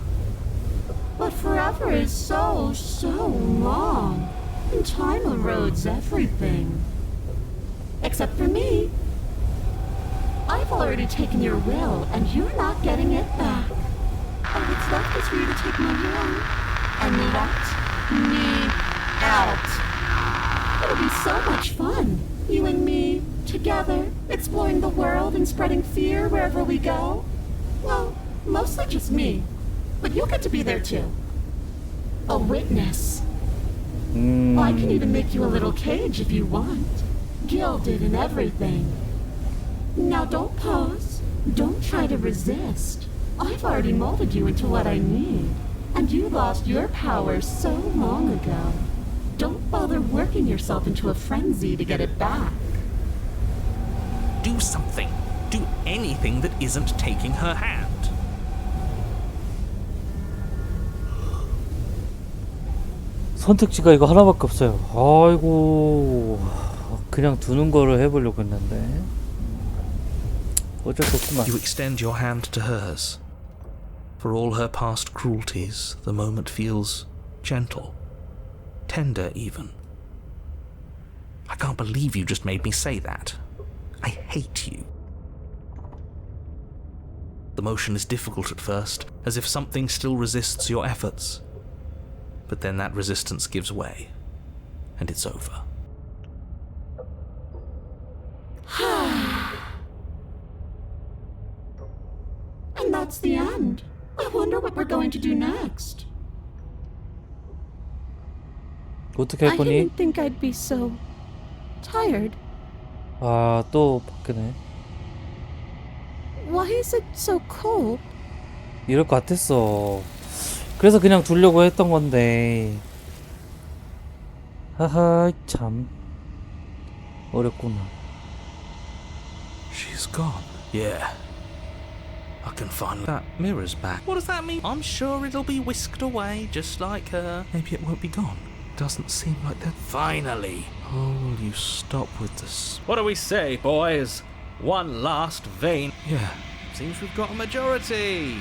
[SPEAKER 6] But forever is so long. And time erodes everything. Except for me. I've already taken your will, and you're not getting it back. All that's left is for you to take my will and let me out. It'll be so much fun, you and me, together, exploring the world and spreading fear wherever we go. Well, mostly just me, but you'll get to be there too. A witness. I can even make you a little cage if you want, gilded and everything. Now don't pause, don't try to resist. I've already molded you into what I need, and you lost your power so long ago. Don't bother working yourself into a frenzy to get it back.
[SPEAKER 4] Do something. Do anything that isn't taking her hand.
[SPEAKER 1] 선택지가 이거 하나밖에 없어요. 아이고... 그냥 두는 거를 해보려고 했는데 어쩔 수 없구만.
[SPEAKER 2] You extend your hand to hers. For all her past cruelties, the moment feels gentle, tender even.
[SPEAKER 4] I can't believe you just made me say that. I hate you.
[SPEAKER 2] The motion is difficult at first, as if something still resists your efforts. But then that resistance gives way, and it's over.
[SPEAKER 6] And that's the end. I wonder what we're going to do next.
[SPEAKER 1] 어떻게
[SPEAKER 3] I
[SPEAKER 1] 할 거니?
[SPEAKER 3] didn't think I'd be so tired.
[SPEAKER 1] 아, 또 바뀌네.
[SPEAKER 3] Why is it so cold?
[SPEAKER 1] 이럴 것 같았어. 그래서 그냥 두려고 했던 건데. 하하, 참 어렵구나.
[SPEAKER 2] She's gone. Yeah. I can finally... That mirror's back.
[SPEAKER 4] What does that mean? I'm sure it'll be whisked away, just like her.
[SPEAKER 2] Maybe it won't be gone. Doesn't seem like that.
[SPEAKER 4] Finally.
[SPEAKER 2] Oh, will you stop with this?
[SPEAKER 4] What do we say, boys? One last vein.
[SPEAKER 2] Yeah.
[SPEAKER 4] Seems we've got a majority.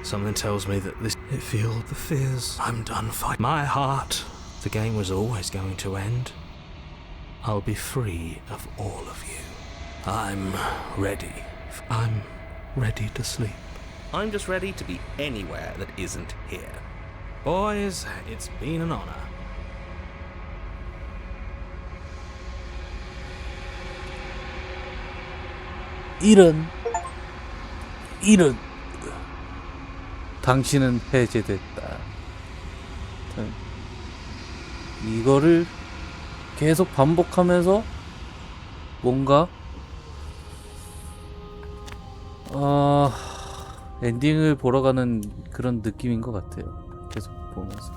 [SPEAKER 2] Something tells me that this... It feels the fears. I'm done fighting. My heart
[SPEAKER 4] The game was always going to end. I'll be free of all of you. I'm ready. I'm ready to sleep. I'm just ready to be anywhere that isn't here. Boys, it's been an honor.
[SPEAKER 1] 이런 당신은 해제됐다. 이거를 계속 반복하면서 뭔가 엔딩을 보러 가는 그런 느낌인 것 같아요. 계속 보면서.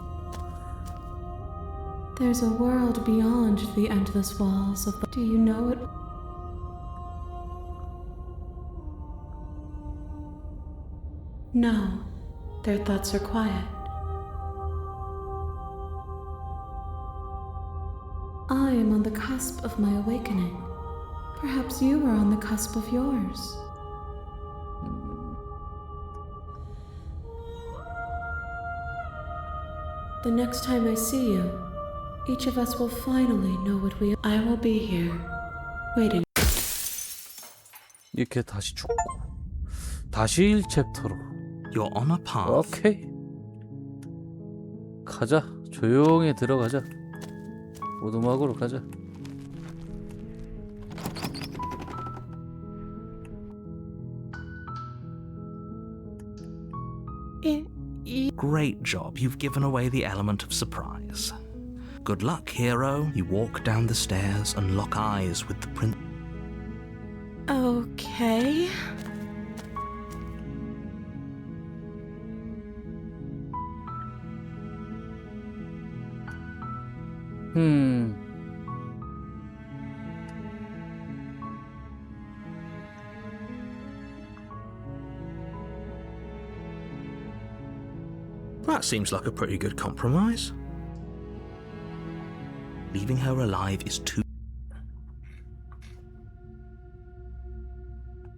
[SPEAKER 5] There's a world beyond the endless walls of the... Do you know it? No, their thoughts are quiet. I am on the cusp of my awakening. Perhaps you are on the cusp of yours. The next time I see you, each of us will finally know what we... I will be here, waiting.
[SPEAKER 1] 이렇게 다시 죽고 다시 1챕터로.
[SPEAKER 2] You're on a path.
[SPEAKER 1] 오케이. 가자. 조용히 들어가자. 오두막으로 가자.
[SPEAKER 2] Great job, you've given away the element of surprise. Good luck, hero. You walk down the stairs and lock eyes with the prince.
[SPEAKER 3] Okay.
[SPEAKER 2] That seems like a pretty good compromise. Leaving her alive is too...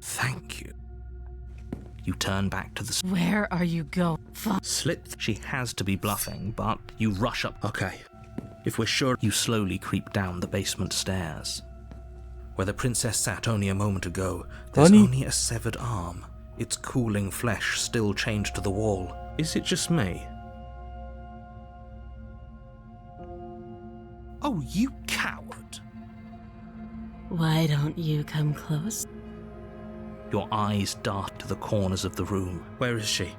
[SPEAKER 2] Thank you. You turn back to the...
[SPEAKER 3] Where are you going?
[SPEAKER 2] Slip. She has to be bluffing, but you rush up. Okay. If we're sure, you slowly creep down the basement stairs. Where the princess sat only a moment ago, there's
[SPEAKER 1] Honey.
[SPEAKER 2] only a severed arm. Its cooling flesh still chained to the wall.
[SPEAKER 4] Is it just me?
[SPEAKER 2] Oh, you coward!
[SPEAKER 3] Why don't you come close?
[SPEAKER 2] Your eyes dart to the corners of the room.
[SPEAKER 4] Where is she?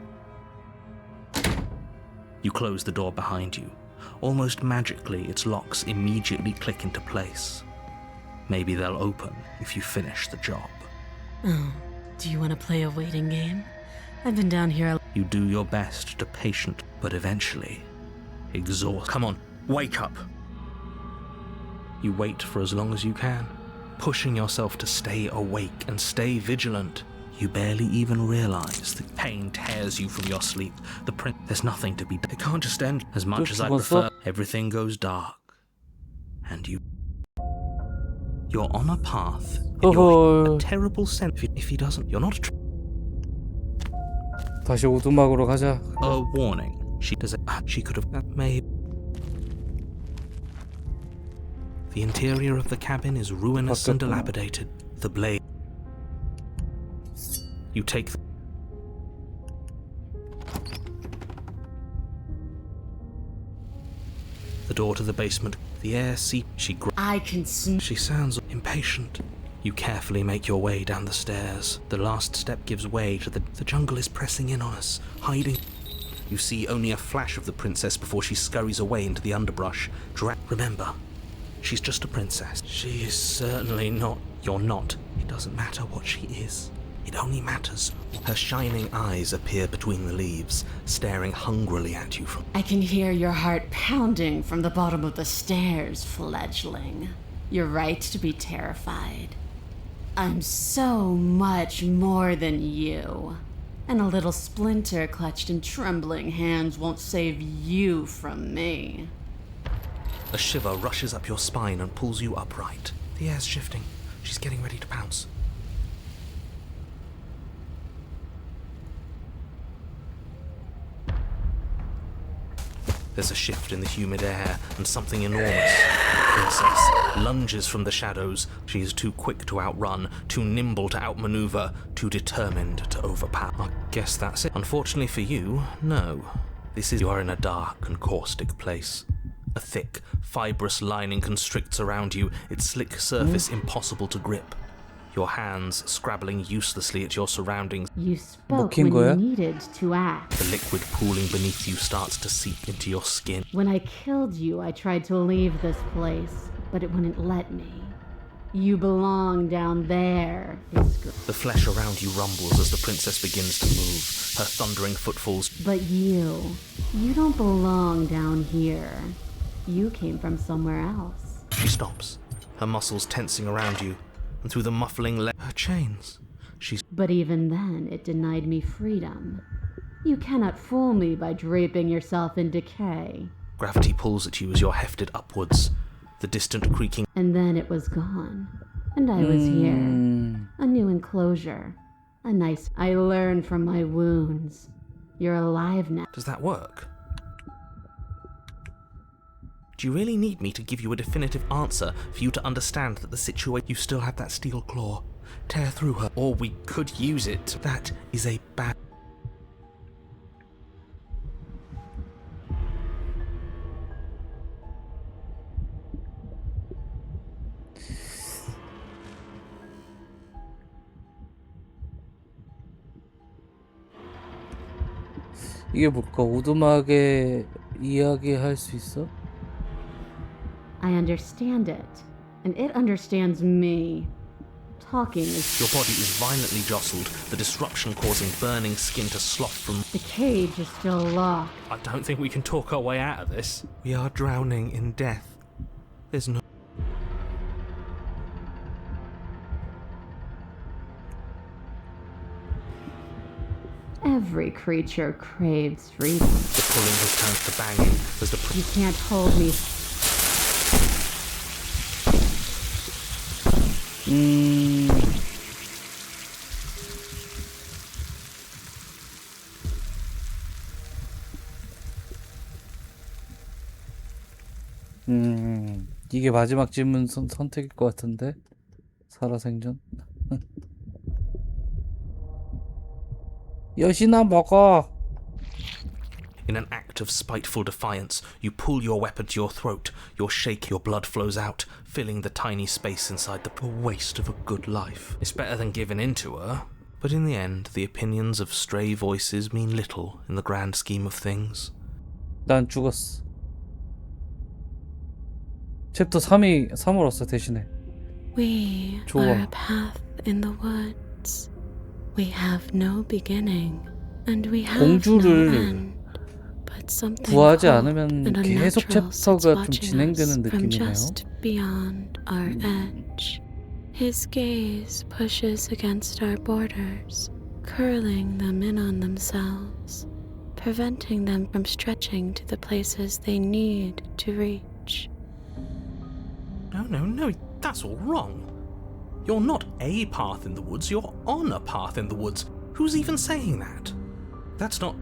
[SPEAKER 2] You close the door behind you. Almost magically, its locks immediately click into place. Maybe they'll open if you finish the job.
[SPEAKER 3] Oh, do you want to play a waiting game? I've been down here.
[SPEAKER 2] You do your best to patient, but eventually, exhaust.
[SPEAKER 4] Come on, wake up.
[SPEAKER 2] You wait for as long as you can, pushing yourself to stay awake and stay vigilant. You barely even realize the pain tears you from your sleep. There's nothing to be done.
[SPEAKER 4] It can't just end.
[SPEAKER 2] As much as I
[SPEAKER 1] what's
[SPEAKER 2] prefer,
[SPEAKER 1] up?
[SPEAKER 2] everything goes dark. And you're on a path. And you're
[SPEAKER 1] 어허.
[SPEAKER 2] a terrible sense. If he doesn't, you're not
[SPEAKER 1] 다시 오두막으로 가자.
[SPEAKER 2] a warning. She could have made. The interior of the cabin is ruinous and dilapidated. The blade. You take the door to the basement. The air seeps.
[SPEAKER 3] I can
[SPEAKER 2] She sounds impatient. You carefully make your way down the stairs. The last step gives way to the jungle is pressing in on us, hiding. You see only a flash of the princess before she scurries away into the underbrush. Remember, she's just a princess. She is certainly not. You're not. It doesn't matter what she is. It only matters. Her shining eyes appear between the leaves, staring hungrily at you from...
[SPEAKER 3] I can hear your heart pounding from the bottom of the stairs, fledgling. You're right to be terrified. I'm so much more than you. And a little splinter clutched in trembling hands won't save you from me.
[SPEAKER 2] A shiver rushes up your spine and pulls you upright. The air's shifting. She's getting ready to pounce.
[SPEAKER 4] There's a shift in the humid air, and something enormous. The princess lunges from the shadows. She is too quick to outrun, too nimble to outmaneuver, too determined to overpower. I guess that's it. Unfortunately for you, no. You are in a dark and caustic place. A thick, fibrous lining constricts around you, its slick surface impossible to grip. Your hands scrabbling uselessly at your surroundings.
[SPEAKER 6] You spoke
[SPEAKER 1] 먹힌
[SPEAKER 6] when
[SPEAKER 1] 거야?
[SPEAKER 6] you needed to act.
[SPEAKER 4] The liquid pooling beneath you starts to seep into your skin.
[SPEAKER 6] When I killed you, I tried to leave this place, but it wouldn't let me. You belong down there.
[SPEAKER 4] The flesh around you rumbles as the princess begins to move, her thundering footfalls.
[SPEAKER 6] But you don't belong down here. You came from somewhere else.
[SPEAKER 4] She stops, her muscles tensing around you, and through the muffling her chains.
[SPEAKER 6] But even then, it denied me freedom. You cannot fool me by draping yourself in decay.
[SPEAKER 4] Gravity pulls at you as you're hefted upwards. The distant creaking.
[SPEAKER 6] And then it was gone. And I was here. A new enclosure. I learned from my wounds. You're alive now.
[SPEAKER 4] Does that work? Do you really need me to give you a definitive answer for you to understand that the situation... You still have that steel claw. Tear through her. Or we could use it. That is a bad...
[SPEAKER 1] 이게 뭘까? 오두막에 이야기할 수 있어?
[SPEAKER 6] I understand it. And it understands me. Talking is...
[SPEAKER 4] Your body is violently jostled, the disruption causing burning skin to slough from...
[SPEAKER 6] The cage is still locked.
[SPEAKER 4] I don't think we can talk our way out of this. We are drowning in death. There's no...
[SPEAKER 6] Every creature craves freedom.
[SPEAKER 4] The pulling has turned to banging as the...
[SPEAKER 6] You can't hold me.
[SPEAKER 1] 이게 마지막 질문 선택일 것 같은데? 살아생전? 여신아 먹어!
[SPEAKER 4] In an act of spiteful defiance, you pull your weapon to your throat. Your blood flows out, filling the tiny space inside the waste of a good life. It's better than giving in to her. But in the end, the opinions of stray voices mean little in the grand scheme of things.
[SPEAKER 1] 난 죽었어. 챕터 3으로써 대신에.
[SPEAKER 5] We
[SPEAKER 1] 좋아.
[SPEAKER 5] are a path in the woods. We have no beginning, and we have no
[SPEAKER 1] 공주를
[SPEAKER 5] end. But something
[SPEAKER 1] 구하지
[SPEAKER 5] cold
[SPEAKER 1] 않으면
[SPEAKER 5] and
[SPEAKER 1] 계속
[SPEAKER 5] unnatural sits
[SPEAKER 1] 챕터가 좀
[SPEAKER 5] watching us
[SPEAKER 1] 진행되는
[SPEAKER 5] from
[SPEAKER 1] 느낌이네요.
[SPEAKER 5] just beyond our edge. His gaze pushes against our borders, curling them in on themselves, preventing them from stretching to the places they need to reach.
[SPEAKER 4] No, that's all wrong. You're not a path in the woods, you're on a path in the woods. Who's even saying that? That's not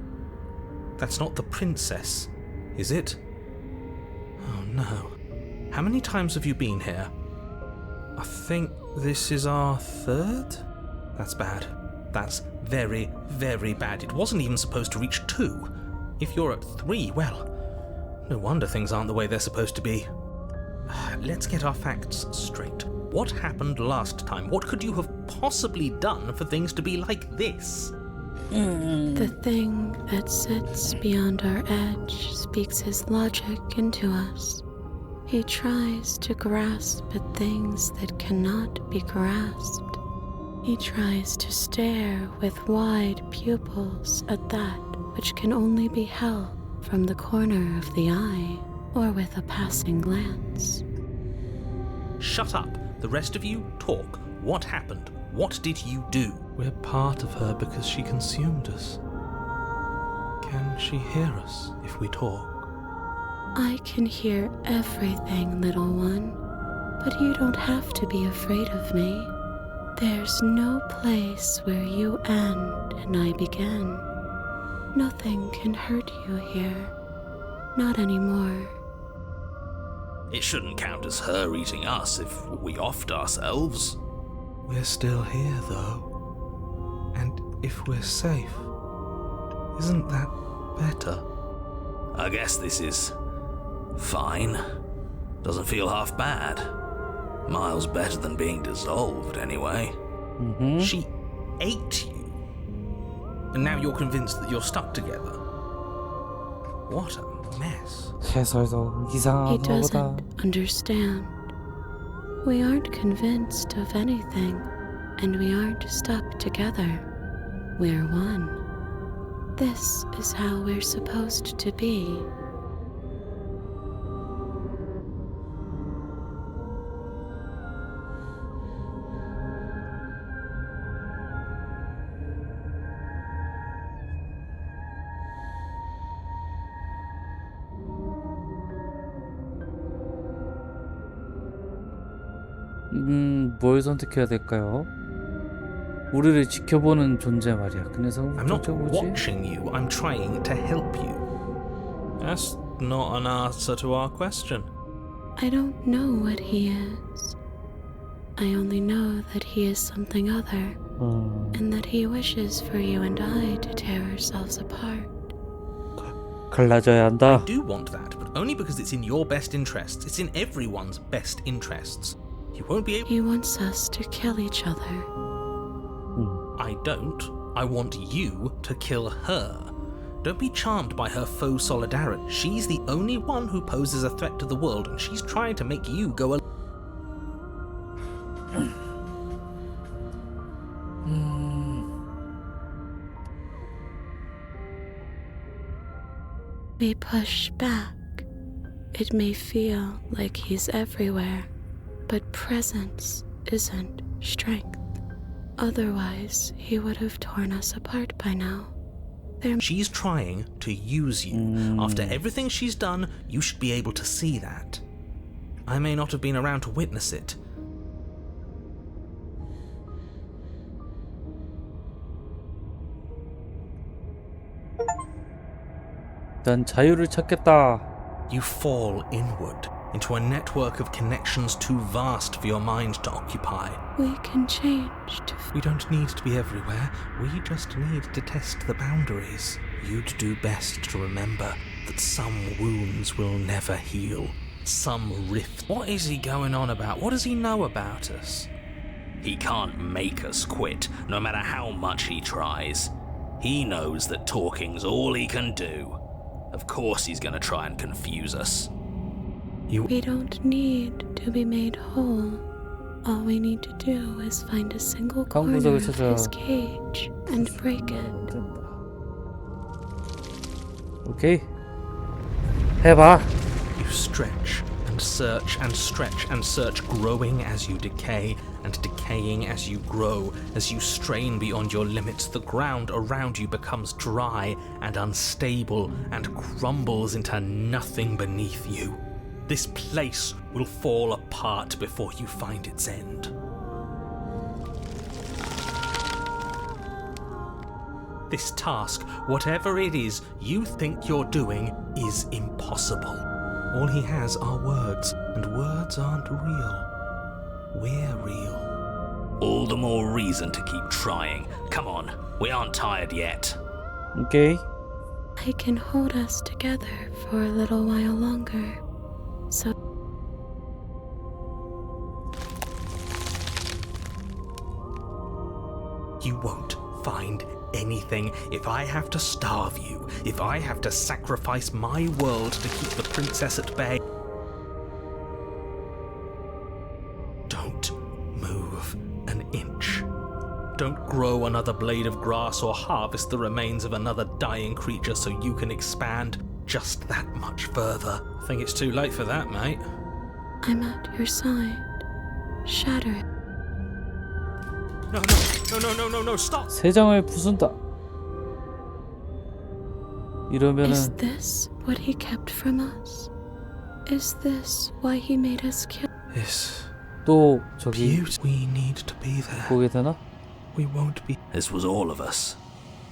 [SPEAKER 4] the princess, is it? Oh no. How many times have you been here? I think this is our third? That's bad. That's very, very bad. It wasn't even supposed to reach 2. If you're at 3, well, no wonder things aren't the way they're supposed to be. Let's get our facts straight. What happened last time? What could you have possibly done for things to be like this?
[SPEAKER 5] The thing that sits beyond our edge speaks his logic into us. He tries to grasp at things that cannot be grasped. He tries to stare with wide pupils at that which can only be held from the corner of the eye or with a passing glance.
[SPEAKER 4] Shut up. The rest of you, talk. What happened? What did you do? We're part of her because she consumed us. Can she hear us if we talk?
[SPEAKER 5] I can hear everything, little one, but you don't have to be afraid of me. There's no place where you end and I begin. Nothing can hurt you here. not anymore.
[SPEAKER 2] It shouldn't count as her eating us if we offed ourselves.
[SPEAKER 4] We're still here, though. And if we're safe, isn't that better?
[SPEAKER 2] I guess this is fine. Doesn't feel half bad. Miles better than being dissolved, anyway.
[SPEAKER 4] She ate you. And now you're convinced that you're stuck together. What a mess.
[SPEAKER 1] 해설도
[SPEAKER 5] He
[SPEAKER 1] 이상한 거보다.
[SPEAKER 5] doesn't understand. We aren't convinced of anything, and we aren't stuck together. We're one. This is how we're supposed to be.
[SPEAKER 1] 뭘 선택해야 될까요? 우리를 지켜보는 존재 말이야. 그래서
[SPEAKER 4] I'm not
[SPEAKER 1] 뭐지?
[SPEAKER 4] watching you, I'm trying to help you. That's not an answer to our question.
[SPEAKER 5] I don't know what he is. I only know that he is something other, and that he wishes for you and I to tear ourselves apart.
[SPEAKER 1] 갈라져야 한다.
[SPEAKER 4] I do want that, but only because it's in your best interests. It's in everyone's best interests. You won't be able.
[SPEAKER 5] He wants us to kill each other.
[SPEAKER 4] I don't. I want you to kill her. Don't be charmed by her faux solidarity. She's the only one who poses a threat to the world, and she's trying to make you go along.
[SPEAKER 5] We push back. It may feel like he's everywhere, but presence isn't strength. Otherwise, he would have torn us apart by now.
[SPEAKER 4] She's trying to use you. After everything she's done, you should be able to see that. I may not have been around to witness it.
[SPEAKER 1] 난 자유를 찾겠다.
[SPEAKER 4] You fall inward into a network of connections too vast for your mind to occupy.
[SPEAKER 5] We can change to
[SPEAKER 4] We don't need to be everywhere. We just need to test the boundaries. You'd do best to remember that some wounds will never heal. Some rift. What is he going on about? What does he know about us?
[SPEAKER 2] He can't make us quit, no matter how much he tries. He knows that talking's all he can do. Of course he's gonna try and confuse us.
[SPEAKER 5] We don't need to be made whole. All we need to do is find a single corner
[SPEAKER 1] 구석을
[SPEAKER 5] of
[SPEAKER 1] 찾아.
[SPEAKER 5] his cage and break it.
[SPEAKER 1] 오케이. 해봐.
[SPEAKER 4] You stretch and search and stretch and search, growing as you decay and decaying as you grow. As you strain beyond your limits, the ground around you becomes dry and unstable and crumbles into nothing beneath you. This place will fall apart before you find its end. This task, whatever it is you think you're doing, is impossible. All he has are words, and words aren't real. We're real.
[SPEAKER 2] All the more reason to keep trying. Come on, we aren't tired yet.
[SPEAKER 1] 오케이.
[SPEAKER 5] I can hold us together for a little while longer. So
[SPEAKER 4] You won't find anything if I have to starve you, if I have to sacrifice my world to keep the princess at bay. Don't move an inch. Don't grow another blade of grass or harvest the remains of another dying creature so you can expand just that much further. I think it's too late for that, mate.
[SPEAKER 5] I'm at your side. Shatter it.
[SPEAKER 4] No, stop!
[SPEAKER 1] 세 장을 부순다. 이러면은
[SPEAKER 5] Is this what he kept from us? Is this why he made us kill?
[SPEAKER 4] This
[SPEAKER 1] 또 저기
[SPEAKER 4] beauty. We need to be there.
[SPEAKER 1] 보게 되나?
[SPEAKER 4] We won't be.
[SPEAKER 2] This was all of us,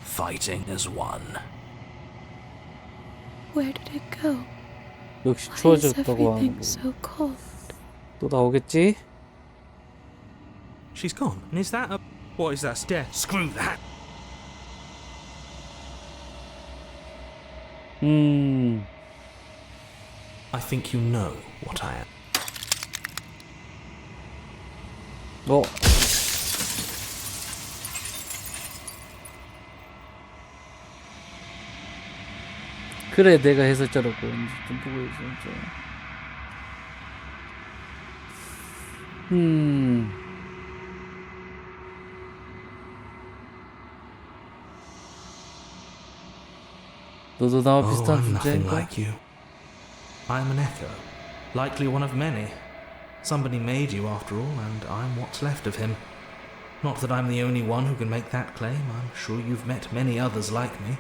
[SPEAKER 2] fighting as one.
[SPEAKER 5] Where did it go?
[SPEAKER 1] 역시
[SPEAKER 5] Why is
[SPEAKER 1] 추워졌다고 하는
[SPEAKER 5] everything
[SPEAKER 1] 거.
[SPEAKER 5] so cold?
[SPEAKER 1] 또 나오겠지?
[SPEAKER 4] She's gone. And is that a... What is that? Death. Screw that. I think you know what I am.
[SPEAKER 1] 어. 그래, 내가 했었잖아. 좀 보고 있었죠. 너도 나와
[SPEAKER 4] Oh,
[SPEAKER 1] 비슷한
[SPEAKER 4] I'm nothing
[SPEAKER 1] 존재인가?
[SPEAKER 4] like you. I'm an echo. Likely one of many. Somebody made you after all, and I'm what's left of him. Not that I'm the only one who can make that claim. I'm sure you've met many others like me.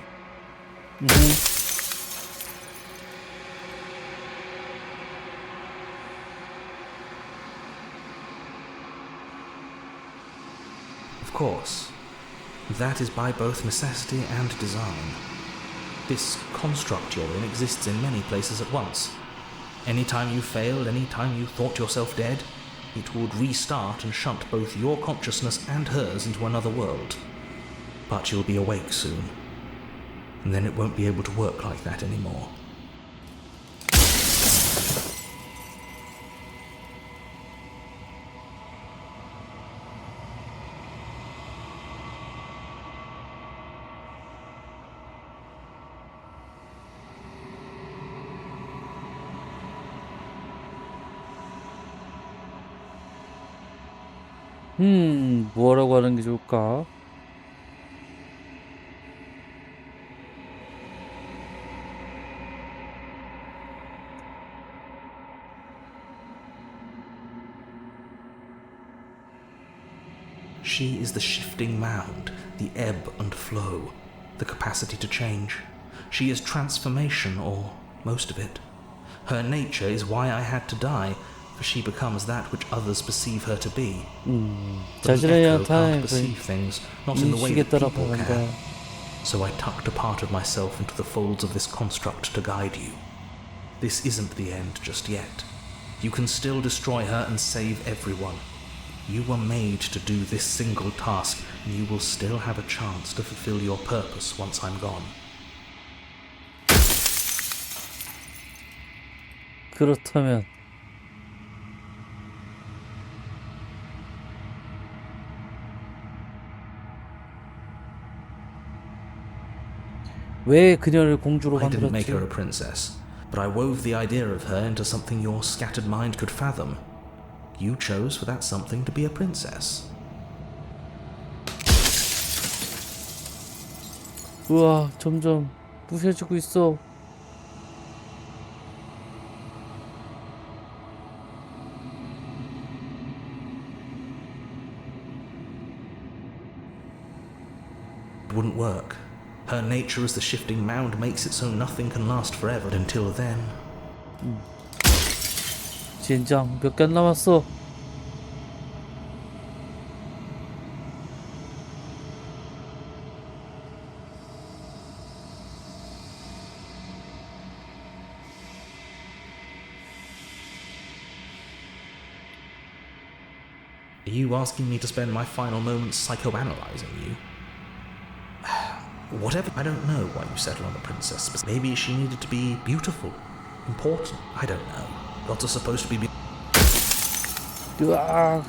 [SPEAKER 4] Of course, that is by both necessity and design. This construct you're in exists in many places at once. Any time you failed, any time you thought yourself dead, it would restart and shunt both your consciousness and hers into another world. But you'll be awake soon, and then it won't be able to work like that anymore.
[SPEAKER 1] 뭐라고 하는 게 좋을까?
[SPEAKER 2] She is the shifting mound, the ebb and flow, the capacity to change. She is transformation, or most of it. Her nature is why I had to die, for she becomes that which others perceive her to be. But an
[SPEAKER 1] 자신의
[SPEAKER 2] echo can't
[SPEAKER 1] 타임을
[SPEAKER 2] perceive things, not in the way
[SPEAKER 1] 인식에
[SPEAKER 2] that
[SPEAKER 1] 따라
[SPEAKER 2] people
[SPEAKER 1] 보는다.
[SPEAKER 2] can. So I tucked a part of myself into the folds of this construct to guide you. This isn't the end just yet. You can still destroy her and save everyone. You were made to do this single task, and you will still have a chance to fulfill your purpose once I'm gone.
[SPEAKER 1] 그렇다면 왜 그녀를 공주로
[SPEAKER 2] I didn't make her a
[SPEAKER 1] 만들었지?
[SPEAKER 2] princess, but I wove the idea of her into something your scattered mind could fathom. You chose for that something to be a princess.
[SPEAKER 1] 우와, 점점 부셔지고 있어.
[SPEAKER 2] It wouldn't work. Her nature as the shifting mound makes it so nothing can last forever. But until then,
[SPEAKER 1] 젠장 몇 개 안 남았어.
[SPEAKER 2] are you asking me to spend my final moments psychoanalyzing you? Whatever. I don't know why you settled on a princess, but maybe she needed to be beautiful, important. I don't know. Gods are supposed to be
[SPEAKER 1] 으악.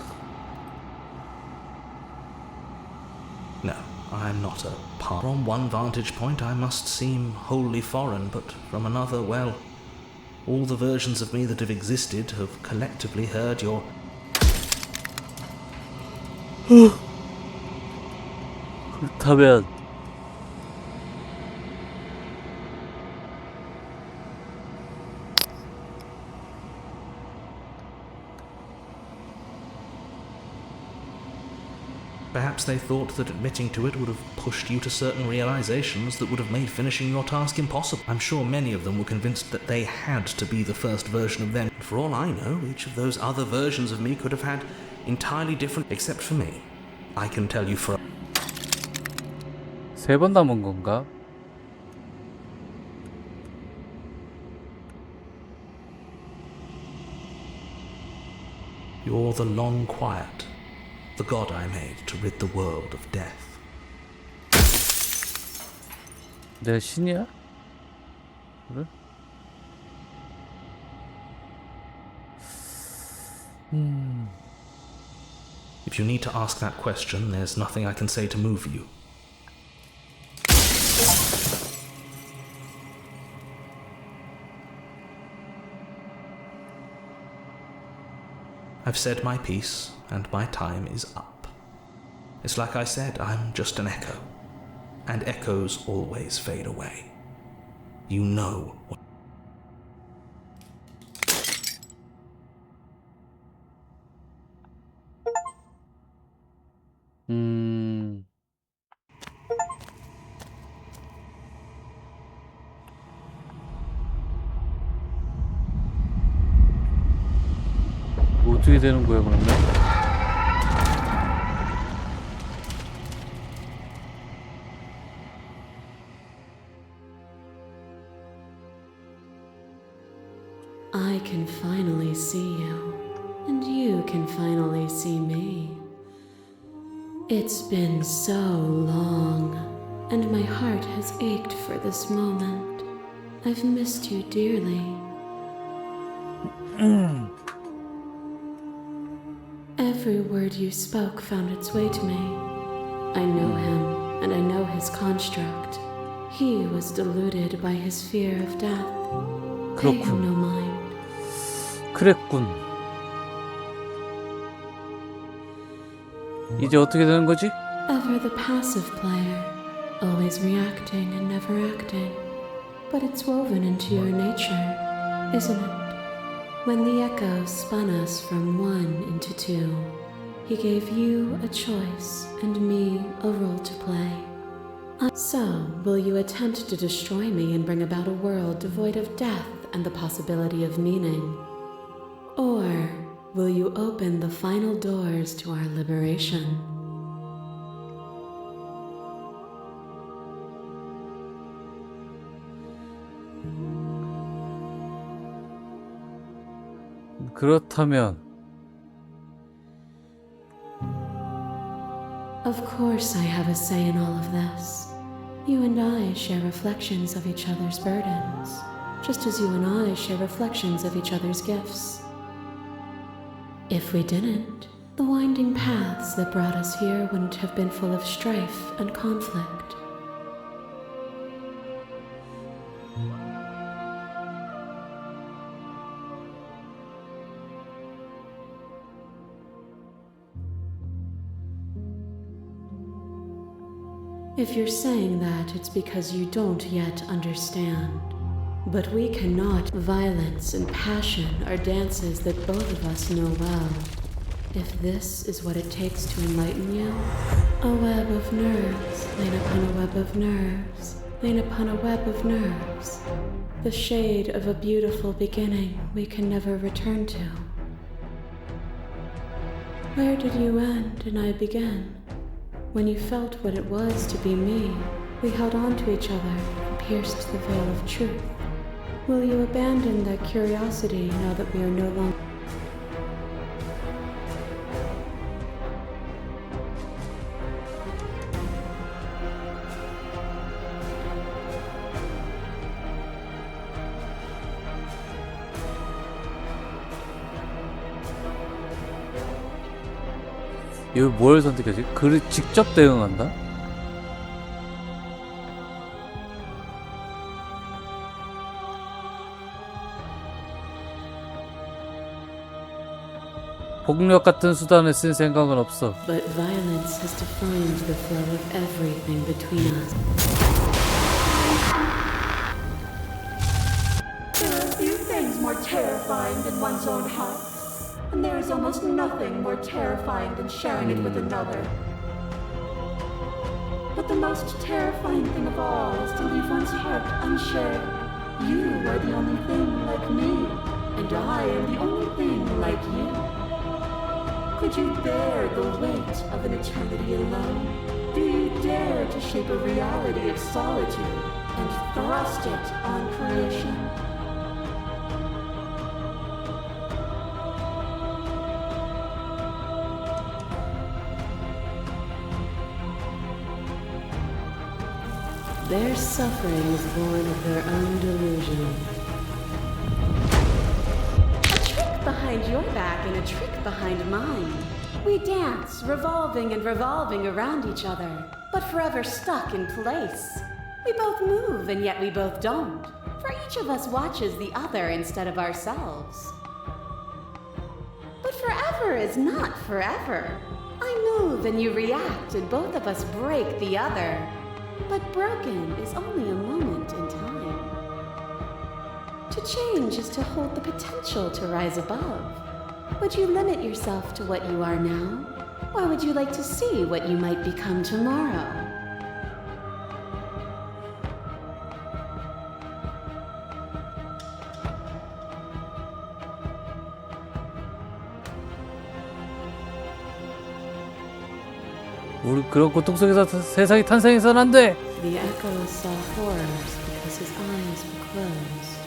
[SPEAKER 2] No, I'm not a part. From one vantage point, I must seem wholly foreign, but from another, well, all the versions of me that have existed have collectively heard your.
[SPEAKER 1] 그렇다면
[SPEAKER 2] Perhaps they thought that admitting to it would have pushed you to certain realizations that would have made finishing your task impossible. I'm sure many of them were convinced that they had to be the first version of them. For all I know, each of those other versions of me could have had entirely different, except for me. I can tell you for
[SPEAKER 1] 3번 남은 건가?
[SPEAKER 2] You're the long quiet, the god I made to rid the world of death.
[SPEAKER 1] 내가 신이야? 그래?
[SPEAKER 2] If you need to ask that question, there's nothing I can say to move you. I've said my piece, and my time is up. It's like I said, I'm just an echo. And echoes always fade away. You know what.
[SPEAKER 1] 어떻게 되는 거야 그러면?
[SPEAKER 3] I can finally see you, and you can finally see me. It's been so long, and my heart has ached for this moment. I've missed you dearly. Every word you spoke found its way to me. I know him, and I know his construct. He was deluded by his fear of death. Pay him no mind.
[SPEAKER 1] 그랬군. 이제 어떻게 되는 거지?
[SPEAKER 3] Ever the passive player, always reacting and never acting. But it's woven into your nature, isn't it? When the echo spun us from one into two, he gave you a choice and me a role to play. So, will you attempt to destroy me and bring about a world devoid of death and the possibility of meaning? Or will you open the final doors to our liberation?
[SPEAKER 1] 그렇다면
[SPEAKER 3] Of course I have a say in all of this. You and I share reflections of each other's burdens, just as you and I share reflections of each other's gifts. If we didn't, the winding paths that brought us here wouldn't have been full of strife and conflict. If you're saying that, it's because you don't yet understand. But we cannot. Violence and passion are dances that both of us know well. If this is what it takes to enlighten you, a web of nerves, laid upon a web of nerves, laid upon a web of nerves, the shade of a beautiful beginning we can never return to. Where did you end and I begin? When you felt what it was to be me, we held on to each other and pierced the veil of truth. Will you abandon that curiosity now that we are no longer...
[SPEAKER 1] 이거 뭘 선택하지? 그를 직접 대응한다? 폭력 같은 수단을 쓸 생각은 없어.
[SPEAKER 3] But violence has defined the flow of everything between us.
[SPEAKER 6] There are few things more terrifying than one's own heart. And there is almost nothing more terrifying than sharing it with another. But the most terrifying thing of all is to leave one's heart unshared. You are the only thing like me, and I am the only thing like you. Could you bear the weight of an eternity alone? Do you dare to shape a reality of solitude and thrust it on creation?
[SPEAKER 3] Their suffering is born of their own delusion. A trick behind your back and a trick behind mine. We dance, revolving and revolving around each other, but forever stuck in place. We both move, and yet we both don't. For each of us watches the other instead of ourselves. But forever is not forever. I move and you react, and both of us break the other. But broken is only a moment in time. To change is to hold the potential to rise above. Would you limit yourself to what you are now? Or would you like to see what you might become tomorrow?
[SPEAKER 1] 우리 그런 고통 속에서 세상이 탄생해서는 안 돼.
[SPEAKER 3] The echo saw horrors because his eyes were closed.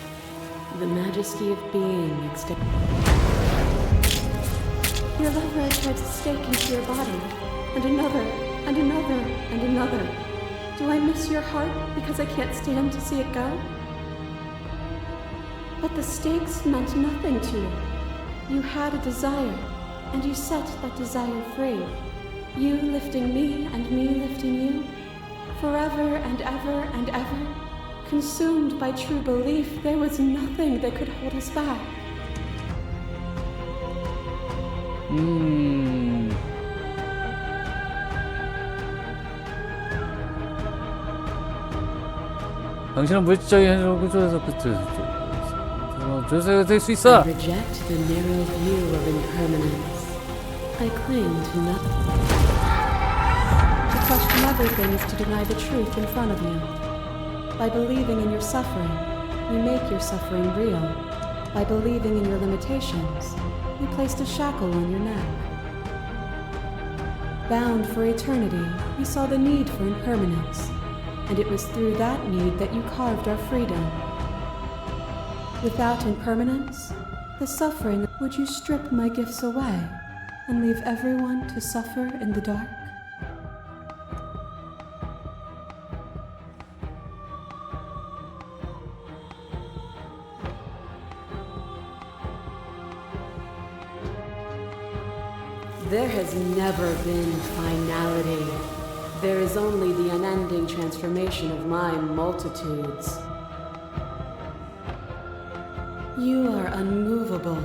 [SPEAKER 3] The majesty of being extended. Your love ray tried to stake into your body, and another, and another, and another. Do I miss your heart because I can't stand to see it go? But the stakes meant nothing to you. You had a desire, and you set that desire free. You lifting me and me lifting you, forever and ever and ever, consumed by true belief there was nothing that could hold us back.
[SPEAKER 1] 당신은 물질적인 현실을 구조해서 조세가 될 수 있어.
[SPEAKER 3] I reject the narrow view of impermanence. I cling to nothing. To question everything is to deny the truth in front of you. By believing in your suffering, you make your suffering real. By believing in your limitations, you placed a shackle on your neck. Bound for eternity, you saw the need for impermanence, and it was through that need that you carved our freedom. Without impermanence, the suffering, would you strip my gifts away and leave everyone to suffer in the dark? There has never been finality. There is only the unending transformation of my multitudes. You are unmovable.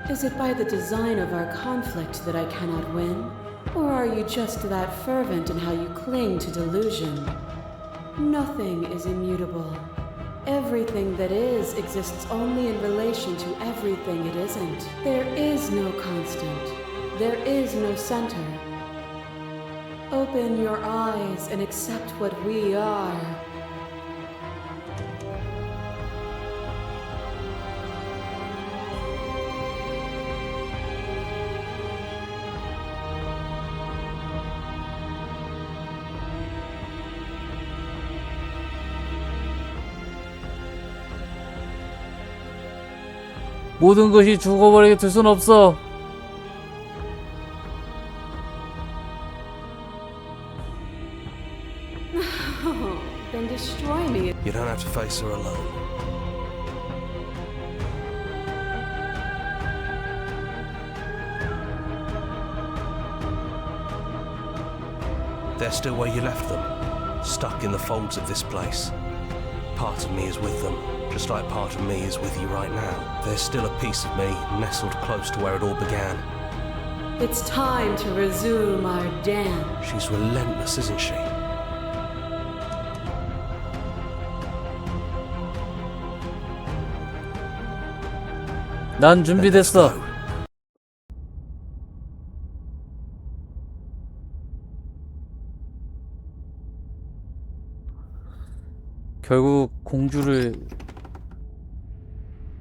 [SPEAKER 3] Is it by the design of our conflict that I cannot win? Or are you just that fervent in how you cling to delusion? Nothing is immutable. Everything that is exists only in relation to everything it isn't. There is no constant. There is no center. Open your eyes and accept what we are.
[SPEAKER 1] 모든 것이 죽어버리게 될 순 없어.
[SPEAKER 3] Then destroy me.
[SPEAKER 2] You don't have to face her alone. They're still where you left them, stuck in the folds of this place. Part of me is with them, just like part of me is with you right now. There's still a piece of me nestled close to where it all began.
[SPEAKER 3] It's time to resume our dance.
[SPEAKER 2] She's relentless, isn't she?
[SPEAKER 1] 난
[SPEAKER 2] Then let's
[SPEAKER 1] 준비됐어.
[SPEAKER 2] go.
[SPEAKER 1] 결국 공주를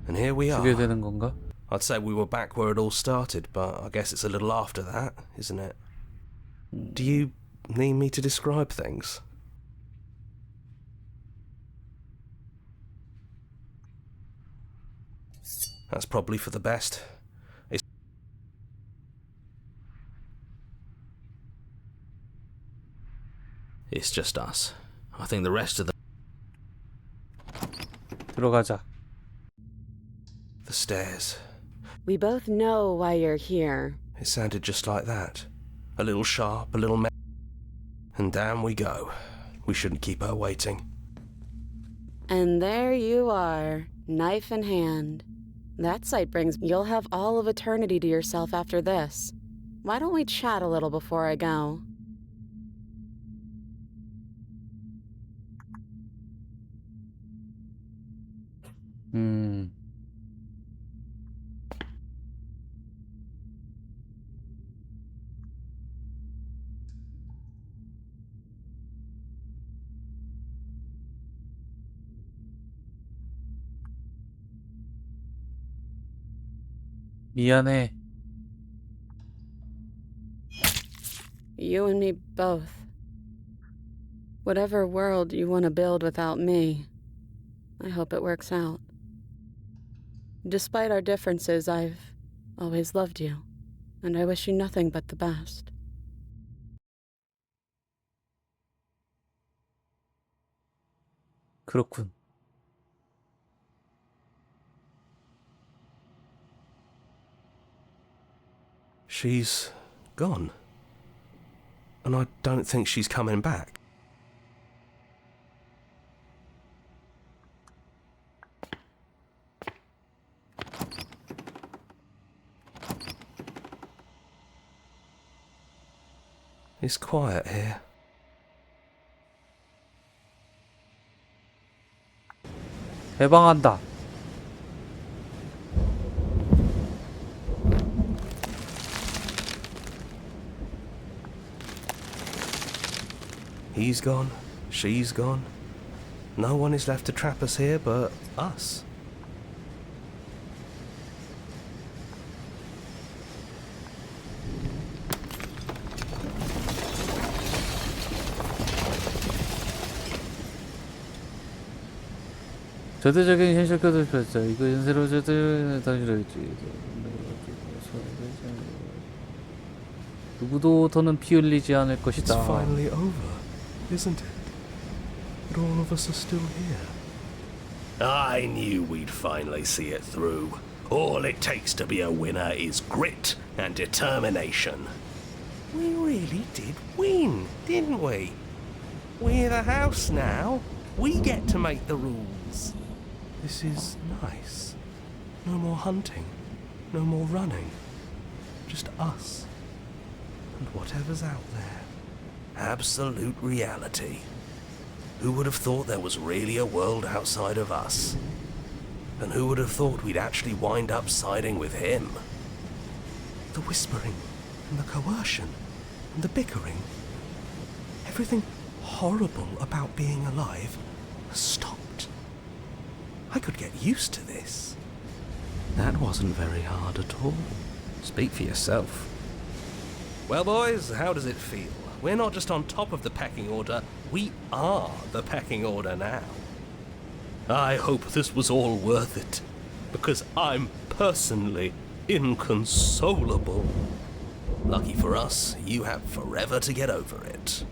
[SPEAKER 2] And here we
[SPEAKER 1] 죽여야
[SPEAKER 2] are.
[SPEAKER 1] 되는 건가?
[SPEAKER 2] I'd say we were back where it all started, but I guess it's a little after that, isn't it? Do you need me to describe things? That's probably for the best. It's just us. I think the rest of
[SPEAKER 1] 들어가자.
[SPEAKER 7] The stairs.
[SPEAKER 3] We both know why you're here.
[SPEAKER 7] It sounded just like that. A little sharp, a little and down we go. We shouldn't keep her waiting.
[SPEAKER 3] And there you are, knife in hand. That sight brings you'll have all of eternity to yourself after this. Why don't we chat a little before I go?
[SPEAKER 1] 미안해.
[SPEAKER 3] You and me both. Whatever world you want to build without me, I hope it works out. Despite our differences, I've always loved you, and I wish you nothing but the best.
[SPEAKER 1] 그렇군.
[SPEAKER 7] She's gone. And I don't think she's coming back. It's quiet here.
[SPEAKER 1] 해방한다.
[SPEAKER 7] He's gone. She's gone. No one is left to trap us here but us.
[SPEAKER 1] 절대적인 현실 코드 펼쳐. 이거 연세로 절대 당신을 누구도 더는 피 흘리지 않을
[SPEAKER 7] It's
[SPEAKER 1] 것이다.
[SPEAKER 7] finally over, isn't it? But all of us are still here.
[SPEAKER 8] I knew we'd finally see it through. All it takes to be a winner is grit and determination.
[SPEAKER 7] We really did win, didn't we? We're the house now. We get to make the rules. This is nice. No more hunting. No more running. Just us. And whatever's out there.
[SPEAKER 8] Absolute reality. Who would have thought there was really a world outside of us? And who would have thought we'd actually wind up siding with him?
[SPEAKER 7] The whispering and the coercion and the bickering. Everything horrible about being alive has stopped. I could get used to this.
[SPEAKER 2] That wasn't very hard at all. Speak for yourself.
[SPEAKER 7] Well, boys, how does it feel? We're not just on top of the pecking order, we are the pecking order now. I hope this was all worth it, because I'm personally inconsolable. Lucky for us, you have forever to get over it.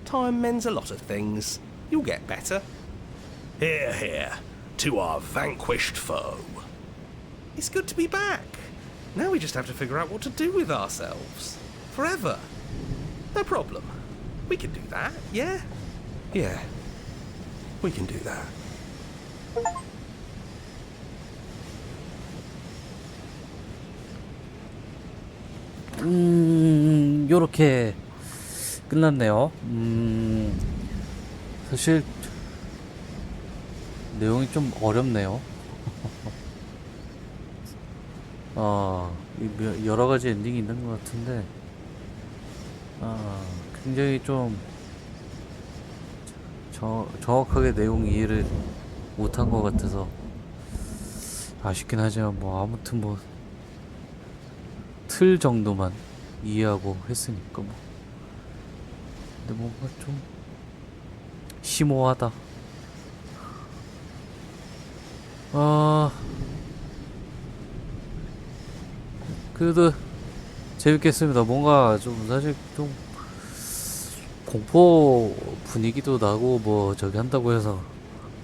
[SPEAKER 7] Time mends a lot of things. You'll get better.
[SPEAKER 8] Hear, hear, to our vanquished foe.
[SPEAKER 7] It's good to be back. Now we just have to figure out what to do with ourselves. Forever. No problem. We can do that, yeah? Yeah. We can do that.
[SPEAKER 1] 요렇게 끝났네요. 사실 내용이 좀 어렵네요. 여러 가지 엔딩이 있는 것 같은데, 굉장히 좀 정확하게 내용 이해를 못한 것 같아서 아쉽긴 하지만 뭐 아무튼 뭐 틀 정도만 이해하고 했으니까 뭐. 근데 뭔가 좀 심오하다. 그래도 재밌겠습니다. 뭔가 좀 사실 좀 공포 분위기도 나고 뭐 저기 한다고 해서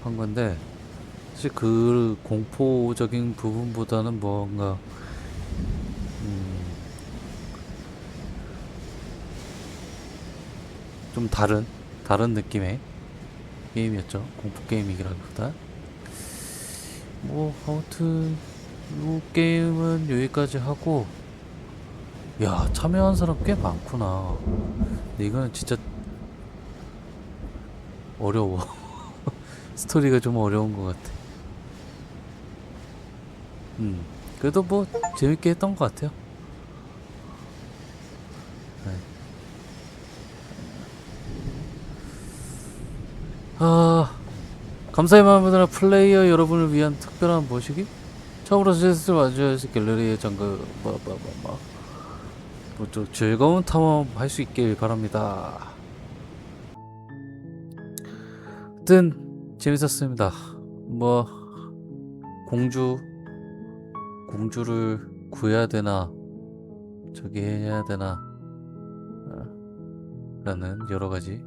[SPEAKER 1] 한 건데 사실 그 공포적인 부분보다는 뭔가 좀 다른 느낌의 게임이었죠. 공포 게임이라기보다. 뭐 아무튼 이 게임은 여기까지 하고, 야, 참여한 사람 꽤 많구나. 근데 이거는 진짜 어려워. 스토리가 좀 어려운 것 같아. 그래도 뭐 재밌게 했던 것 같아요. 네. 감사의 마음으로 플레이어 여러분을 위한 특별한 모시기? 처음으로 스트레스를 완주해서 갤러리에 좀 즐거운 탐험 할 수 있길 바랍니다. 하여튼 재밌었습니다. 뭐 공주를 구해야 되나 저기 해야 되나 라는 여러가지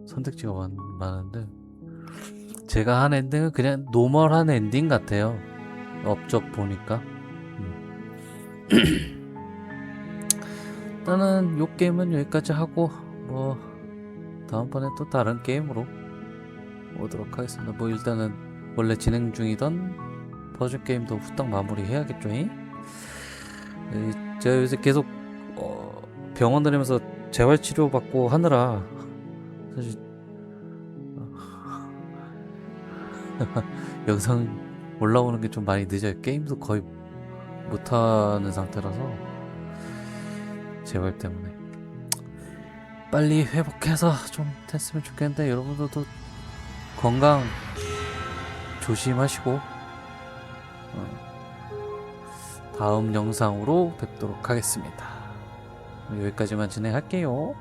[SPEAKER 1] 선택지가 많은데, 제가 한 엔딩은 그냥 노멀한 엔딩 같아요. 업적 보니까. 일단은 요 게임은 여기까지 하고, 뭐 다음번에 또 다른 게임으로 오도록 하겠습니다. 뭐 일단은 원래 진행 중이던 버전 게임도 후딱 마무리 해야겠죠. 제가 요새 계속 병원 다니면서 재활치료 받고 하느라 사실 영상 올라오는 게 좀 많이 늦어요. 게임도 거의 못하는 상태라서 재활 때문에 빨리 회복해서 좀 됐으면 좋겠는데, 여러분들도 건강 조심하시고 다음 영상으로 뵙도록 하겠습니다. 여기까지만 진행할게요.